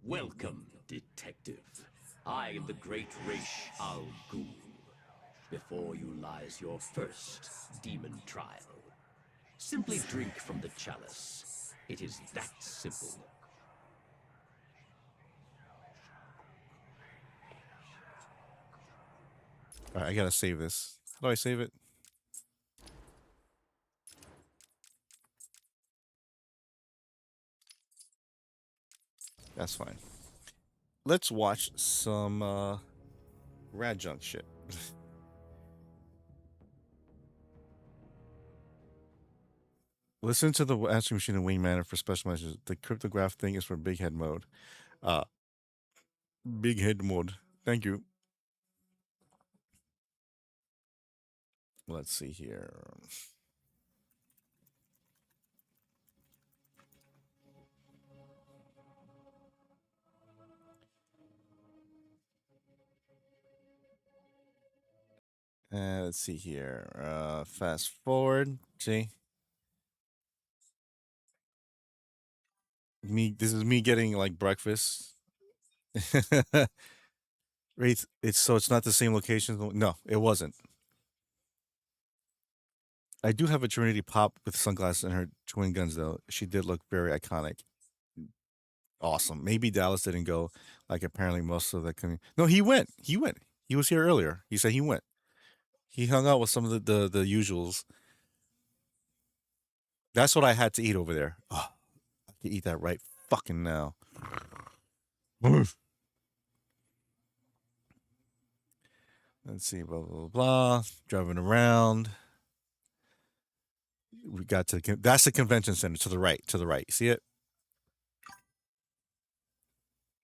Welcome, detective. I am the great Ra's al Ghul. Before you lies your first demon trial. Simply drink from the chalice. It is that simple. All right, I gotta save this. How do I save it? That's fine. Let's watch some rad junk shit. Listen to the answering machine in Wayne Manor for special messages. The cryptograph thing is for big head mode. Big head mode. Thank you. Let's see here. Let's see here. Fast forward. See? This is me getting like breakfast. Wraith, it's not the same location. No, it wasn't. I do have a Trinity pop with sunglasses and her twin guns though. She did look very iconic. Awesome. Maybe Dallas didn't go. Like apparently most of the community. No, he went. He went. He was here earlier. He said he went. He hung out with some of the usuals. That's what I had to eat over there. Oh, I can eat that right fucking now. Let's see, blah, blah, blah. Driving around. We got to, that's the convention center to the right, See it?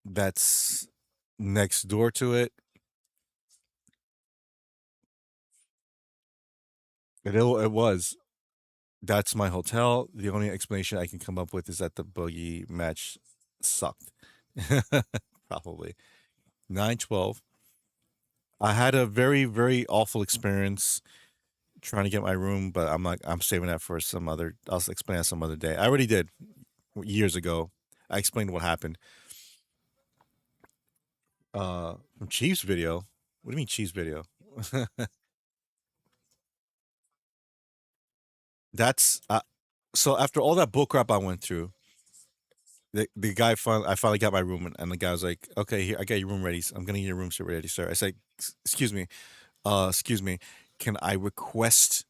That's next door to it. It was. That's my hotel. The only explanation I can come up with is that the boogie match sucked. Probably. 9/12. I had a very, very awful experience trying to get my room, but I'm saving that for some other, I'll explain that some other day. I already did years ago. I explained what happened. From Chief's video. What do you mean Chief's video? That's so after all that bullcrap I went through, the guy I finally got my room, and the guy was like, "Okay, here, I got your room ready. I'm gonna get your room ready, sir." I said, excuse me, can I request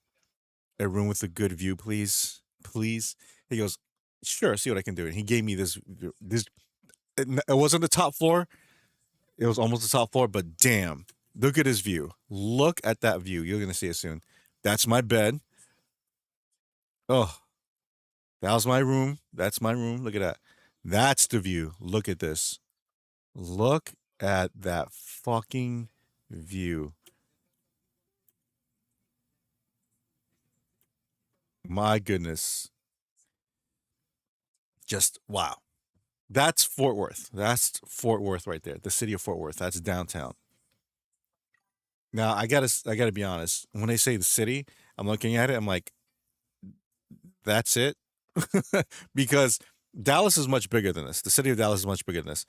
a room with a good view, please? Please." He goes, "Sure, see what I can do." And he gave me this. It wasn't the top floor. It was almost the top floor, but damn, look at his view. Look at that view. You're gonna see it soon. That's my bed. Oh, that was my room. That's my room. Look at that. That's the view. Look at this. Look at that fucking view. My goodness. Just wow. That's Fort Worth. That's Fort Worth right there. The city of Fort Worth. That's downtown. Now I gotta be honest. When they say the city, I'm looking at it. I'm like, that's it. Because Dallas is much bigger than this. The city of Dallas is much bigger than this.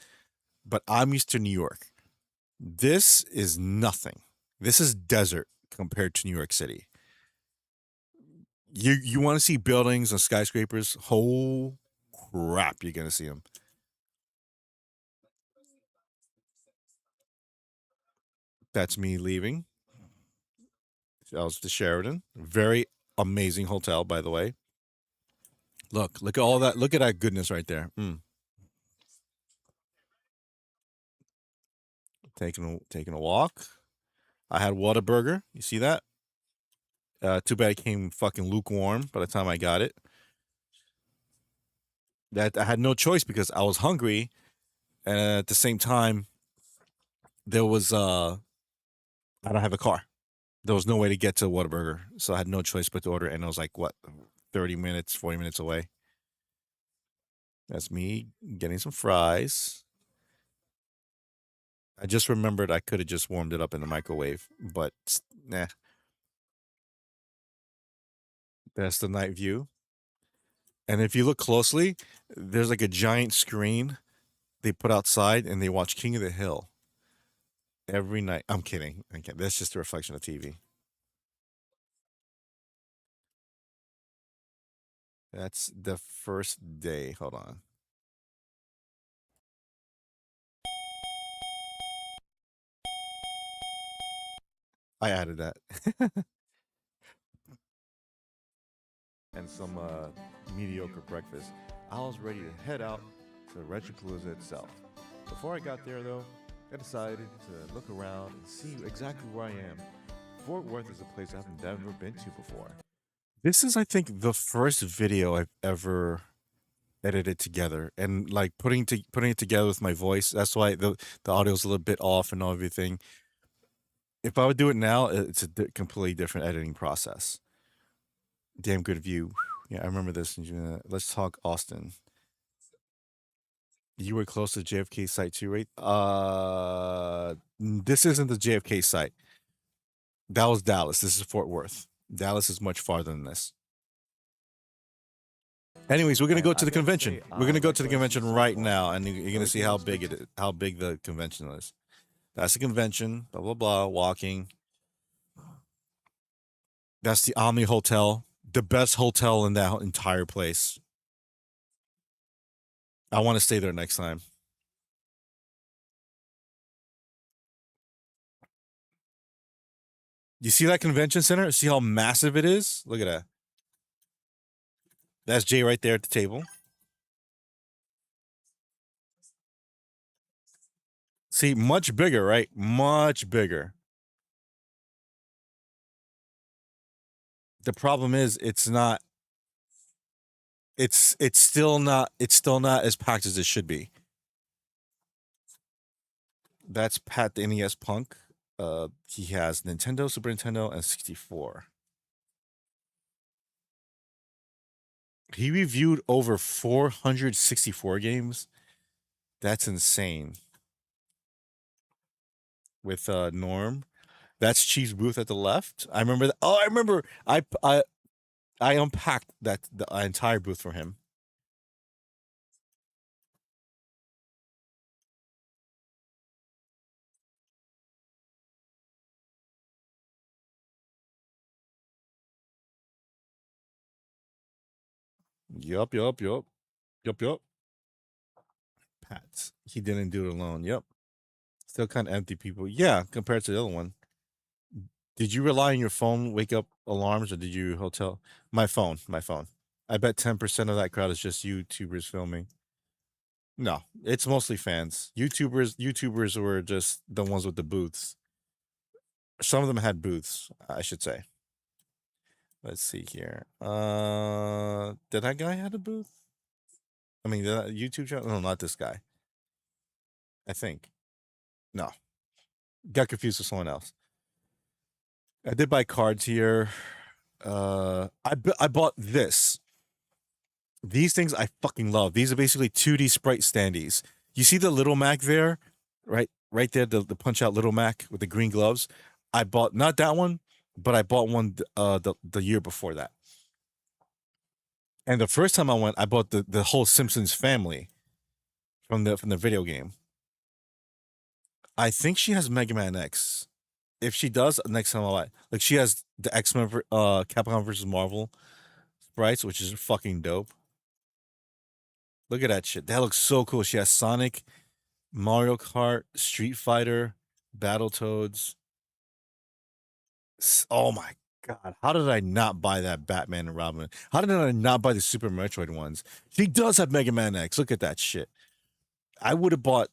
But I'm used to New York. This is nothing. This is desert compared to New York City. You want to see buildings and skyscrapers? Oh crap, you're gonna see them. That's me leaving. That was the Sheraton. Very amazing hotel, by the way. Look at all that. Look at that goodness right there. Taking a walk. I had Whataburger. You see that? Too bad it came fucking lukewarm by the time I got it. That I had no choice because I was hungry, and at the same time, there was I don't have a car. There was no way to get to Whataburger, so I had no choice but to order. And it was like what, 30 minutes, 40 minutes away. That's me getting some fries. I just remembered I could have just warmed it up in the microwave, but nah. That's the night view. And if you look closely, there's like a giant screen they put outside and they watch King of the Hill. every night. I'm kidding. That's just a reflection of TV. That's the first day. Hold on. I added that. And some mediocre breakfast. I was ready to head out to Retropalooza itself. Before I got there, though, I decided to look around and see exactly where I am. Fort Worth is a place I've never been to before. This is, I think, the first video I've ever edited together, and like putting it together with my voice. That's why the audio's a little bit off and everything. If I would do it now, it's a completely different editing process. Damn good view. Yeah, I remember this. Let's talk Austin. You were close to JFK site too, right? This isn't the JFK site. That was Dallas. This is Fort Worth. Dallas is much farther than this. Anyways, we're gonna go to the convention. We're gonna go to the convention right now, and you're gonna see how big it is, how big the convention is. That's the convention. Blah blah blah. Walking. That's the Omni Hotel, the best hotel in that entire place. I want to stay there next time. You see that convention center? See how massive it is? Look at that. That's Jay right there at the table. See, much bigger, right? Much bigger. The problem is it's still not as packed as it should be. That's Pat the NES Punk. He has Nintendo, Super Nintendo, and 64. He reviewed over 464 games. That's insane. With Norm. That's Chief's booth at the left. I remember that. Oh, I remember. I unpacked the entire booth for him. Yup. Pat. He didn't do it alone. Yep. Still kind of empty people. Yeah, compared to the other one. Did you rely on your phone wake up alarms, or did you hotel? My phone. I bet 10% of that crowd is just YouTubers filming. No, it's mostly fans. YouTubers were just the ones with the booths. Some of them had booths, I should say. Let's see here. Did that guy have a booth? I mean, the YouTube channel? No, not this guy. I think. No. Got confused with someone else. I did buy cards here. I bought this. These things I fucking love. These are basically 2D sprite standees. You see the Little Mac there? Right there, the punch out Little Mac with the green gloves. I bought not that one, but I bought one the year before that. And the first time I went, I bought the whole Simpsons family from the video game. I think she has Mega Man X. If she does, next time I'll buy. Like, she has the X-Men Capcom versus Marvel sprites, which is fucking dope. Look at that shit. That looks so cool. She has Sonic, Mario Kart, Street Fighter, Battletoads. Oh my god. How did I not buy that Batman and Robin? How did I not buy the Super Metroid ones? She does have Mega Man X. Look at that shit. I would have bought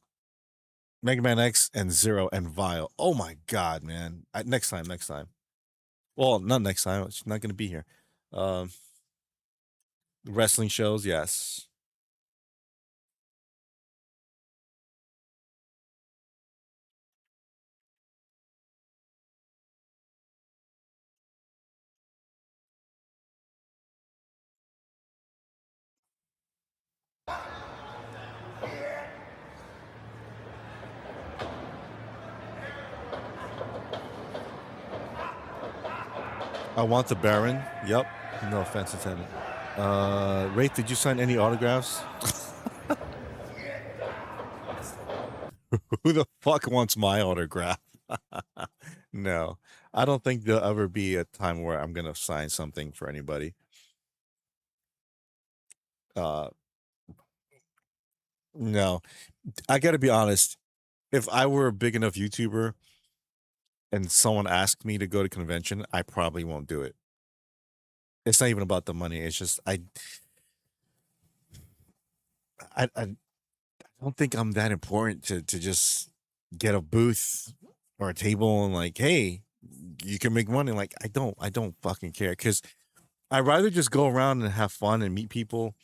Mega Man X and Zero and Vile. Oh my god, man. Next time. Well, not next time. She's not going to be here. Wrestling shows, yes. I want the Baron. Yep. No offense intended. Wraith, did you sign any autographs? Who the fuck wants my autograph? No, I don't think there'll ever be a time where I'm gonna sign something for anybody. Uh, no, I gotta be honest. If I were a big enough YouTuber and someone asked me to go to convention, I probably won't do it. It's not even about the money. It's just I don't think I'm that important to just get a booth or a table and like, hey, you can make money. Like, I don't fucking care because I'd rather just go around and have fun and meet people.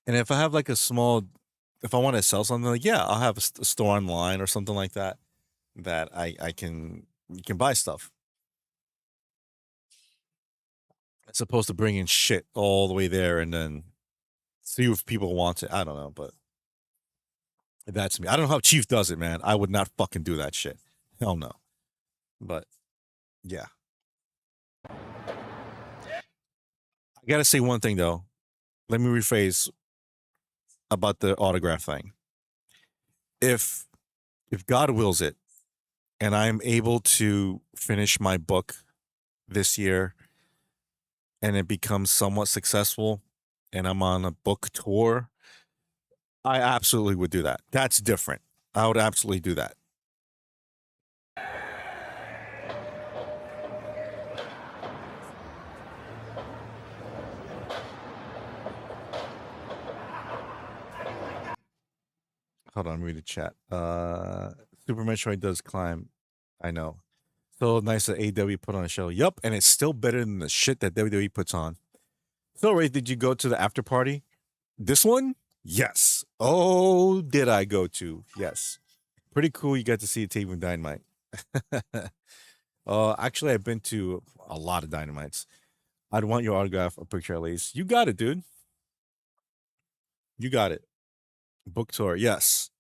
And if I have like a small, if I want to sell something, like yeah, I'll have a store online or something like that that I can you can buy stuff as opposed to bringing shit all the way there and then see if people want it. I don't know, but that's me. I don't know how Chief does it, man. I would not fucking do that shit. Hell no. But yeah. I gotta say one thing though. Let me rephrase about the autograph thing. If God wills it and I'm able to finish my book this year and it becomes somewhat successful and I'm on a book tour, I absolutely would do that. That's different. I would absolutely do that. Hold on, read the chat. Super Metroid does climb. I know. So nice that AW put on a show. Yup, and it's still better than the shit that WWE puts on. So, Ray, did you go to the after party? This one? Yes. Oh, did I go to? Yes. Pretty cool. You got to see a tape with Dynamite. Actually, I've been to a lot of Dynamites. I'd want your autograph or picture at least. You got it, dude. You got it. Book tour. Yes.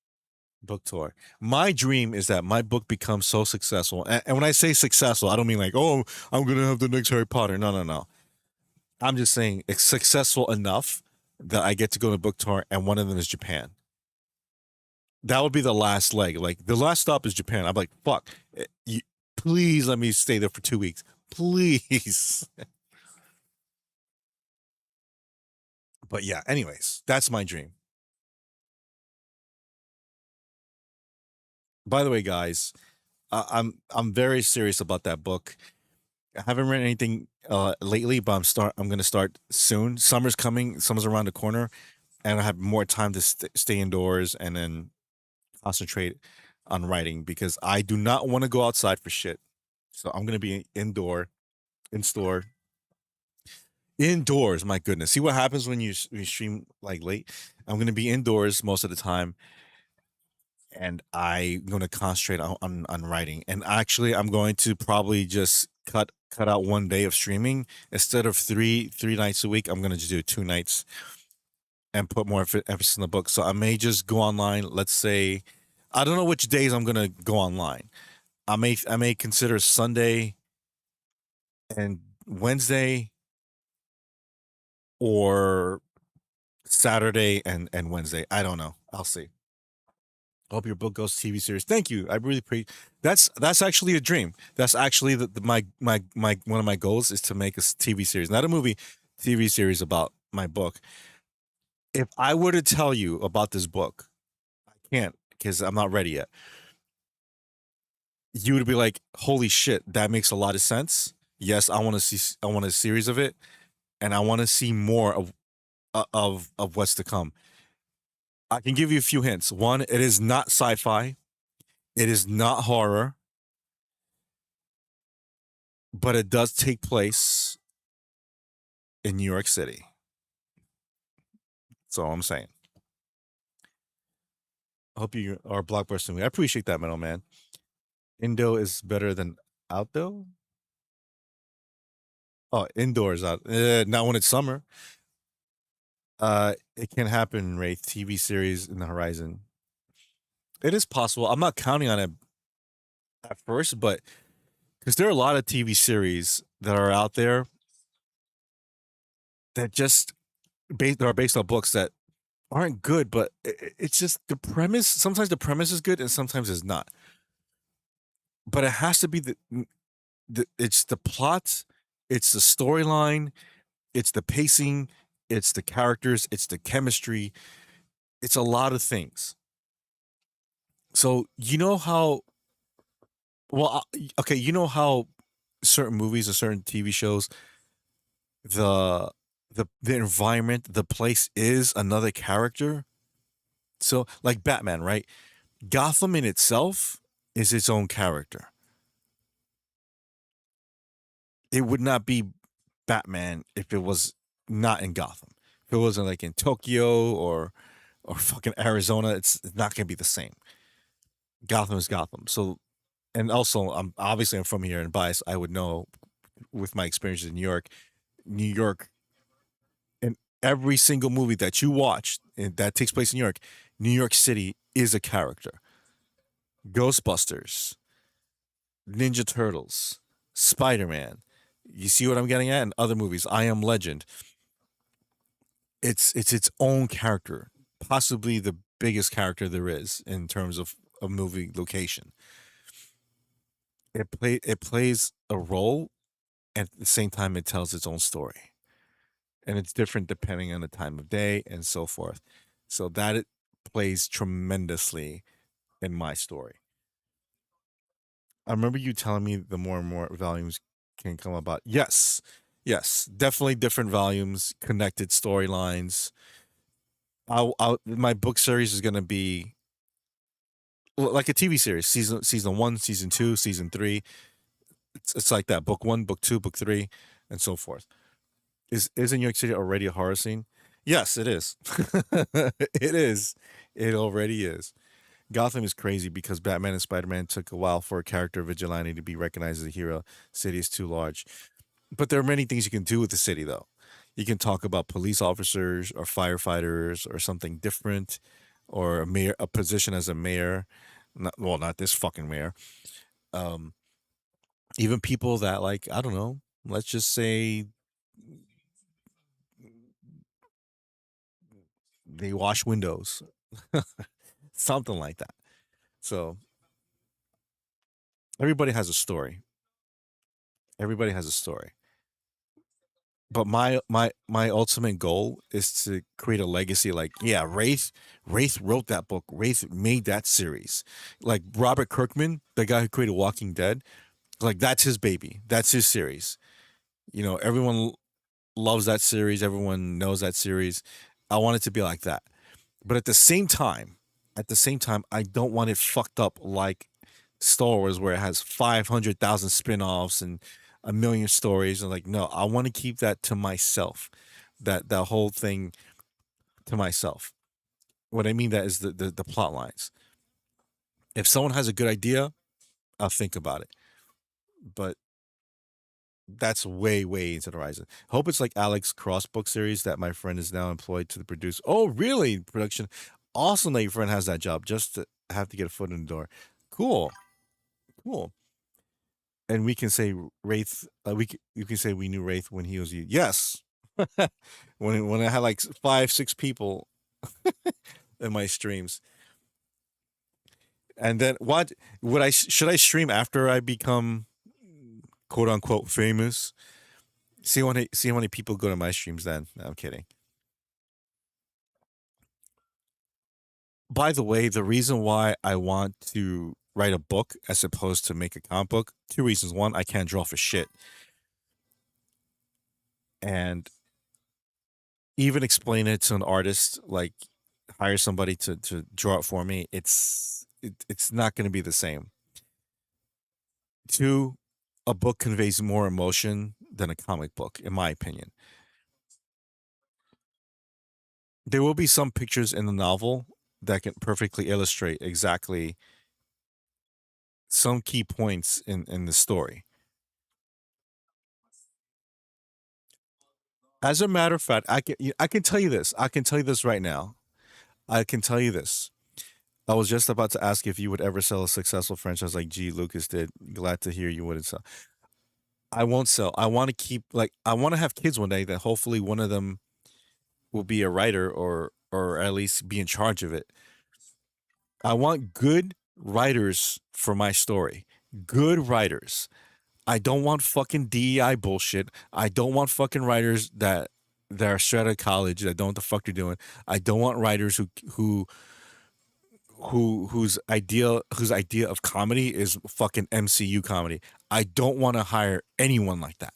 Book tour. My dream is that my book becomes so successful. And when I say successful, I don't mean like, oh, I'm going to have the next Harry Potter. No. I'm just saying it's successful enough that I get to go to a book tour and one of them is Japan. That would be the last leg. Like the last stop is Japan. I'm like, fuck. Please let me stay there for 2 weeks. Please. But yeah, anyways, that's my dream. By the way, guys, I'm very serious about that book. I haven't read anything lately, but I'm gonna start soon. Summer's coming. Summer's around the corner, and I have more time to stay indoors and then concentrate on writing because I do not want to go outside for shit. So I'm gonna be in store, indoors. My goodness, see what happens when you stream like late. I'm gonna be indoors most of the time. And I'm going to concentrate on writing. And actually, I'm going to probably just cut out one day of streaming instead of three nights a week. I'm going to just do 2 nights and put more emphasis in the book. So I may just go online. Let's say, I don't know which days I'm going to go online. I may consider Sunday and Wednesday or Saturday and Wednesday. I don't know. I'll see. I hope your book goes to TV series. Thank you. I really appreciate. That's actually a dream. That's actually my one of my goals is to make a TV series, not a movie, TV series about my book. If I were to tell you about this book, I can't because I'm not ready yet. You would be like, "Holy shit, that makes a lot of sense." Yes, I want to see. I want a series of it, and I want to see more of what's to come. I can give you a few hints. One, it is not sci-fi. It is not horror. But it does take place in New York City. That's all I'm saying. I hope you are Blockbuster movie. I appreciate that, man. Indo is better than outdoor? Oh, indoors out. Not when it's summer. It can happen, Wraith. TV series in the horizon. It is possible. I'm not counting on it at first, but because there are a lot of TV series that are out there that just are based on books that aren't good, but it's just the premise. Sometimes the premise is good and sometimes it's not. But it has to be it's the plot, it's the storyline, it's the pacing, it's the characters, it's the chemistry, it's a lot of things. So you know how okay, you know how certain movies or certain TV shows, the the environment, the place is another character. So like Batman, right? Gotham in itself is its own character. It would not be Batman if it was not in Gotham. If it wasn't like in Tokyo or fucking Arizona, it's not gonna be the same. Gotham is Gotham. So, and also, I'm from here and biased. I would know with my experiences in New York, in every single movie that you watch that takes place in New York City is a character. Ghostbusters, Ninja Turtles, Spider Man. You see what I'm getting at? In other movies, I Am Legend. It's its own character, possibly the biggest character there is in terms of a movie location. It plays a role, and at the same time, it tells its own story, and it's different depending on the time of day and so forth. So that it plays tremendously in my story. I remember you telling me the more and more volumes can come about. Yes, yes, definitely different volumes, connected storylines. My book series is going to be like a TV series, season 1, season 2, season 3. It's like that. Book 1, book 2, book 3, and so forth. Is New York City already a horror scene? Yes, it is. It is. It already is. Gotham is crazy because Batman and Spider-Man took a while for a character vigilante to be recognized as a hero. City is too large. But there are many things you can do with the city though. You can talk about police officers or firefighters or something different, or a position as a mayor. Not this fucking mayor. Um, Even people that, like, I don't know, let's just say they wash windows. Something like that. So everybody has a story. Everybody has a story. But my ultimate goal is to create a legacy. Like, yeah, Wraith wrote that book. Wraith made that series. Like Robert Kirkman, the guy who created Walking Dead, like that's his baby. That's his series. You know, everyone loves that series. Everyone knows that series. I want it to be like that. But at the same time, I don't want it fucked up like Star Wars, where it has 500,000 spin-offs and a million stories. And like, no, I want to keep that to myself. That whole thing to myself. What I mean that is the plot lines. If someone has a good idea, I'll think about it. But that's way, way into the horizon. Hope it's like Alex Cross book series that my friend is now employed to produce. Oh, really? Production. Awesome that your friend has that job just to have to get a foot in the door. Cool. Cool. And we can say Wraith. You can say we knew Wraith when he was you. Yes. when I had like 5, 6 people in my streams. And then what would should I stream after I become quote unquote famous? See how many people go to my streams then. No, I'm kidding. By the way, the reason why I want to write a book as opposed to make a comic book, 2 reasons. One, I can't draw for shit. And even explain it to an artist, like hire somebody to draw it for me, it's not going to be the same. 2, a book conveys more emotion than a comic book, in my opinion. There will be some pictures in the novel that can perfectly illustrate exactly some key points in the story. As a matter of fact, I can tell you this. I can tell you this right now. I can tell you this. I was just about to ask if you would ever sell a successful franchise like G. Lucas did. Glad to hear you wouldn't sell. I won't sell. I want to keep, like, I want to have kids one day that hopefully one of them will be a writer or or at least be in charge of it. I want good writers for my story. Good writers. I don't want fucking DEI bullshit. I don't want fucking writers that are straight out of college that don't know what the fuck they're doing. I don't want writers whose idea of comedy is fucking MCU comedy. I don't want to hire anyone like that.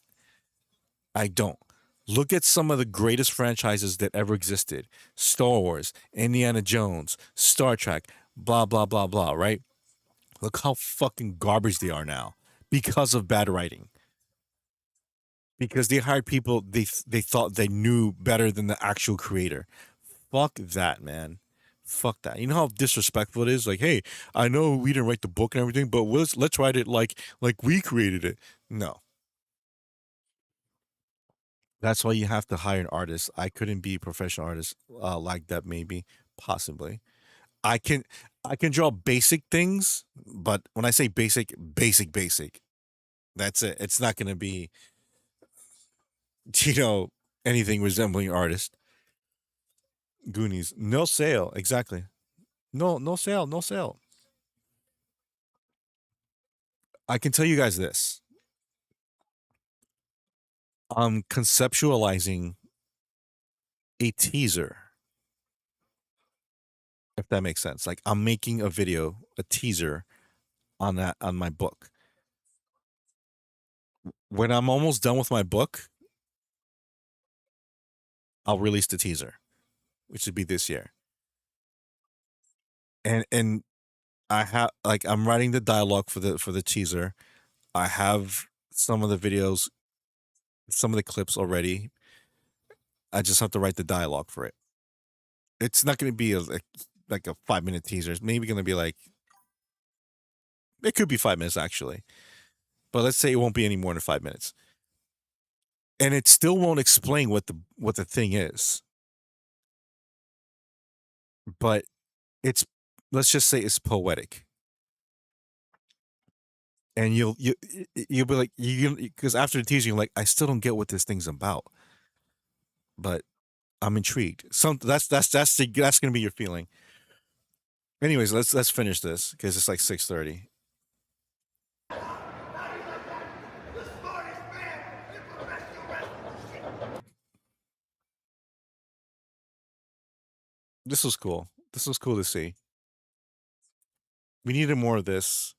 I don't. Look at some of the greatest franchises that ever existed. Star Wars, Indiana Jones, Star Trek, blah blah blah blah, right? Look how fucking garbage they are now because of bad writing. Because they hired people they thought they knew better than the actual creator. Fuck that, man. Fuck that. You know how disrespectful it is? Like, hey, I know we didn't write the book and everything, but let's write it like we created it. No. That's why you have to hire an artist. I couldn't be a professional artist like that, maybe, possibly. I can draw basic things, but when I say basic, that's it. It's not gonna be anything resembling artist. Goonies. No sale. Exactly. No sale. I can tell you guys this. I'm conceptualizing a teaser. If that makes sense. Like I'm making a video, a teaser on my book. When I'm almost done with my book, I'll release the teaser, which would be this year. And I have I'm writing the dialogue for the teaser. I have some of the videos, some of the clips already. I just have to write the dialogue for it. It's not going to be a 5-minute teaser. It's maybe going to be it could be 5 minutes actually, but let's say it won't be any more than 5 minutes, and it still won't explain what the thing is. But let's just say it's poetic, and you'll be like because after the teaser you're like, I still don't get what this thing's about, but I'm intrigued. That's gonna be your feeling. Anyways, let's finish this because it's like 6:30. This was cool. This was cool to see. We needed more of this.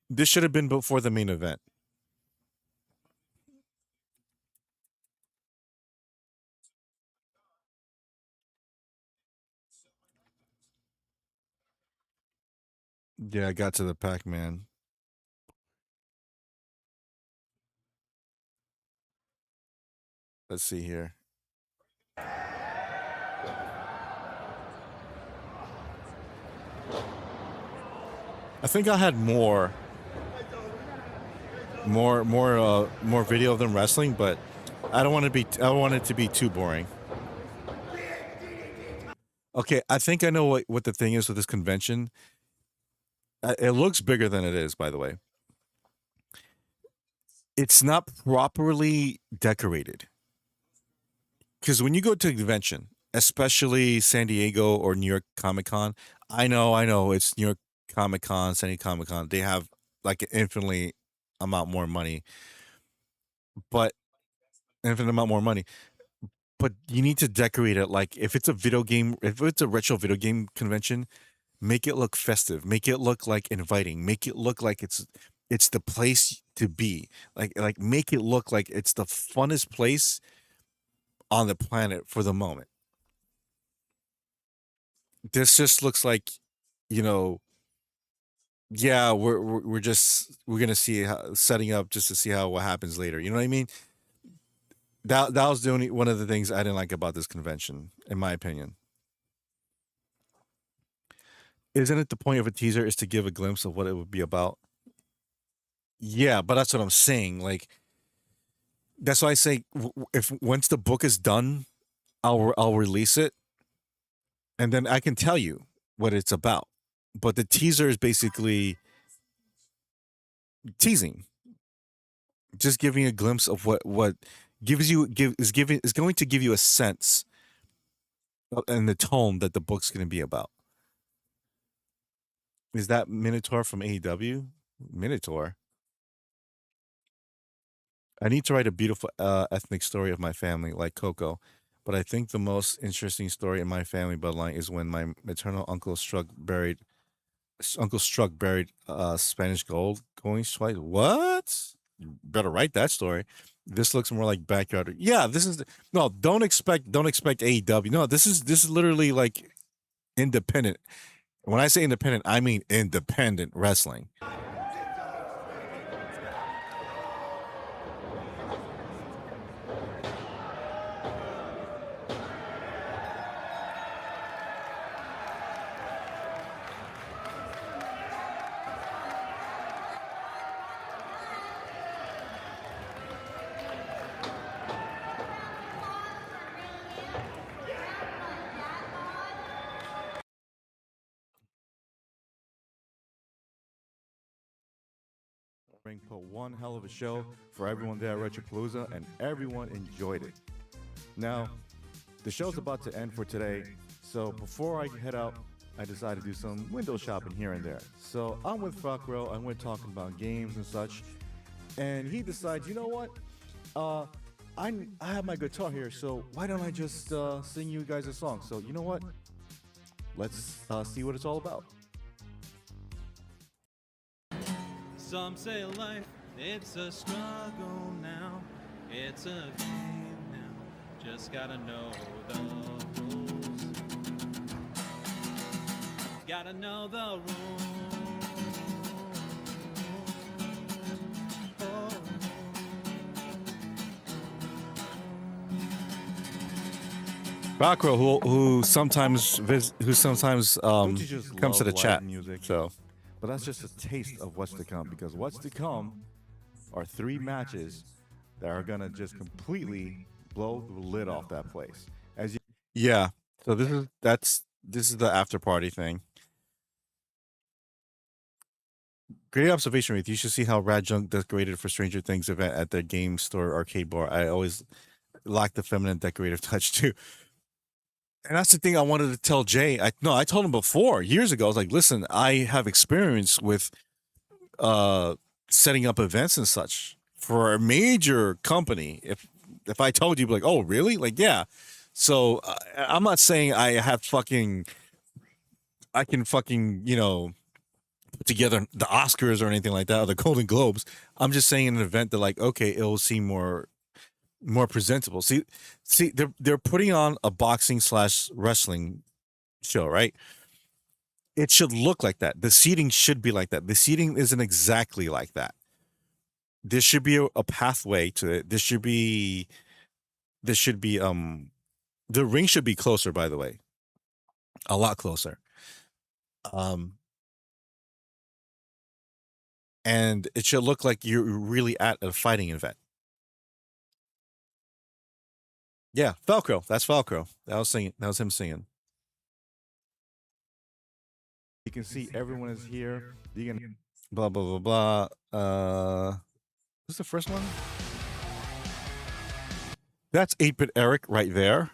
This should have been before the main event. Yeah, I got to the Pac-Man. Let's see here. I think I had more video of them wrestling, but I don't want it to be too boring. Okay, I think I know what the thing is with this convention. It looks bigger than it is, by the way. It's not properly decorated. Because when you go to a convention, especially San Diego or New York Comic Con, I know it's New York Comic Con, San Diego Comic Con. They have like an infinite amount more money, but you need to decorate it. Like if it's a retro video game convention, make it look festive, make it look like inviting, make it look like it's the place to be. Like make it look like it's the funnest place on the planet for the moment. This just looks like, yeah, we're gonna see setting up just to see what happens later. You know what I mean? That was one of the things I didn't like about this convention, in my opinion. Isn't it the point of a teaser is to give a glimpse of what it would be about? Yeah, but that's what I'm saying. Like, that's why I say if once the book is done, I'll release it, and then I can tell you what it's about. But the teaser is basically teasing, just giving a glimpse of what is going to give you a sense and the tone that the book's going to be about. Is that Minotaur from AEW? Minotaur. I need to write a beautiful ethnic story of my family, like Coco. But I think the most interesting story in my family bloodline is when my maternal uncle buried Spanish gold coins twice. What? You better write that story. This looks more like backyard. Yeah, this is no. Don't expect AEW. No, this is literally like independent. When I say independent, I mean independent wrestling. Ring put one hell of a show for everyone there at Retropalooza, and everyone enjoyed it. Now, the show's about to end for today, so before I head out, I decided to do some window shopping here and there. So I'm with Fakro, and we're talking about games and such, and he decides, you know what? I have my guitar here, so why don't I just sing you guys a song? So you know what? Let's see what it's all about. Some say life, it's a struggle now. It's a game now. Just gotta know the rules. Gotta know the rules. Bakro, who sometimes comes to the chat. music. So, but that's just a taste of what's to come, because what's to come are 3 matches that are gonna just completely blow the lid off that place. Yeah. So this is the after party thing. Great observation, Ruth. You should see how Rad Junk decorated for Stranger Things event at the game store arcade bar. I always lack the feminine decorative touch too. And that's the thing I wanted to tell Jay. I told him before, years ago. I was like, listen, I have experience with setting up events and such for a major company. If I told you, like, oh, really? Like, yeah. So I'm not saying I can fucking, put together the Oscars or anything like that, or the Golden Globes. I'm just saying in an event that, like, okay, it'll seem more presentable. See, they're putting on a boxing / wrestling show, right? It should look like that. The seating should be like that. The seating isn't exactly like that. There should be a pathway to it. There should be the ring should be closer, by the way. A lot closer. And it should look like you're really at a fighting event. Yeah, Velcro. That's Velcro. That was him singing. You can see everyone is here. You can blah blah blah blah. Who's the first one? That's 8-Bit Eric right there.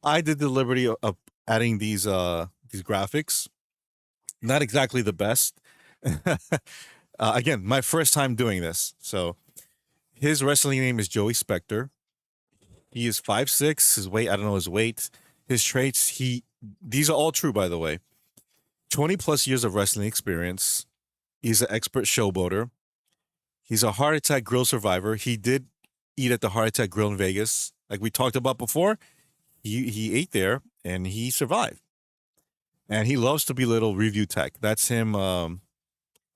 I did the liberty of adding these graphics. Not exactly the best. Again, my first time doing this. So his wrestling name is Joey Specter. He is 5'6". His weight, I don't know his weight. His traits, these are all true, by the way. 20 plus years of wrestling experience. He's an expert showboater. He's a heart attack grill survivor. He did eat at the Heart Attack Grill in Vegas. Like we talked about before, he ate there and he survived. And he loves to belittle review tech. That's him.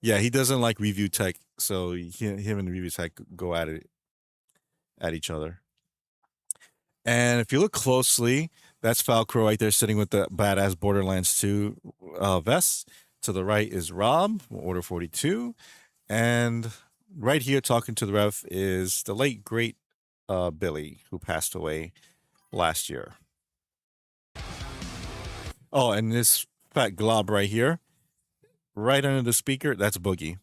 Yeah, he doesn't like review tech. So him and review tech go at each other. And if you look closely, that's Falcro right there sitting with the badass Borderlands 2 vest. To the right is Rob, Order 42. And right here talking to the ref is the late, great Billy, who passed away last year. Oh, and this fat glob right here, right under the speaker, that's Boogie.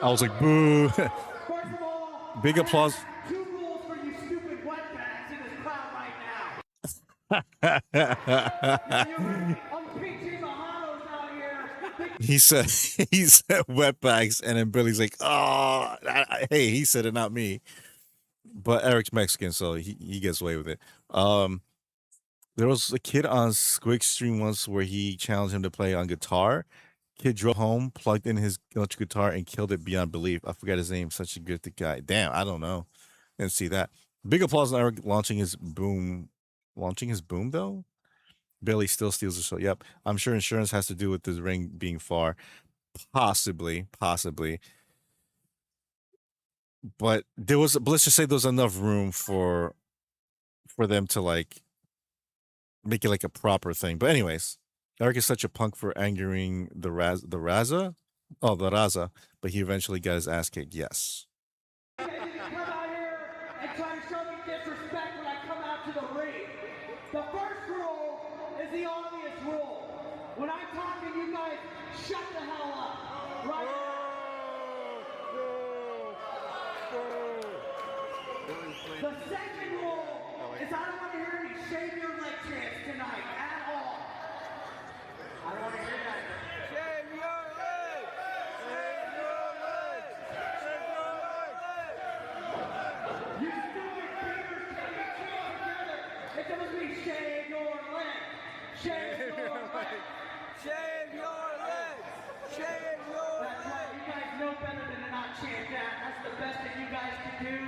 I was like, boo. Big applause. Two rules for you stupid wetbacks in this crowd right now. I'm PG Mahanos out here. he said wetbacks, and then Billy's like, oh, hey, he said it, not me. But Eric's Mexican, so he gets away with it. There was a kid on Squig stream once where he challenged him to play on guitar. Kid drove home, plugged in his electric guitar, and killed it beyond belief. I forgot his name. Such a good guy. Damn, I don't know. Didn't see that. Big applause on Eric launching his boom. Launching his boom, though? Billy still steals the show. Yep. I'm sure insurance has to do with this ring being far. Possibly. But let's just say there was enough room for them to like make it like a proper thing. But anyways, Eric is such a punk for angering the Raza. Oh, the Raza. But he eventually got his ass kicked. Yes. Come out here and try to show me disrespect when I come out to the ring. The first rule is the obvious rule. When I'm talking, you guys shut the hell up. Right now. The second rule is I don't want to hear any shave your leg chants tonight at all. I don't want to hear that. Shave your leg! Shave your leg! Shave your leg! You stupid beavers can't get together. It's supposed to be shave your leg. Shave your leg. Shave your leg. Shave your leg. That's right. You guys know better than to not chant that. That's the best that you guys can do.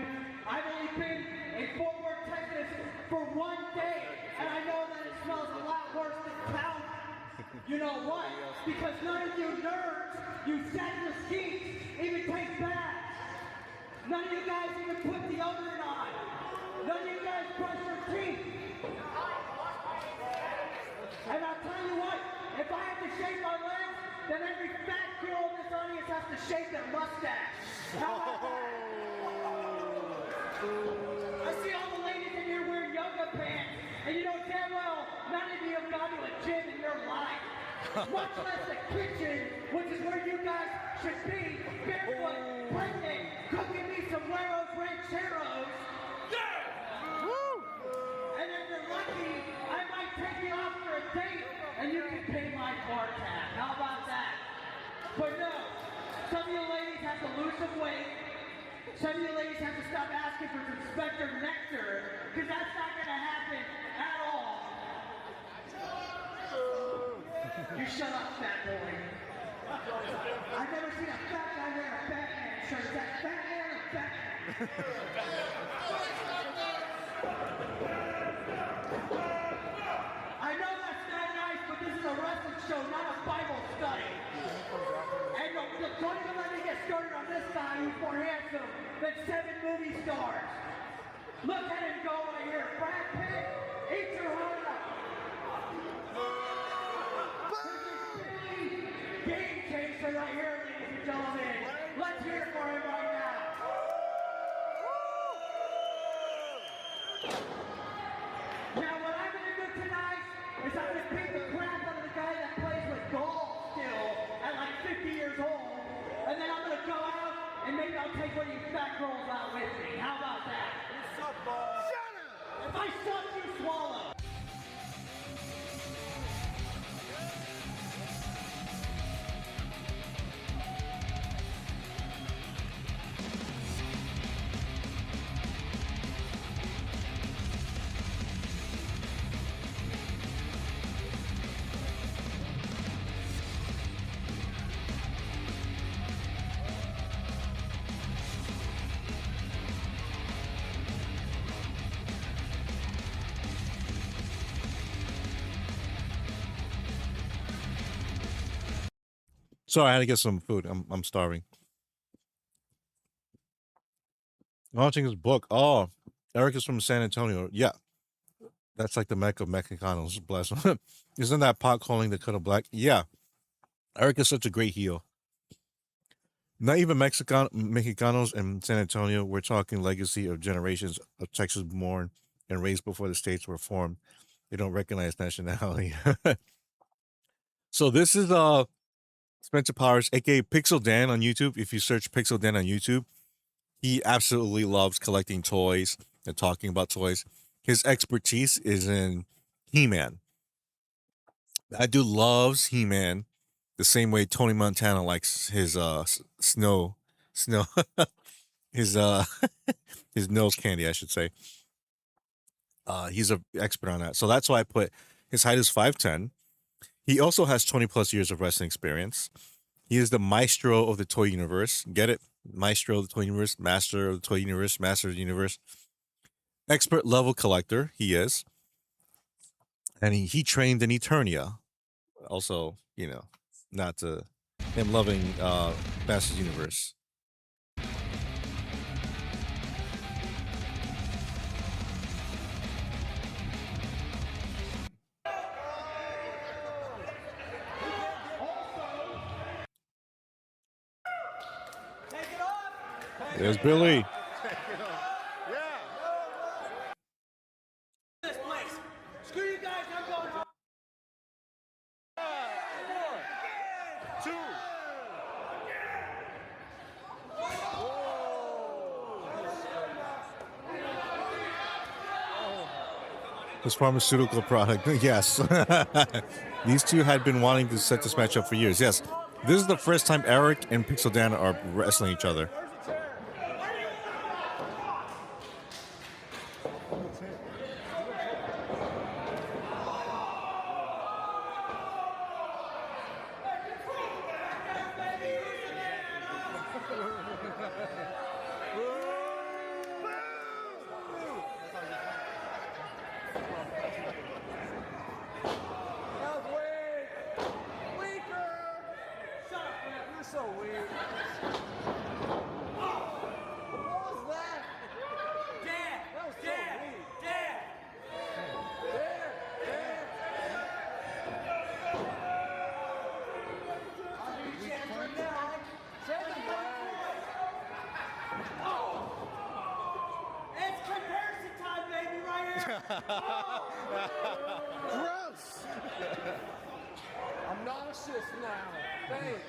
I've only been in Fort Worth, Texas for one day, and I know that it smells a lot worse than town. You know what? Because none of you nerds, you satin skeets, even take baths. None of you guys even put deodorant on. None of you guys brush your teeth. And I'll tell you what, if I have to shave my legs, then every fat girl in this audience has to shave their mustache. How about that? I see all the ladies in here wearing yoga pants, and you know damn well none of you have gone to a gym in your life. Much less the kitchen, which is where you guys should be, barefoot, pregnant, cooking me some Hueros Rancheros. Yeah! Woo! And if you're lucky, I might take you out for a date, and you can pay my bar tab. How about that? But no, some of you ladies have to lose some weight. Some of you ladies have to stop asking for Inspector Nectar, because that's not going to happen at all. You shut up, fat boy. I've never seen a fat guy wear a Batman shirt. Is that Batman or Batman? I know that's not nice, but this is a wrestling show, not a Bible study. And look, don't even let me get started on this guy who's more handsome than 7 movie stars. Look at him go right here. Brad Pitt, eat your heart out. Game changer right here, ladies and gentlemen. Let's hear it for him right now. Now what I'm going to do tonight is I'm going to beat the crap out of the guy that plays with golf still at like 50 years old. And then I'm going to go out and maybe I'll take one of you fat girls out with me. How about that? Shut up! If I suck, you swallow. Sorry, I had to get some food. I'm starving. Launching his book. Oh, Eric is from San Antonio. Yeah. That's like the Mecca of Mexicanos. Bless him. Isn't that pot calling the cut of black? Yeah. Eric is such a great heel. Not even Mexicanos in San Antonio. We're talking legacy of generations of Texas born and raised before the states were formed. They don't recognize nationality. So this is Spencer Powers, aka Pixel Dan on YouTube. If you search Pixel Dan on YouTube, he absolutely loves collecting toys and talking about toys. His expertise is in He-Man. That dude loves He-Man the same way Tony Montana likes his snow his his nose candy, I should say. He's an expert on that. So that's why I put his height is 5'10". He also has 20 plus years of wrestling experience. He is the maestro of the toy universe. Get it? Maestro of the toy universe, master of the toy universe, master of the universe. Expert level collector, he is. And he trained in Eternia. Also, you know, not him loving Masters Universe. There's Billy. This place. Screw you guys, I'm going home. His pharmaceutical product. Yes. These two had been wanting to set this match up for years. Yes. This is the first time Eric and Pixel Dan are wrestling each other. Gross! I'm not a sis now. Thanks.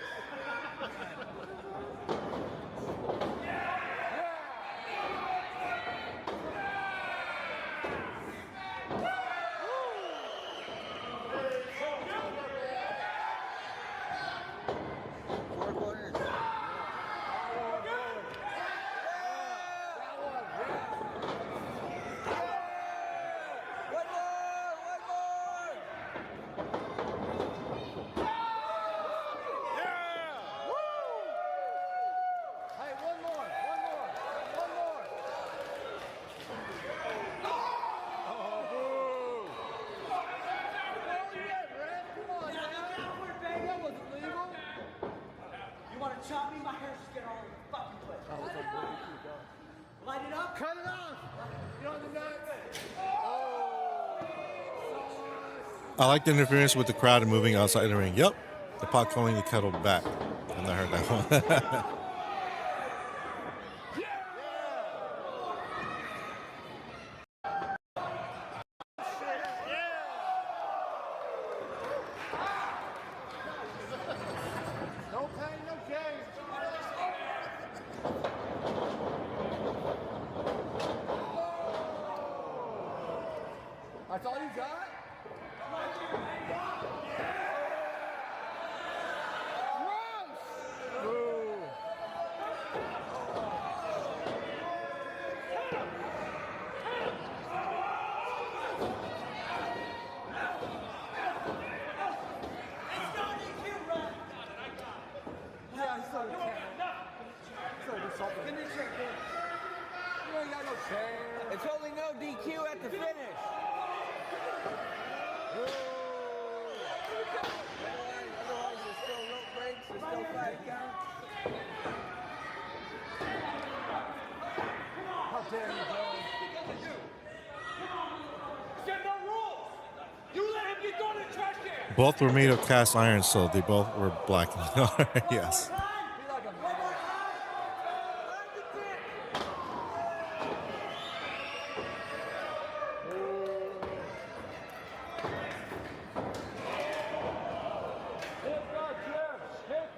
Chop me, my hair's just getting all over the fucking place. Light it up. Cut it off! You don't do that. I like the interference with the crowd and moving outside the ring. Yep. The pot calling the kettle back. I've not heard that one. No pain, no gain. That's all you got? Gross! Ooh. Yeah, he's so something. Give me a check, man. You ain't got no chair. It's only no DQ at the finish. Otherwise, there's still rope breaks, there's still 5 count. How dare you, bro? There's no rules. You let him get thrown in the trash can. Both were made of cast iron, so they both were black. Yes. Hit the chair! Hit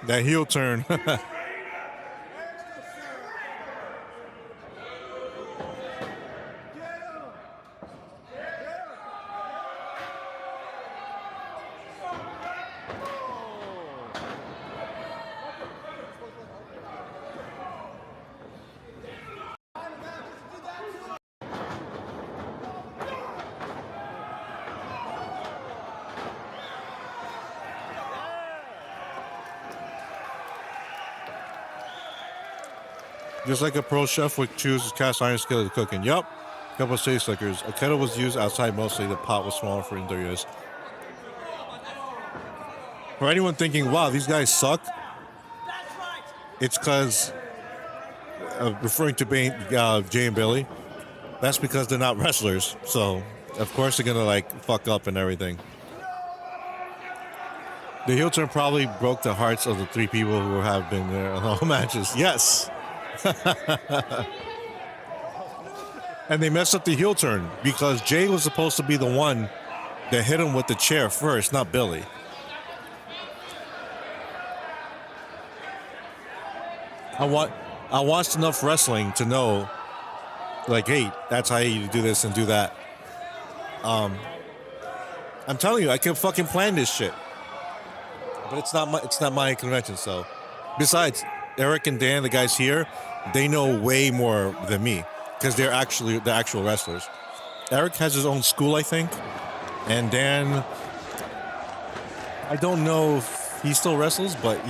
That heel turn. Just like a pro chef would choose his cast iron skillet to cooking. Yup. Couple of city slickers. A kettle was used outside mostly. The pot was smaller for indoor use. For anyone thinking, wow, these guys suck, it's because, referring to Jay and Billy, that's because they're not wrestlers. So, of course, they're going to, like, fuck up and everything. The heel turn probably broke the hearts of the three people who have been there in all matches. Yes. And they messed up the heel turn because Jay was supposed to be the one that hit him with the chair first, not Billy. I watched enough wrestling to know, like, hey, that's how you do this and do that. I'm telling you, I can fucking plan this shit, but it's not my convention. So, besides, Eric and Dan, the guys here, they know way more than me because they're actually the actual wrestlers. Eric has his own school, I think, and Dan, I don't know if he still wrestles, but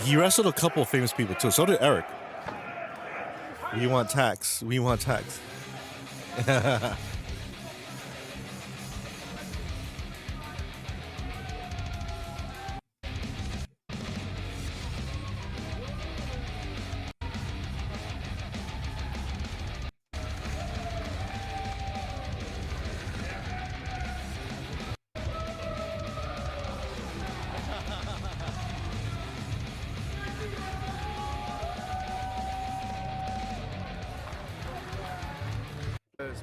he wrestled a couple of famous people too. So did Eric. We want tax. We want tax. It's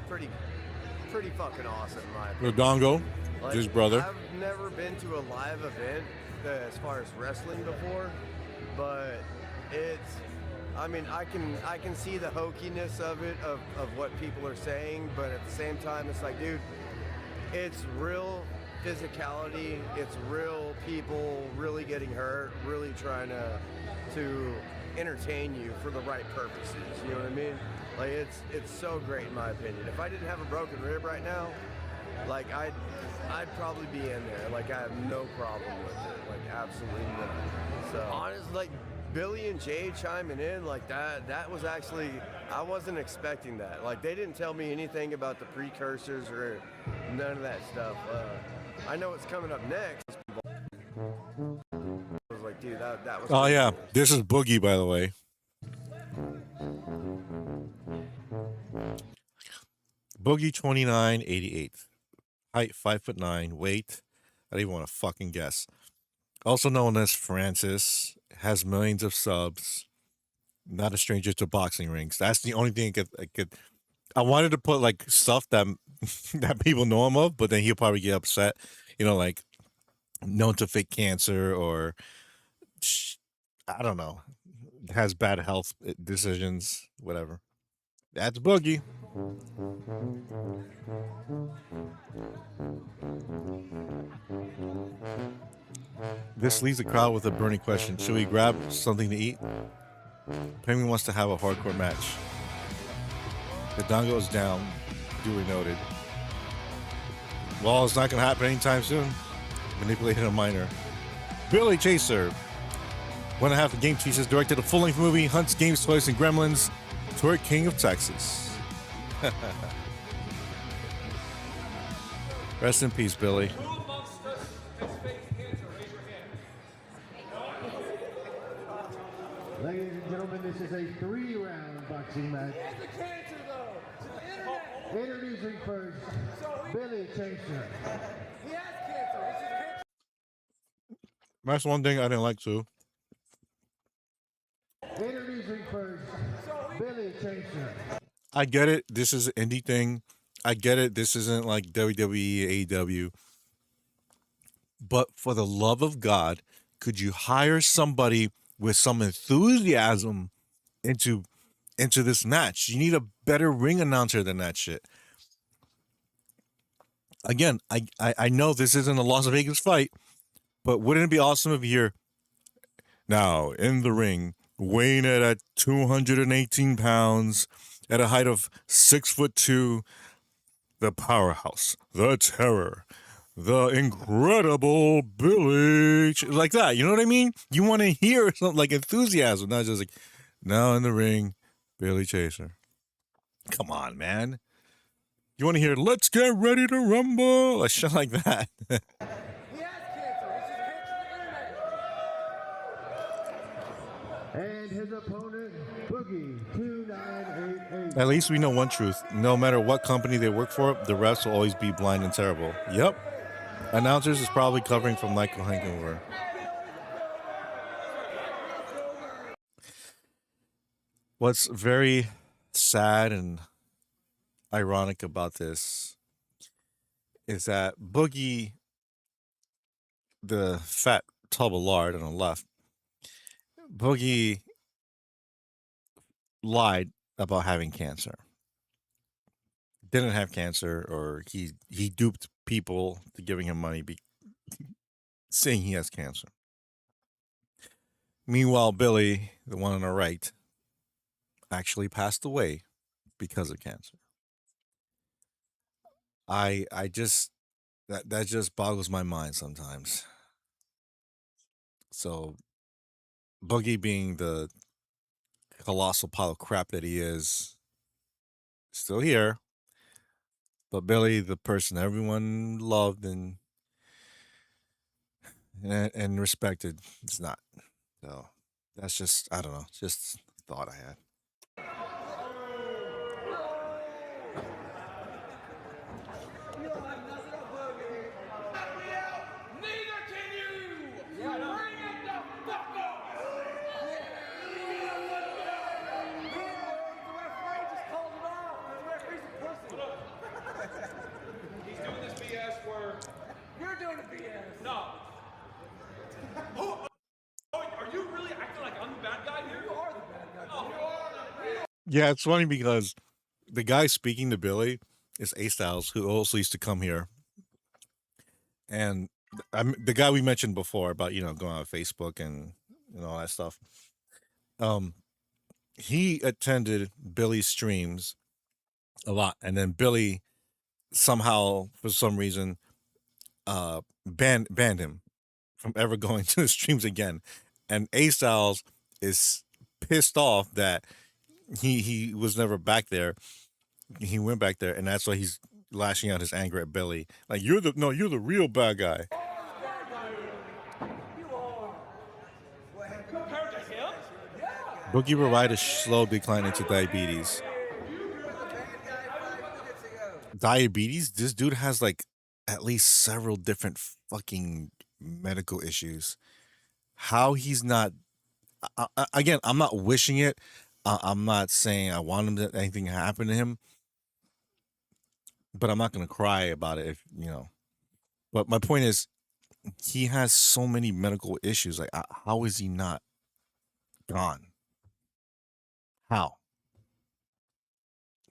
pretty fucking awesome, in my opinion. Rodongo, Like, his brother. I've never been to a live event as far as wrestling before, but it's, I mean, I can see the hokiness of it, of what people are saying, but at the same time, it's like, dude, it's real physicality, it's real people really getting hurt, really trying to entertain you for the right purposes, you know what I mean? Like, it's so great in my opinion. If I didn't have a broken rib right now, like, I'd probably be in there. Like, I have no problem with it. Like, absolutely none. So, honestly, like, Billy and Jay chiming in, like, that was actually, I wasn't expecting that. Like, they didn't tell me anything about the precursors or none of that stuff. I know what's coming up next. I was like, dude, that was... Oh, yeah. This is Boogie, by the way. Boogie 2988. Height 5'9", weight, I don't even want to fucking guess. Also known as Francis, has millions of subs. Not a stranger to boxing rings. That's the only thing I wanted to put like stuff that that people know him of, but then he'll probably get upset. You know, like known to fake cancer or I don't know, has bad health decisions, whatever. That's Boogie. This leaves the crowd with a burning question. Should we grab something to eat? Penguin wants to have a hardcore match. The Dongo is down. Duly noted. Well, it's not going to happen anytime soon. Manipulating a minor. Billy Chaser. 1.5 the Game Teases directed a full-length movie, Hunts, Games, Toys, and Gremlins. Tour King of Texas. Rest in peace, Billy. Who amongst us has faced cancer? Raise your hand. Ladies and gentlemen, this is a 3-round boxing match. He has the cancer, though. To the internet. Introducing first, Billy Chaser. He has cancer. This is cancer. That's one thing I didn't like too. Introducing first, Billy Chaser. I get it. This is an indie thing. I get it. This isn't like WWE, AEW. But for the love of God, could you hire somebody with some enthusiasm into this match? You need a better ring announcer than that shit. Again, I know this isn't a Las Vegas fight, but wouldn't it be awesome if you're now in the ring, weighing it at 218 pounds, at a height of 6'2", the powerhouse, the terror, the incredible Billy, like that. You know what I mean? You want to hear something like enthusiasm, not just like, now in the ring, Billy Chaser. Come on, man. You want to hear, let's get ready to rumble, like shit like that. He has cancer. This is cancer to the internet. And his opponent, Boogie 2988. At least we know one truth. No matter what company they work for, the refs will always be blind and terrible. Yep. Announcers is probably covering from Michael Hankover. What's very sad and ironic about this is that Boogie, the fat tub of lard on the left, Boogie lied about having cancer. Didn't have cancer, or he duped people to giving him money saying he has cancer. Meanwhile, Billy, the one on the right, actually passed away because of cancer. I just that just boggles my mind sometimes. So Boogie, being the colossal pile of crap that he is, still here. But Billy, the person everyone loved and respected, is not. So that's just, I don't know, just a thought I had. Neither can you! Bring it the fuck up! The referee just called it off. The referee's a pussy. He's doing this BS where... You're doing the BS. No. Who? Are you really acting like I'm the bad guy here? You are the bad guy. Oh, you are the real. Yeah, it's funny because the guy speaking to Billy is A Styles, who also used to come here. And the guy we mentioned before about, going on Facebook and all that stuff. He attended Billy's streams a lot. And then Billy somehow, for some reason, banned him from ever going to the streams again. And A Styles is pissed off that he was never back there. He went back there, and that's why he's lashing out his anger at Billy. Like, you're the real bad guy. Compared to him? Boogie will ride a slow decline into diabetes. Diabetes? This dude has like at least several different fucking medical issues. How he's not... again, I'm not wishing it. I'm not saying I want him to anything happen to him. But I'm not going to cry about it if, But my point is, he has so many medical issues. Like, how is he not gone? How?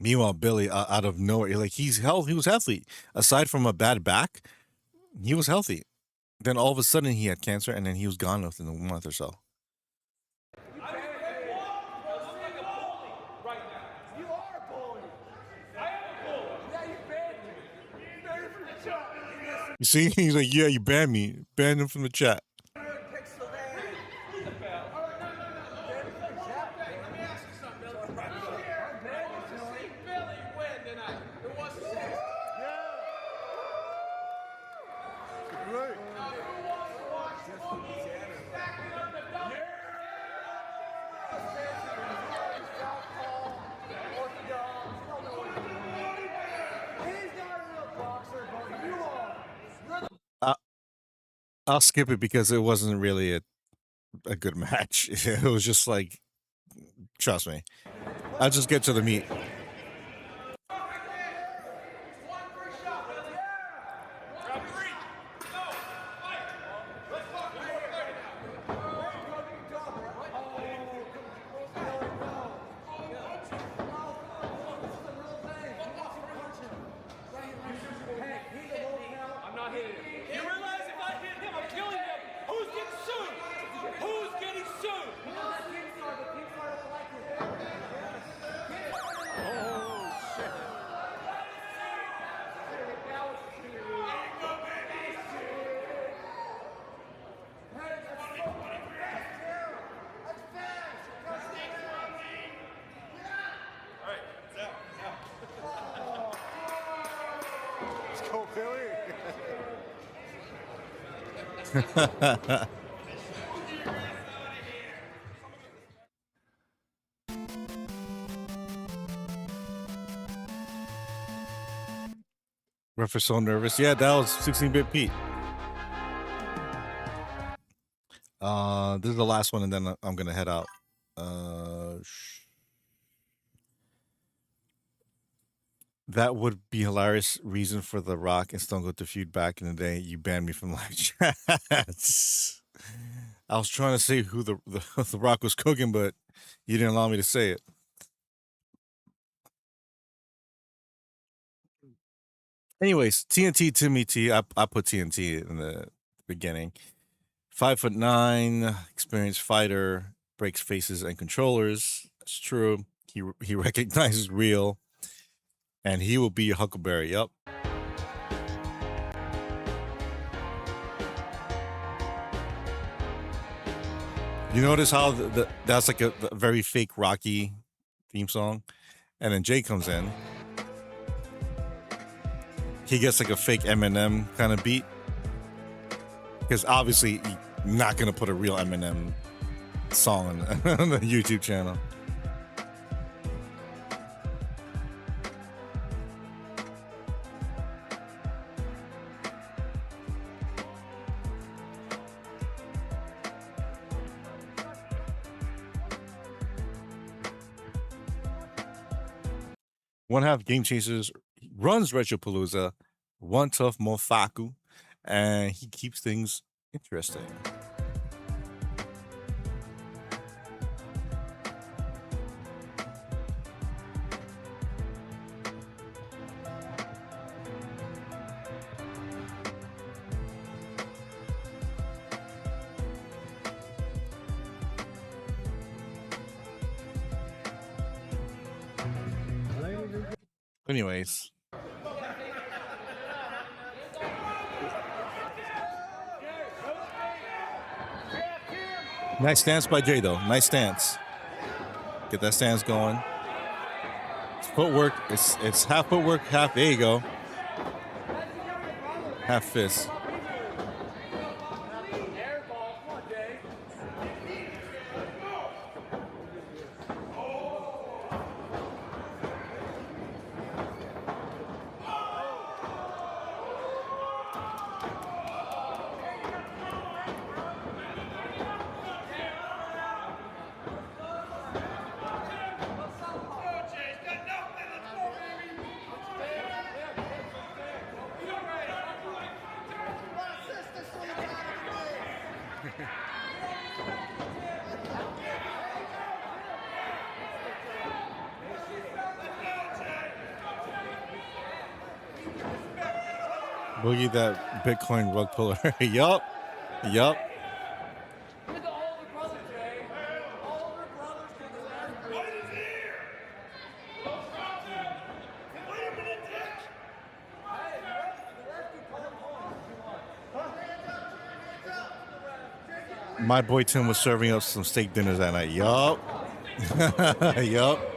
Meanwhile, Billy, out of nowhere, like, he was healthy. Aside from a bad back, he was healthy. Then all of a sudden he had cancer, and then he was gone within a month or so. You see, he's like, yeah, you banned me. Banned him from the chat. I'll skip it because it wasn't really a good match. It was just like, trust me. I'll just get to the meat. I'm not hitting him. You realize if I hit him, I'm killing him. Who's getting sued? Who's getting sued? Oh, shit. Let's go, Billy. Ref is so nervous. Yeah, that was 16-bit Pete. This is the last one, and then I'm gonna head out. That would be hilarious reason for The Rock and Stone Cold to feud back in the day. You banned me from live chats. I was trying to say who the Rock was cooking, but you didn't allow me to say it. Anyways, TNT Timmy T. I put TNT in the beginning. 5'9", experienced fighter, breaks faces and controllers. That's true. He recognizes real, and he will be your Huckleberry. Yup. You notice how that's like a very fake Rocky theme song, and then Jay comes in. He gets like a fake Eminem kind of beat, because obviously you're not gonna put a real Eminem song on the YouTube channel. One half Game Chasers runs Retropalooza, one tough Mofaku, and he keeps things interesting. Anyways. Nice stance by Jay, though. Nice stance. Get that stance going. It's footwork. It's half footwork, half. There you go. Half fist. Boogie that Bitcoin rug puller. Yup. Yup. My boy Tim was serving up some steak dinners that night. Yup. Yup.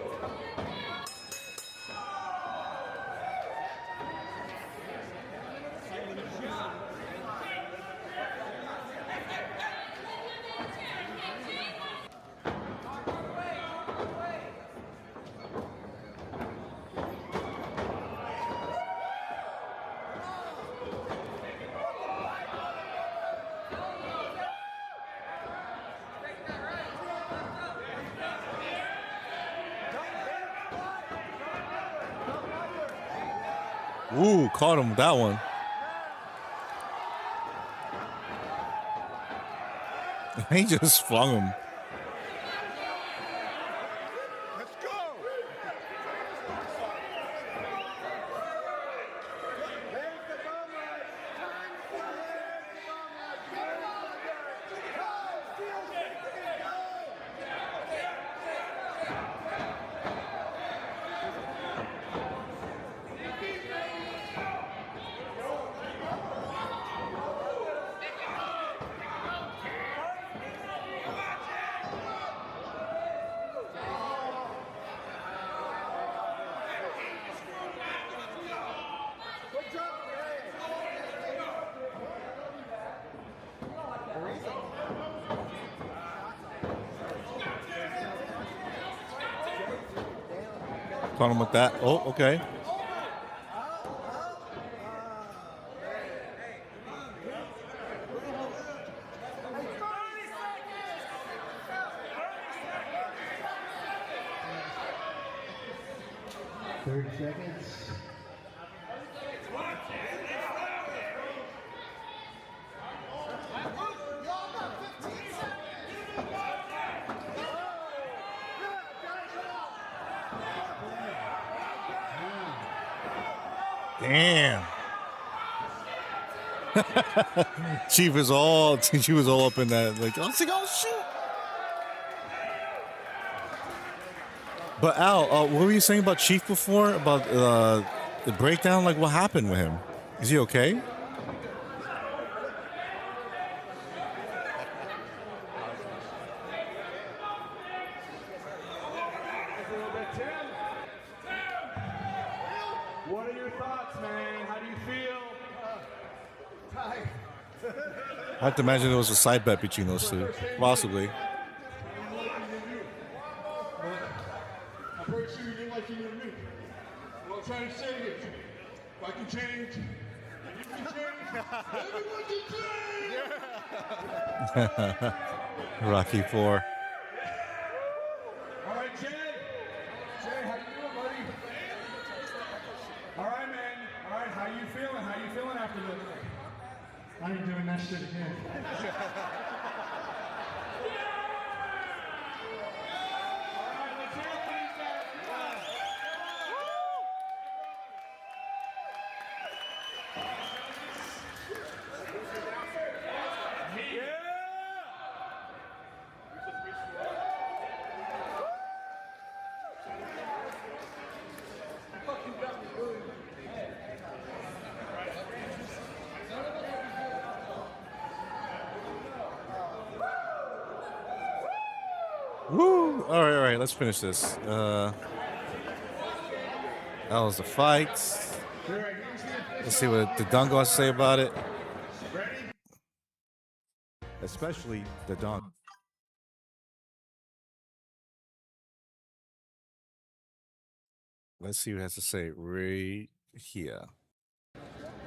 Ooh, caught him with that one. He just flung him. Caught him with that. Oh, okay. Seconds. Damn. Chief was all up in that. Like, I was like, oh shoot. But Al, what were you saying about Chief before? About the breakdown? Like, what happened with him? Is he okay? What are your thoughts, man? How do you feel? I have to imagine there was a side bet between those two. Possibly. I'm pretty sure you didn't like you and me. What I'm trying to say is, if I can change, you can change, everyone can change! Rocky 4. All right, Jay. Jay, how you doing, buddy? All right, man. All right, how you feeling? How you feeling after this? I ain't doing that shit again. Woo! All right. Let's finish this. That was the fight. Let's see what the Dungo has to say about it. Especially the Dungo. Let's see what it has to say right here.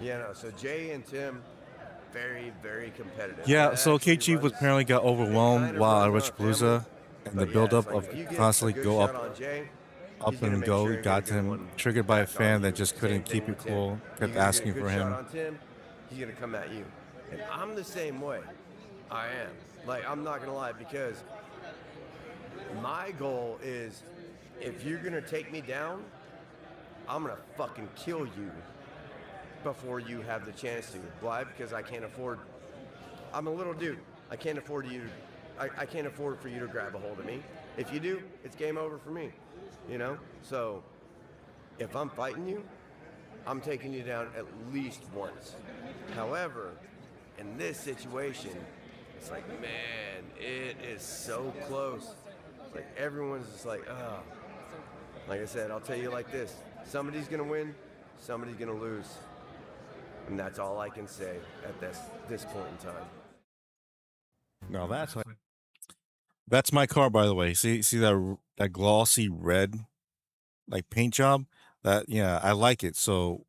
Yeah, no. So Jay and Tim, very, very competitive. Yeah, That so actually K-Chief was runs- apparently got overwhelmed kind of while at runs Rich on a family. Palooza, and the But yeah, buildup it's like of if you get constantly a good go shot up, on Jay, up he's gonna and make go sure you got get a good him one triggered by a back on fan you. that just Same couldn't thing keep it with Tim. cool, You kept get a asking good for shot him. on Tim, he's gonna come at you, and I'm the same way. I am. Like, I'm not gonna lie, because my goal is, if you're gonna take me down, I'm gonna fucking kill you before you have the chance to. Why? Because I can't afford. I'm a little dude. I can't afford you. I can't afford for you to grab a hold of me. If you do, it's game over for me. You know. So, if I'm fighting you, I'm taking you down at least once. However, in this situation, it's like, man, it is so close. It's like everyone's just like, oh. Like I said, I'll tell you like this: somebody's gonna win, somebody's gonna lose, and that's all I can say at this point in time. No, that's my car, by the way. See that glossy red, like paint job. That I like it. So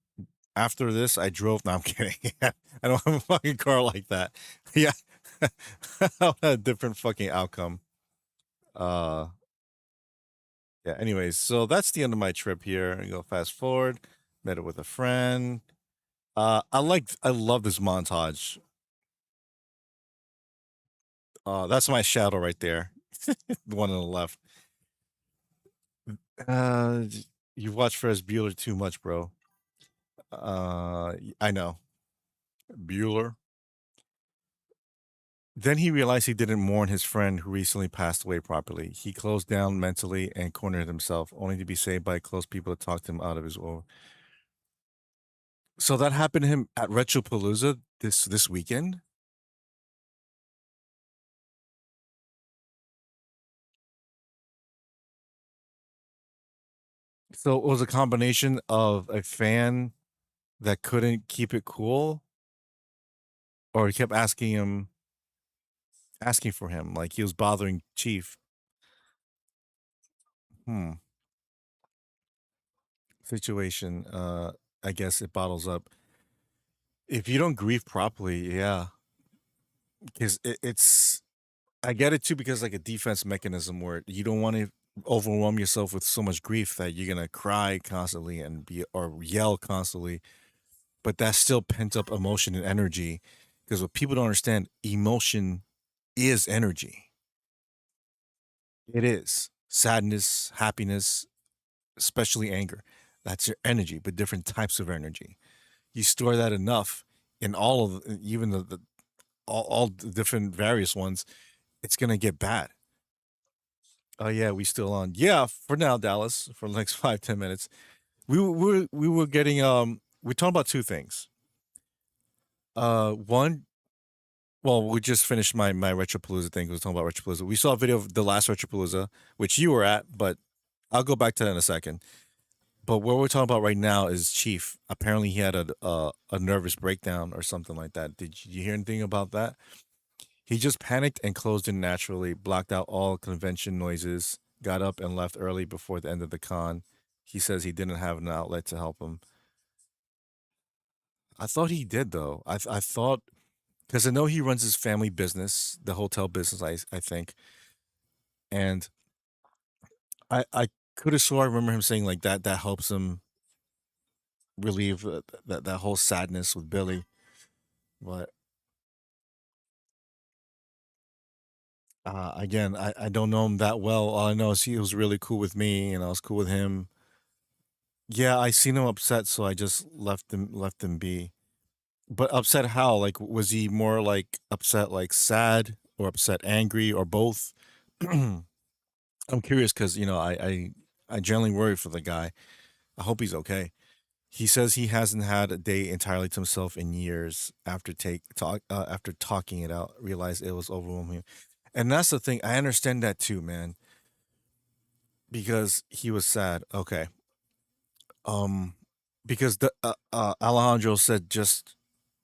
after this, I drove. No, I'm kidding. I don't have a fucking car like that. Yeah, I'll have a different fucking outcome. Yeah. Anyways, so that's the end of my trip here. I go fast forward. Met it with a friend. I love this montage. That's my shadow right there. The one on the left. Uh, you watch Ferris Bueller too much, bro. I know. Bueller. Then he realized he didn't mourn his friend who recently passed away properly. He closed down mentally and cornered himself, only to be saved by close people to talk him out of his woe. So that happened to him at Retropalooza this weekend. So it was a combination of a fan that couldn't keep it cool, or he kept asking for him, like he was bothering Chief. Hmm. Situation. I guess it bottles up. If you don't grieve properly, yeah, because it's. I get it too, because like a defense mechanism where you don't want to overwhelm yourself with so much grief that you're gonna cry constantly and be or yell constantly, but that's still pent up emotion and energy. Because what people don't understand, emotion is energy. It is sadness, happiness, especially anger. That's your energy, but different types of energy. You store that enough in all of even the all the different various ones, it's gonna get bad. Oh yeah, we still on. Yeah, for now, Dallas, for the next 5-10 minutes. We were getting we're talking about two things. One, well, we just finished my Retropalooza thing. We was talking about Retropalooza. We saw a video of the last Retropalooza, which you were at, but I'll go back to that in a second. But what we're talking about right now is Chief. Apparently, he had a nervous breakdown or something like that. Did you hear anything about that? He just panicked and closed in naturally, blocked out all convention noises, got up and left early before the end of the con. He says he didn't have an outlet to help him. I thought he did though. I thought, because I know he runs his family business, the hotel business. I think, and I could have swore I remember him saying like that helps him relieve that whole sadness with Billy. But again, I don't know him that well. All I know is he was really cool with me, and I was cool with him. Yeah, I seen him upset, so I just left him be. But upset how? Like, was he more like upset, like sad, or upset, angry, or both? I'm curious because I generally worry for the guy. I hope he's okay. He says he hasn't had a day entirely to himself in years after talking it out, realized it was overwhelming. And that's the thing. I understand that too, man. Because he was sad. Okay. Um because the Alejandro said just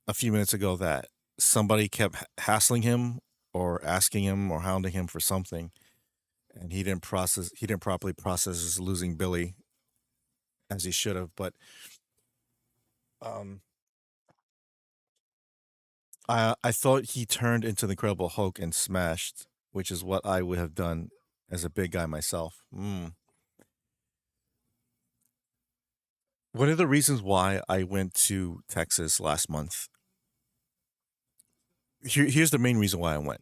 a few minutes ago that somebody kept hassling him or asking him or hounding him for something, and he didn't properly process his losing Billy as he should have. But um I thought he turned into the Incredible Hulk and smashed, which is what I would have done as a big guy myself. One of the reasons why I went to Texas last month. Here's the main reason why I went.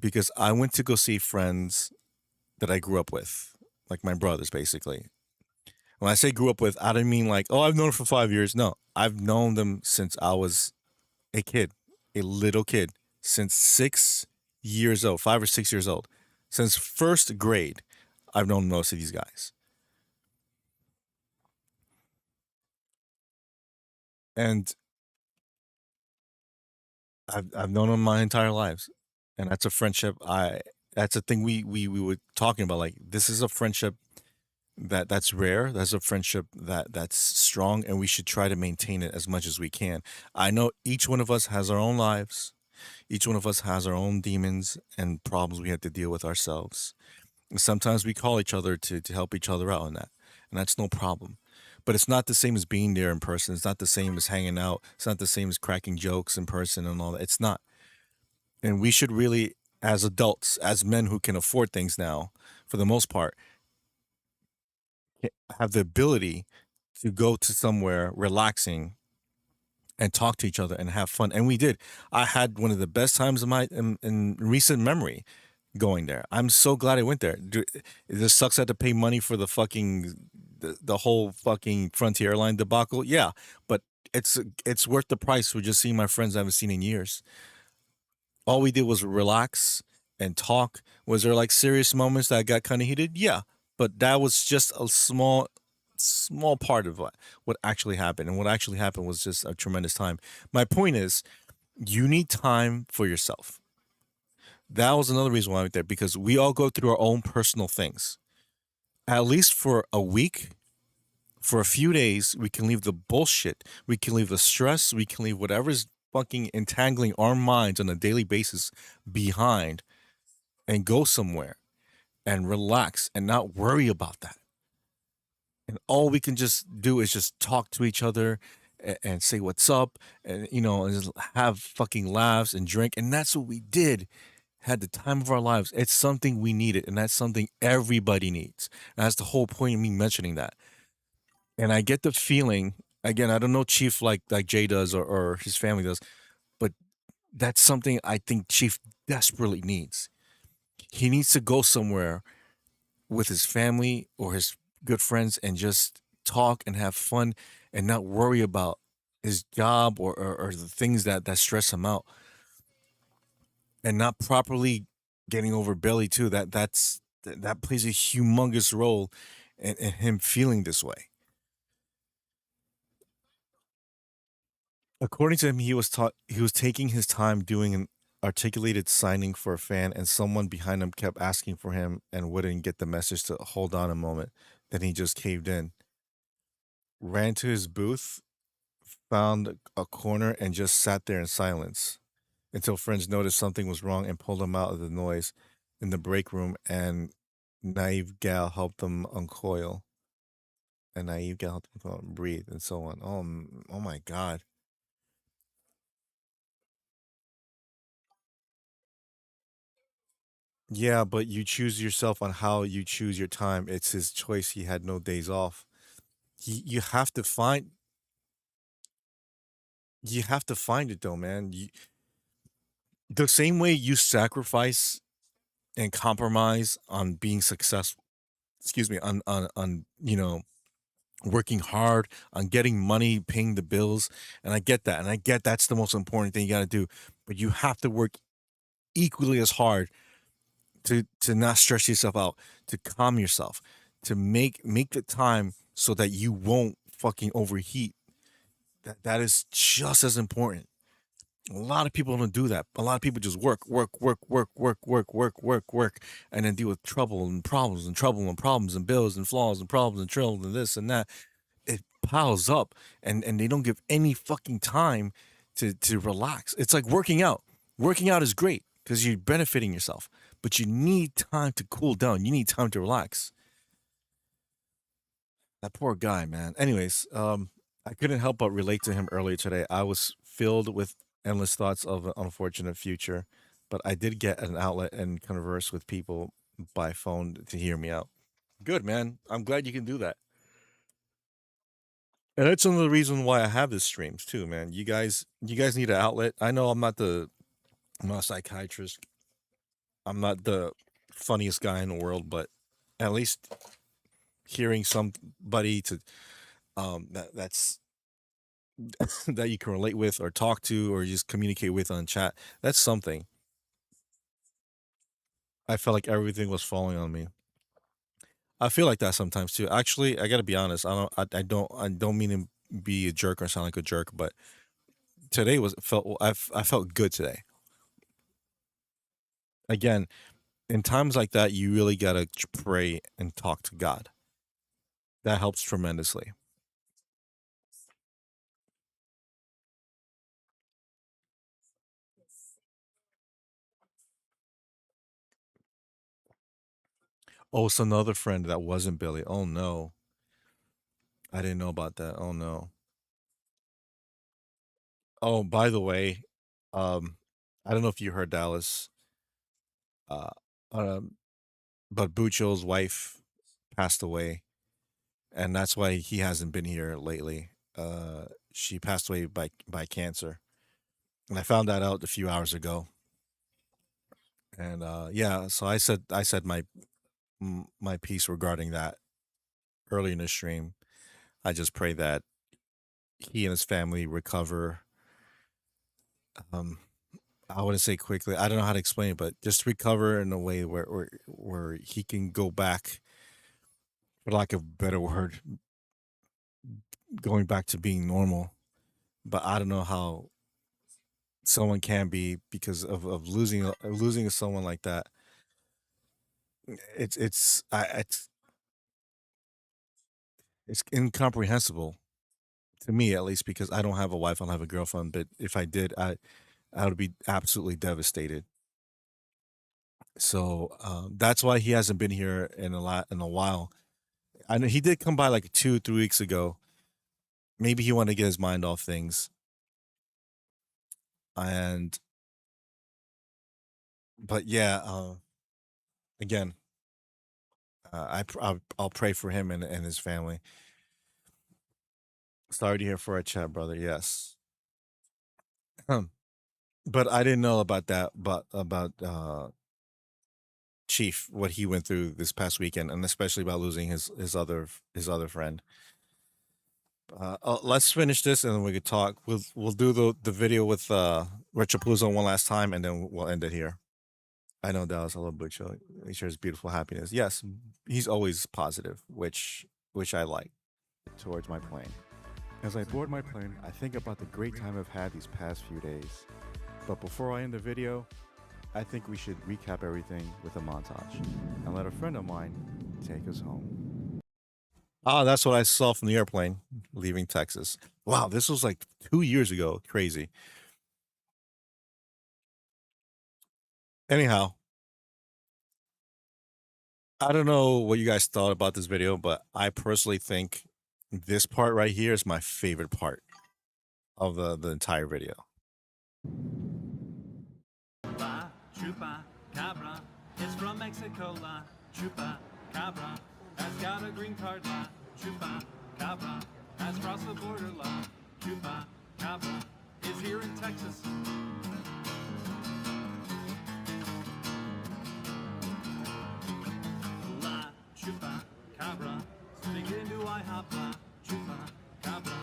Because I went to go see friends that I grew up with, like my brothers, basically. When I say grew up with, I don't mean like, oh, I've known them for 5 years. No, I've known them since I was a kid, a little kid, since 6 years old, 5 or 6 years old. Since first grade, I've known most of these guys. And I've known them my entire lives. And that's a friendship that's a thing we were talking about. Like, this is a friendship that's rare. That's a friendship that's strong, and we should try to maintain it as much as we can. I know each one of us has our own lives. Each one of us has our own demons and problems we have to deal with ourselves. And sometimes we call each other to help each other out in that, and that's no problem. But it's not the same as being there in person. It's not the same as hanging out. It's not the same as cracking jokes in person and all that. It's not. And we should really, as adults, as men who can afford things now, for the most part, have the ability to go to somewhere relaxing and talk to each other and have fun. And we did. I had one of the best times of my in recent memory going there. I'm so glad I went there. It just sucks I had to pay money for the whole fucking Frontier Airline debacle. Yeah, but it's worth the price for just seeing my friends I haven't seen in years. All we did was relax and talk. Was there like serious moments that got kind of heated? Yeah, but that was just a small part of what actually happened. And what actually happened was just a tremendous time. My point is, you need time for yourself. That was another reason why I went there, because we all go through our own personal things. At least for a week, for a few days, we can leave the bullshit, we can leave the stress, we can leave whatever's fucking entangling our minds on a daily basis behind and go somewhere and relax and not worry about that. And all we can just do is just talk to each other and say what's up, and and just have fucking laughs and drink. And that's what we did. Had the time of our lives. It's something we needed, and that's something everybody needs. And that's the whole point of me mentioning that. And I get the feeling, again, I don't know Chief like Jay does or his family does, but that's something I think Chief desperately needs. He needs to go somewhere with his family or his good friends and just talk and have fun and not worry about his job or the things that stress him out, and not properly getting over Billy too. That plays a humongous role in him feeling this way. According to him, he was taking his time doing an articulated signing for a fan, and someone behind him kept asking for him and wouldn't get the message to hold on a moment. Then he just caved in, ran to his booth, found a corner, and just sat there in silence until friends noticed something was wrong and pulled him out of the noise in the break room. And naive gal helped him uncoil. And naive gal helped him breathe, and so on. Oh my God. Yeah, but you choose yourself on how you choose your time. It's his choice. He had no days off. You have to find it though, man. The same way you sacrifice and compromise on being successful, excuse me, on working hard, on getting money, paying the bills, and I get that. And I get that's the most important thing you got to do, but you have to work equally as hard to not stress yourself out, to calm yourself, to make the time so that you won't fucking overheat. That is just as important. A lot of people don't do that. A lot of people just work, and then deal with trouble and problems and trouble and problems and bills and flaws and problems and trouble and this and that. It piles up, and they don't give any fucking time to relax. It's like working out. Working out is great because you're benefiting yourself, but you need time to cool down. You need time to relax. That poor guy, man. Anyways, I couldn't help but relate to him earlier today. I was filled with endless thoughts of an unfortunate future, but I did get an outlet and converse with people by phone to hear me out. Good, man. I'm glad you can do that. And that's another reason why I have this streams too, man. You guys need an outlet. I know I'm not a psychiatrist. I'm not the funniest guy in the world, but at least hearing somebody to that's that you can relate with or talk to or just communicate with on chat, that's something. I felt like everything was falling on me. I feel like that sometimes too. Actually, I gotta be honest. I don't mean to be a jerk or sound like a jerk, but today I felt good today. Again, in times like that, you really gotta pray and talk to God. That helps tremendously. Oh, it's another friend that wasn't Billy. Oh no, I didn't know about that. Oh no. Oh, by the way, um, I don't know if you heard Dallas, uh, um, but Bucho's wife passed away, and that's why he hasn't been here lately. She passed away by cancer, and I found that out a few hours ago. And yeah, so I said my piece regarding that early in the stream. I just pray that he and his family recover. Um, I wouldn't say quickly. I don't know how to explain it, but just recover in a way where he can go back, for lack of a better word, going back to being normal. But I don't know how someone can be because of losing someone like that. It's incomprehensible to me, at least, because I don't have a wife, I don't have a girlfriend. But if I did, I would be absolutely devastated. So that's why he hasn't been here in a while. I know he did come by like 2 3 weeks ago. Maybe he wanted to get his mind off things, and but yeah, again, I'll pray for him and his family. Sorry to hear for our chat, brother. Yes. But I didn't know about that, but about Chief, what he went through this past weekend, and especially about losing his other friend. Let's finish this, and then we could talk. We'll do the video with Retropluzo one last time, and then we'll end it here. I know Dallas. I love Butch. He shares beautiful happiness. Yes, he's always positive, which I like. Towards my plane. As I board my plane, I think about the great time I've had these past few days. But before I end the video, I think we should recap everything with a montage and let a friend of mine take us home. Ah, that's what I saw from the airplane leaving Texas. Wow, this was like 2 years ago. Crazy. Anyhow, I don't know what you guys thought about this video, but I personally think this part right here is my favorite part of the entire video. La Chupa Cabra is from Mexico. La Chupa Cabra has got a green card. La Chupa Cabra has crossed the border. La Chupa Cabra is here in Texas. La Chupa Cabra sneaked into IHOP. La Chupa Cabra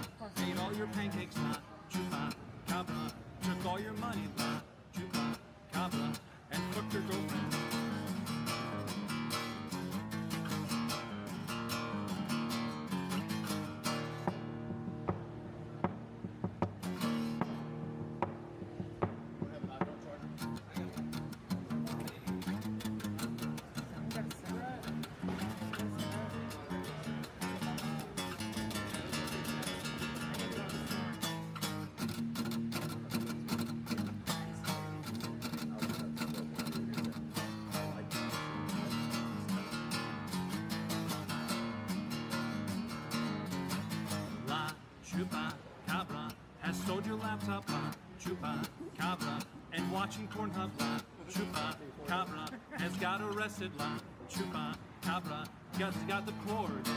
ate all your pancakes. La Chupa Cabra took all your money. La Chupa Cabra and fucked your girlfriend. La Chupa Cabra has stole your laptop. La Chupa Cabra and watching Pornhub. La Chupa Cabra has got arrested. La Chupa Cabra got the cord.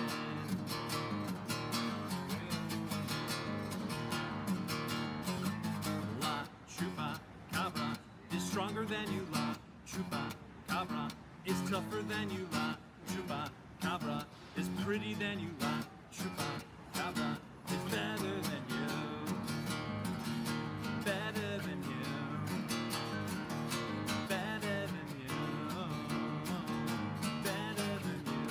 La Chupa Cabra is stronger than you. La Chupa Cabra is tougher than you. La Chupa Cabra is pretty than you. La Chupa Cabra is better than you. Better than you. Better than you. Better than you.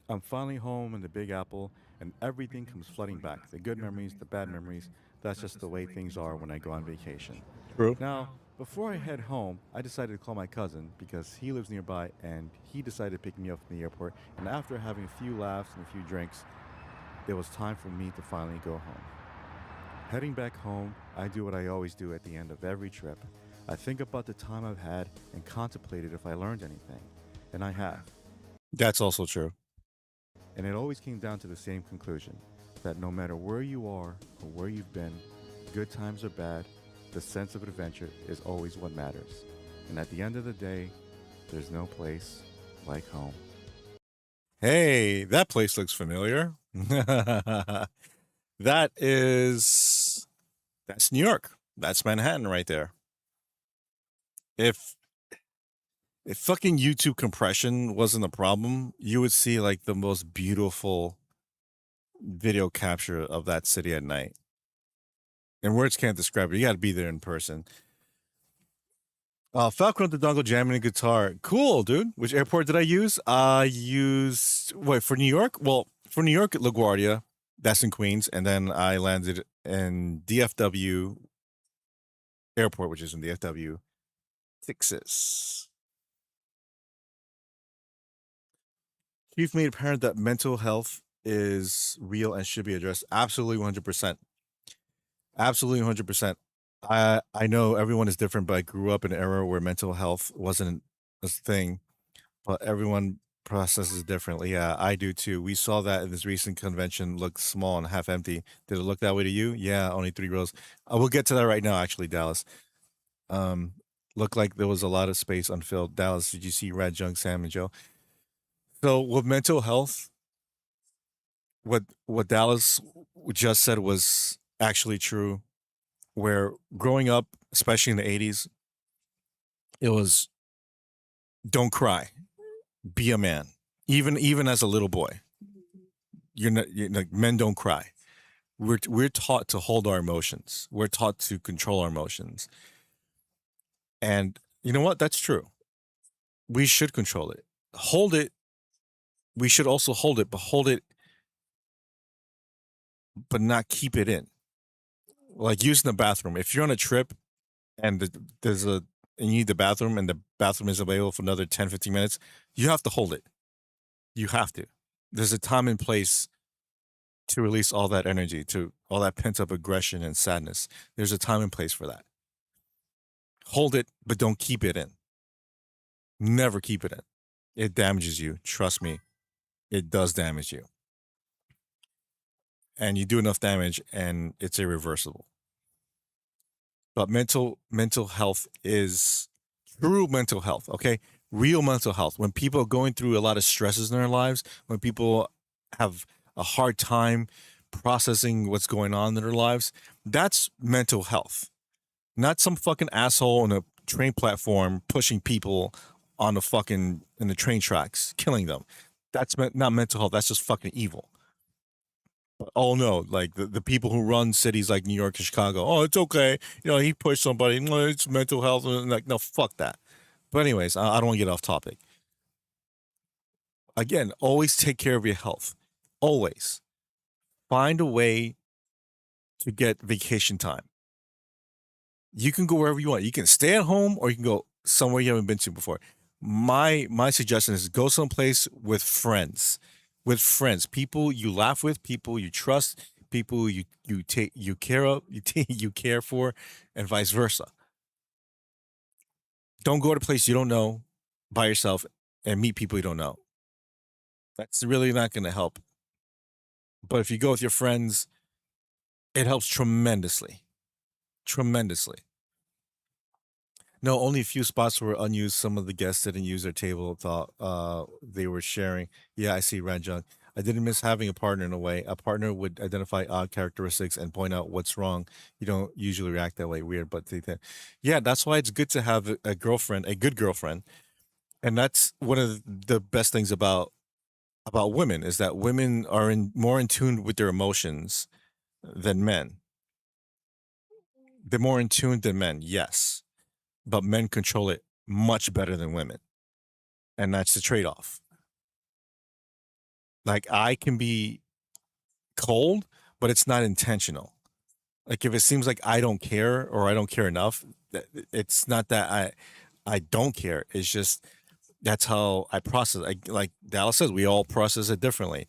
I'm finally home in the Big Apple, and everything comes flooding back. The good memories, the bad memories. That's just the way things are when I go on vacation. True. Now, before I head home, I decided to call my cousin because he lives nearby, and he decided to pick me up from the airport. And after having a few laughs and a few drinks, it was time for me to finally go home. Heading back home, I do what I always do at the end of every trip. I think about the time I've had and contemplated if I learned anything. And I have. That's also true. And it always came down to the same conclusion. that no matter where you are or where you've been, good times or bad, the sense of adventure is always what matters. And at the end of the day, there's no place like home. Hey, that place looks familiar. That's New York. That's Manhattan right there. If fucking YouTube compression wasn't a problem, you would see like the most beautiful video capture of that city at night. And words can't describe it. You got to be there in person. Falcon at the dongle jamming a guitar. Cool, dude. Which airport did I use? I used for New York? Well, for New York, LaGuardia. That's in Queens, and then I landed in DFW Airport, which is in DFW, Texas. Chief made apparent that mental health is real and should be addressed. Absolutely, 100%. Absolutely, 100%. I know everyone is different, but I grew up in an era where mental health wasn't a thing, but everyone processes differently. Yeah, I do too. We saw that in this recent convention. Looked small and half empty. Did it look that way to you? Yeah, only 3 rows. We'll get to that right now. Actually, Dallas. Looked like there was a lot of space unfilled. Dallas, did you see Red Junk, Sam, and Joe? So with mental health, what Dallas just said was actually true. Where growing up, especially in the 80s, it was don't cry, be a man. Even as a little boy, you're like men don't cry. We're taught to hold our emotions. We're taught to control our emotions. And you know what? That's true. We should control it. Hold it. We should also hold it, but not keep it in. Like using the bathroom. If you're on a trip and you need the bathroom and the bathroom is available for another 10, 15 minutes, you have to hold it. You have to. There's a time and place to release all that energy, to all that pent up aggression and sadness. There's a time and place for that. Hold it, but don't keep it in. Never keep it in. It damages you. Trust me. It does damage you. And you do enough damage and it's irreversible. But mental health is true mental health, okay? Real mental health. When people are going through a lot of stresses in their lives, when people have a hard time processing what's going on in their lives, that's mental health. Not some fucking asshole on a train platform pushing people on in the train tracks, killing them. That's not mental health. That's just fucking evil. Oh no, like the people who run cities like New York and Chicago. Oh, it's okay. He pushed somebody. It's mental health. And like, no, fuck that. But anyways, I don't want to get off topic. Again, always take care of your health. Always. Find a way to get vacation time. You can go wherever you want. You can stay at home or you can go somewhere you haven't been to before. My suggestion is go someplace with friends. With friends, people you laugh with, people you trust, people you care for, and vice versa. Don't go to a place you don't know by yourself and meet people you don't know. That's really not going to help. But if you go with your friends, it helps tremendously. Tremendously. No, only a few spots were unused. Some of the guests didn't use their table, thought they were sharing. Yeah, I see, Red Junk. I didn't miss having a partner in a way. A partner would identify odd characteristics and point out what's wrong. You don't usually react that way. Weird, but yeah, that's why it's good to have a girlfriend, a good girlfriend. And that's one of the best things about women is that women are more in tune with their emotions than men. They're more in tune than men, yes. But men control it much better than women. And that's the trade-off. Like I can be cold, but it's not intentional. Like if it seems like I don't care or I don't care enough, it's not that I don't care. It's just that's how I process. Like Dallas says, we all process it differently.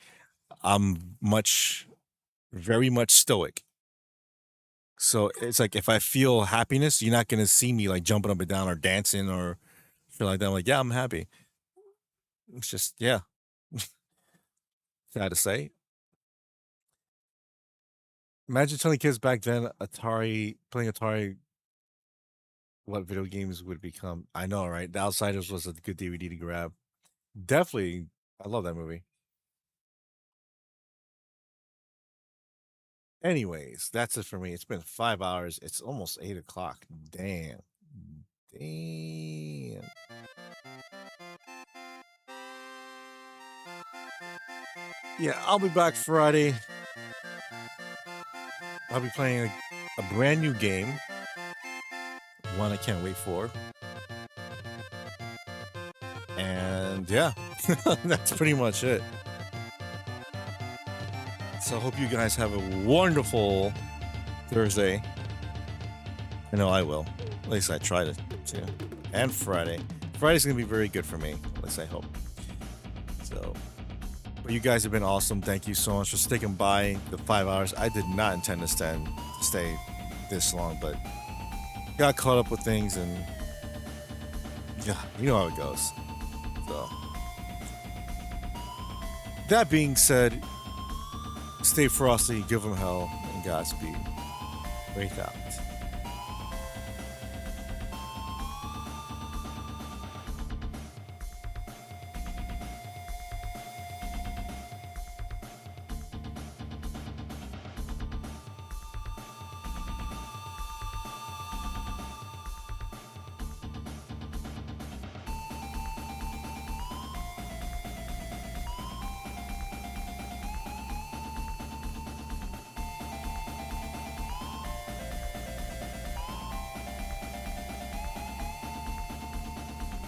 I'm very much stoic. So it's like if I feel happiness, you're not gonna see me like jumping up and down or dancing or feel like that. I'm like, yeah, I'm happy. It's just, yeah. Sad to say. Imagine telling kids back then Atari playing Atari what video games would become. I know, right? The Outsiders was a good DVD to grab. Definitely, I love that movie. Anyways, that's it for me. It's been 5 hours. It's almost 8 o'clock. Damn. Damn. Yeah, I'll be back Friday. I'll be playing a brand new game. One I can't wait for. And yeah, that's pretty much it. So I hope you guys have a wonderful Thursday. I know I will. At least I try to. And Friday. Friday's going to be very good for me. At least I hope. So, but you guys have been awesome. Thank you so much for sticking by the 5 hours. I did not intend to stay this long, but got caught up with things, and yeah, you know how it goes. So, that being said, stay frosty, give them hell, and Godspeed. Wake out.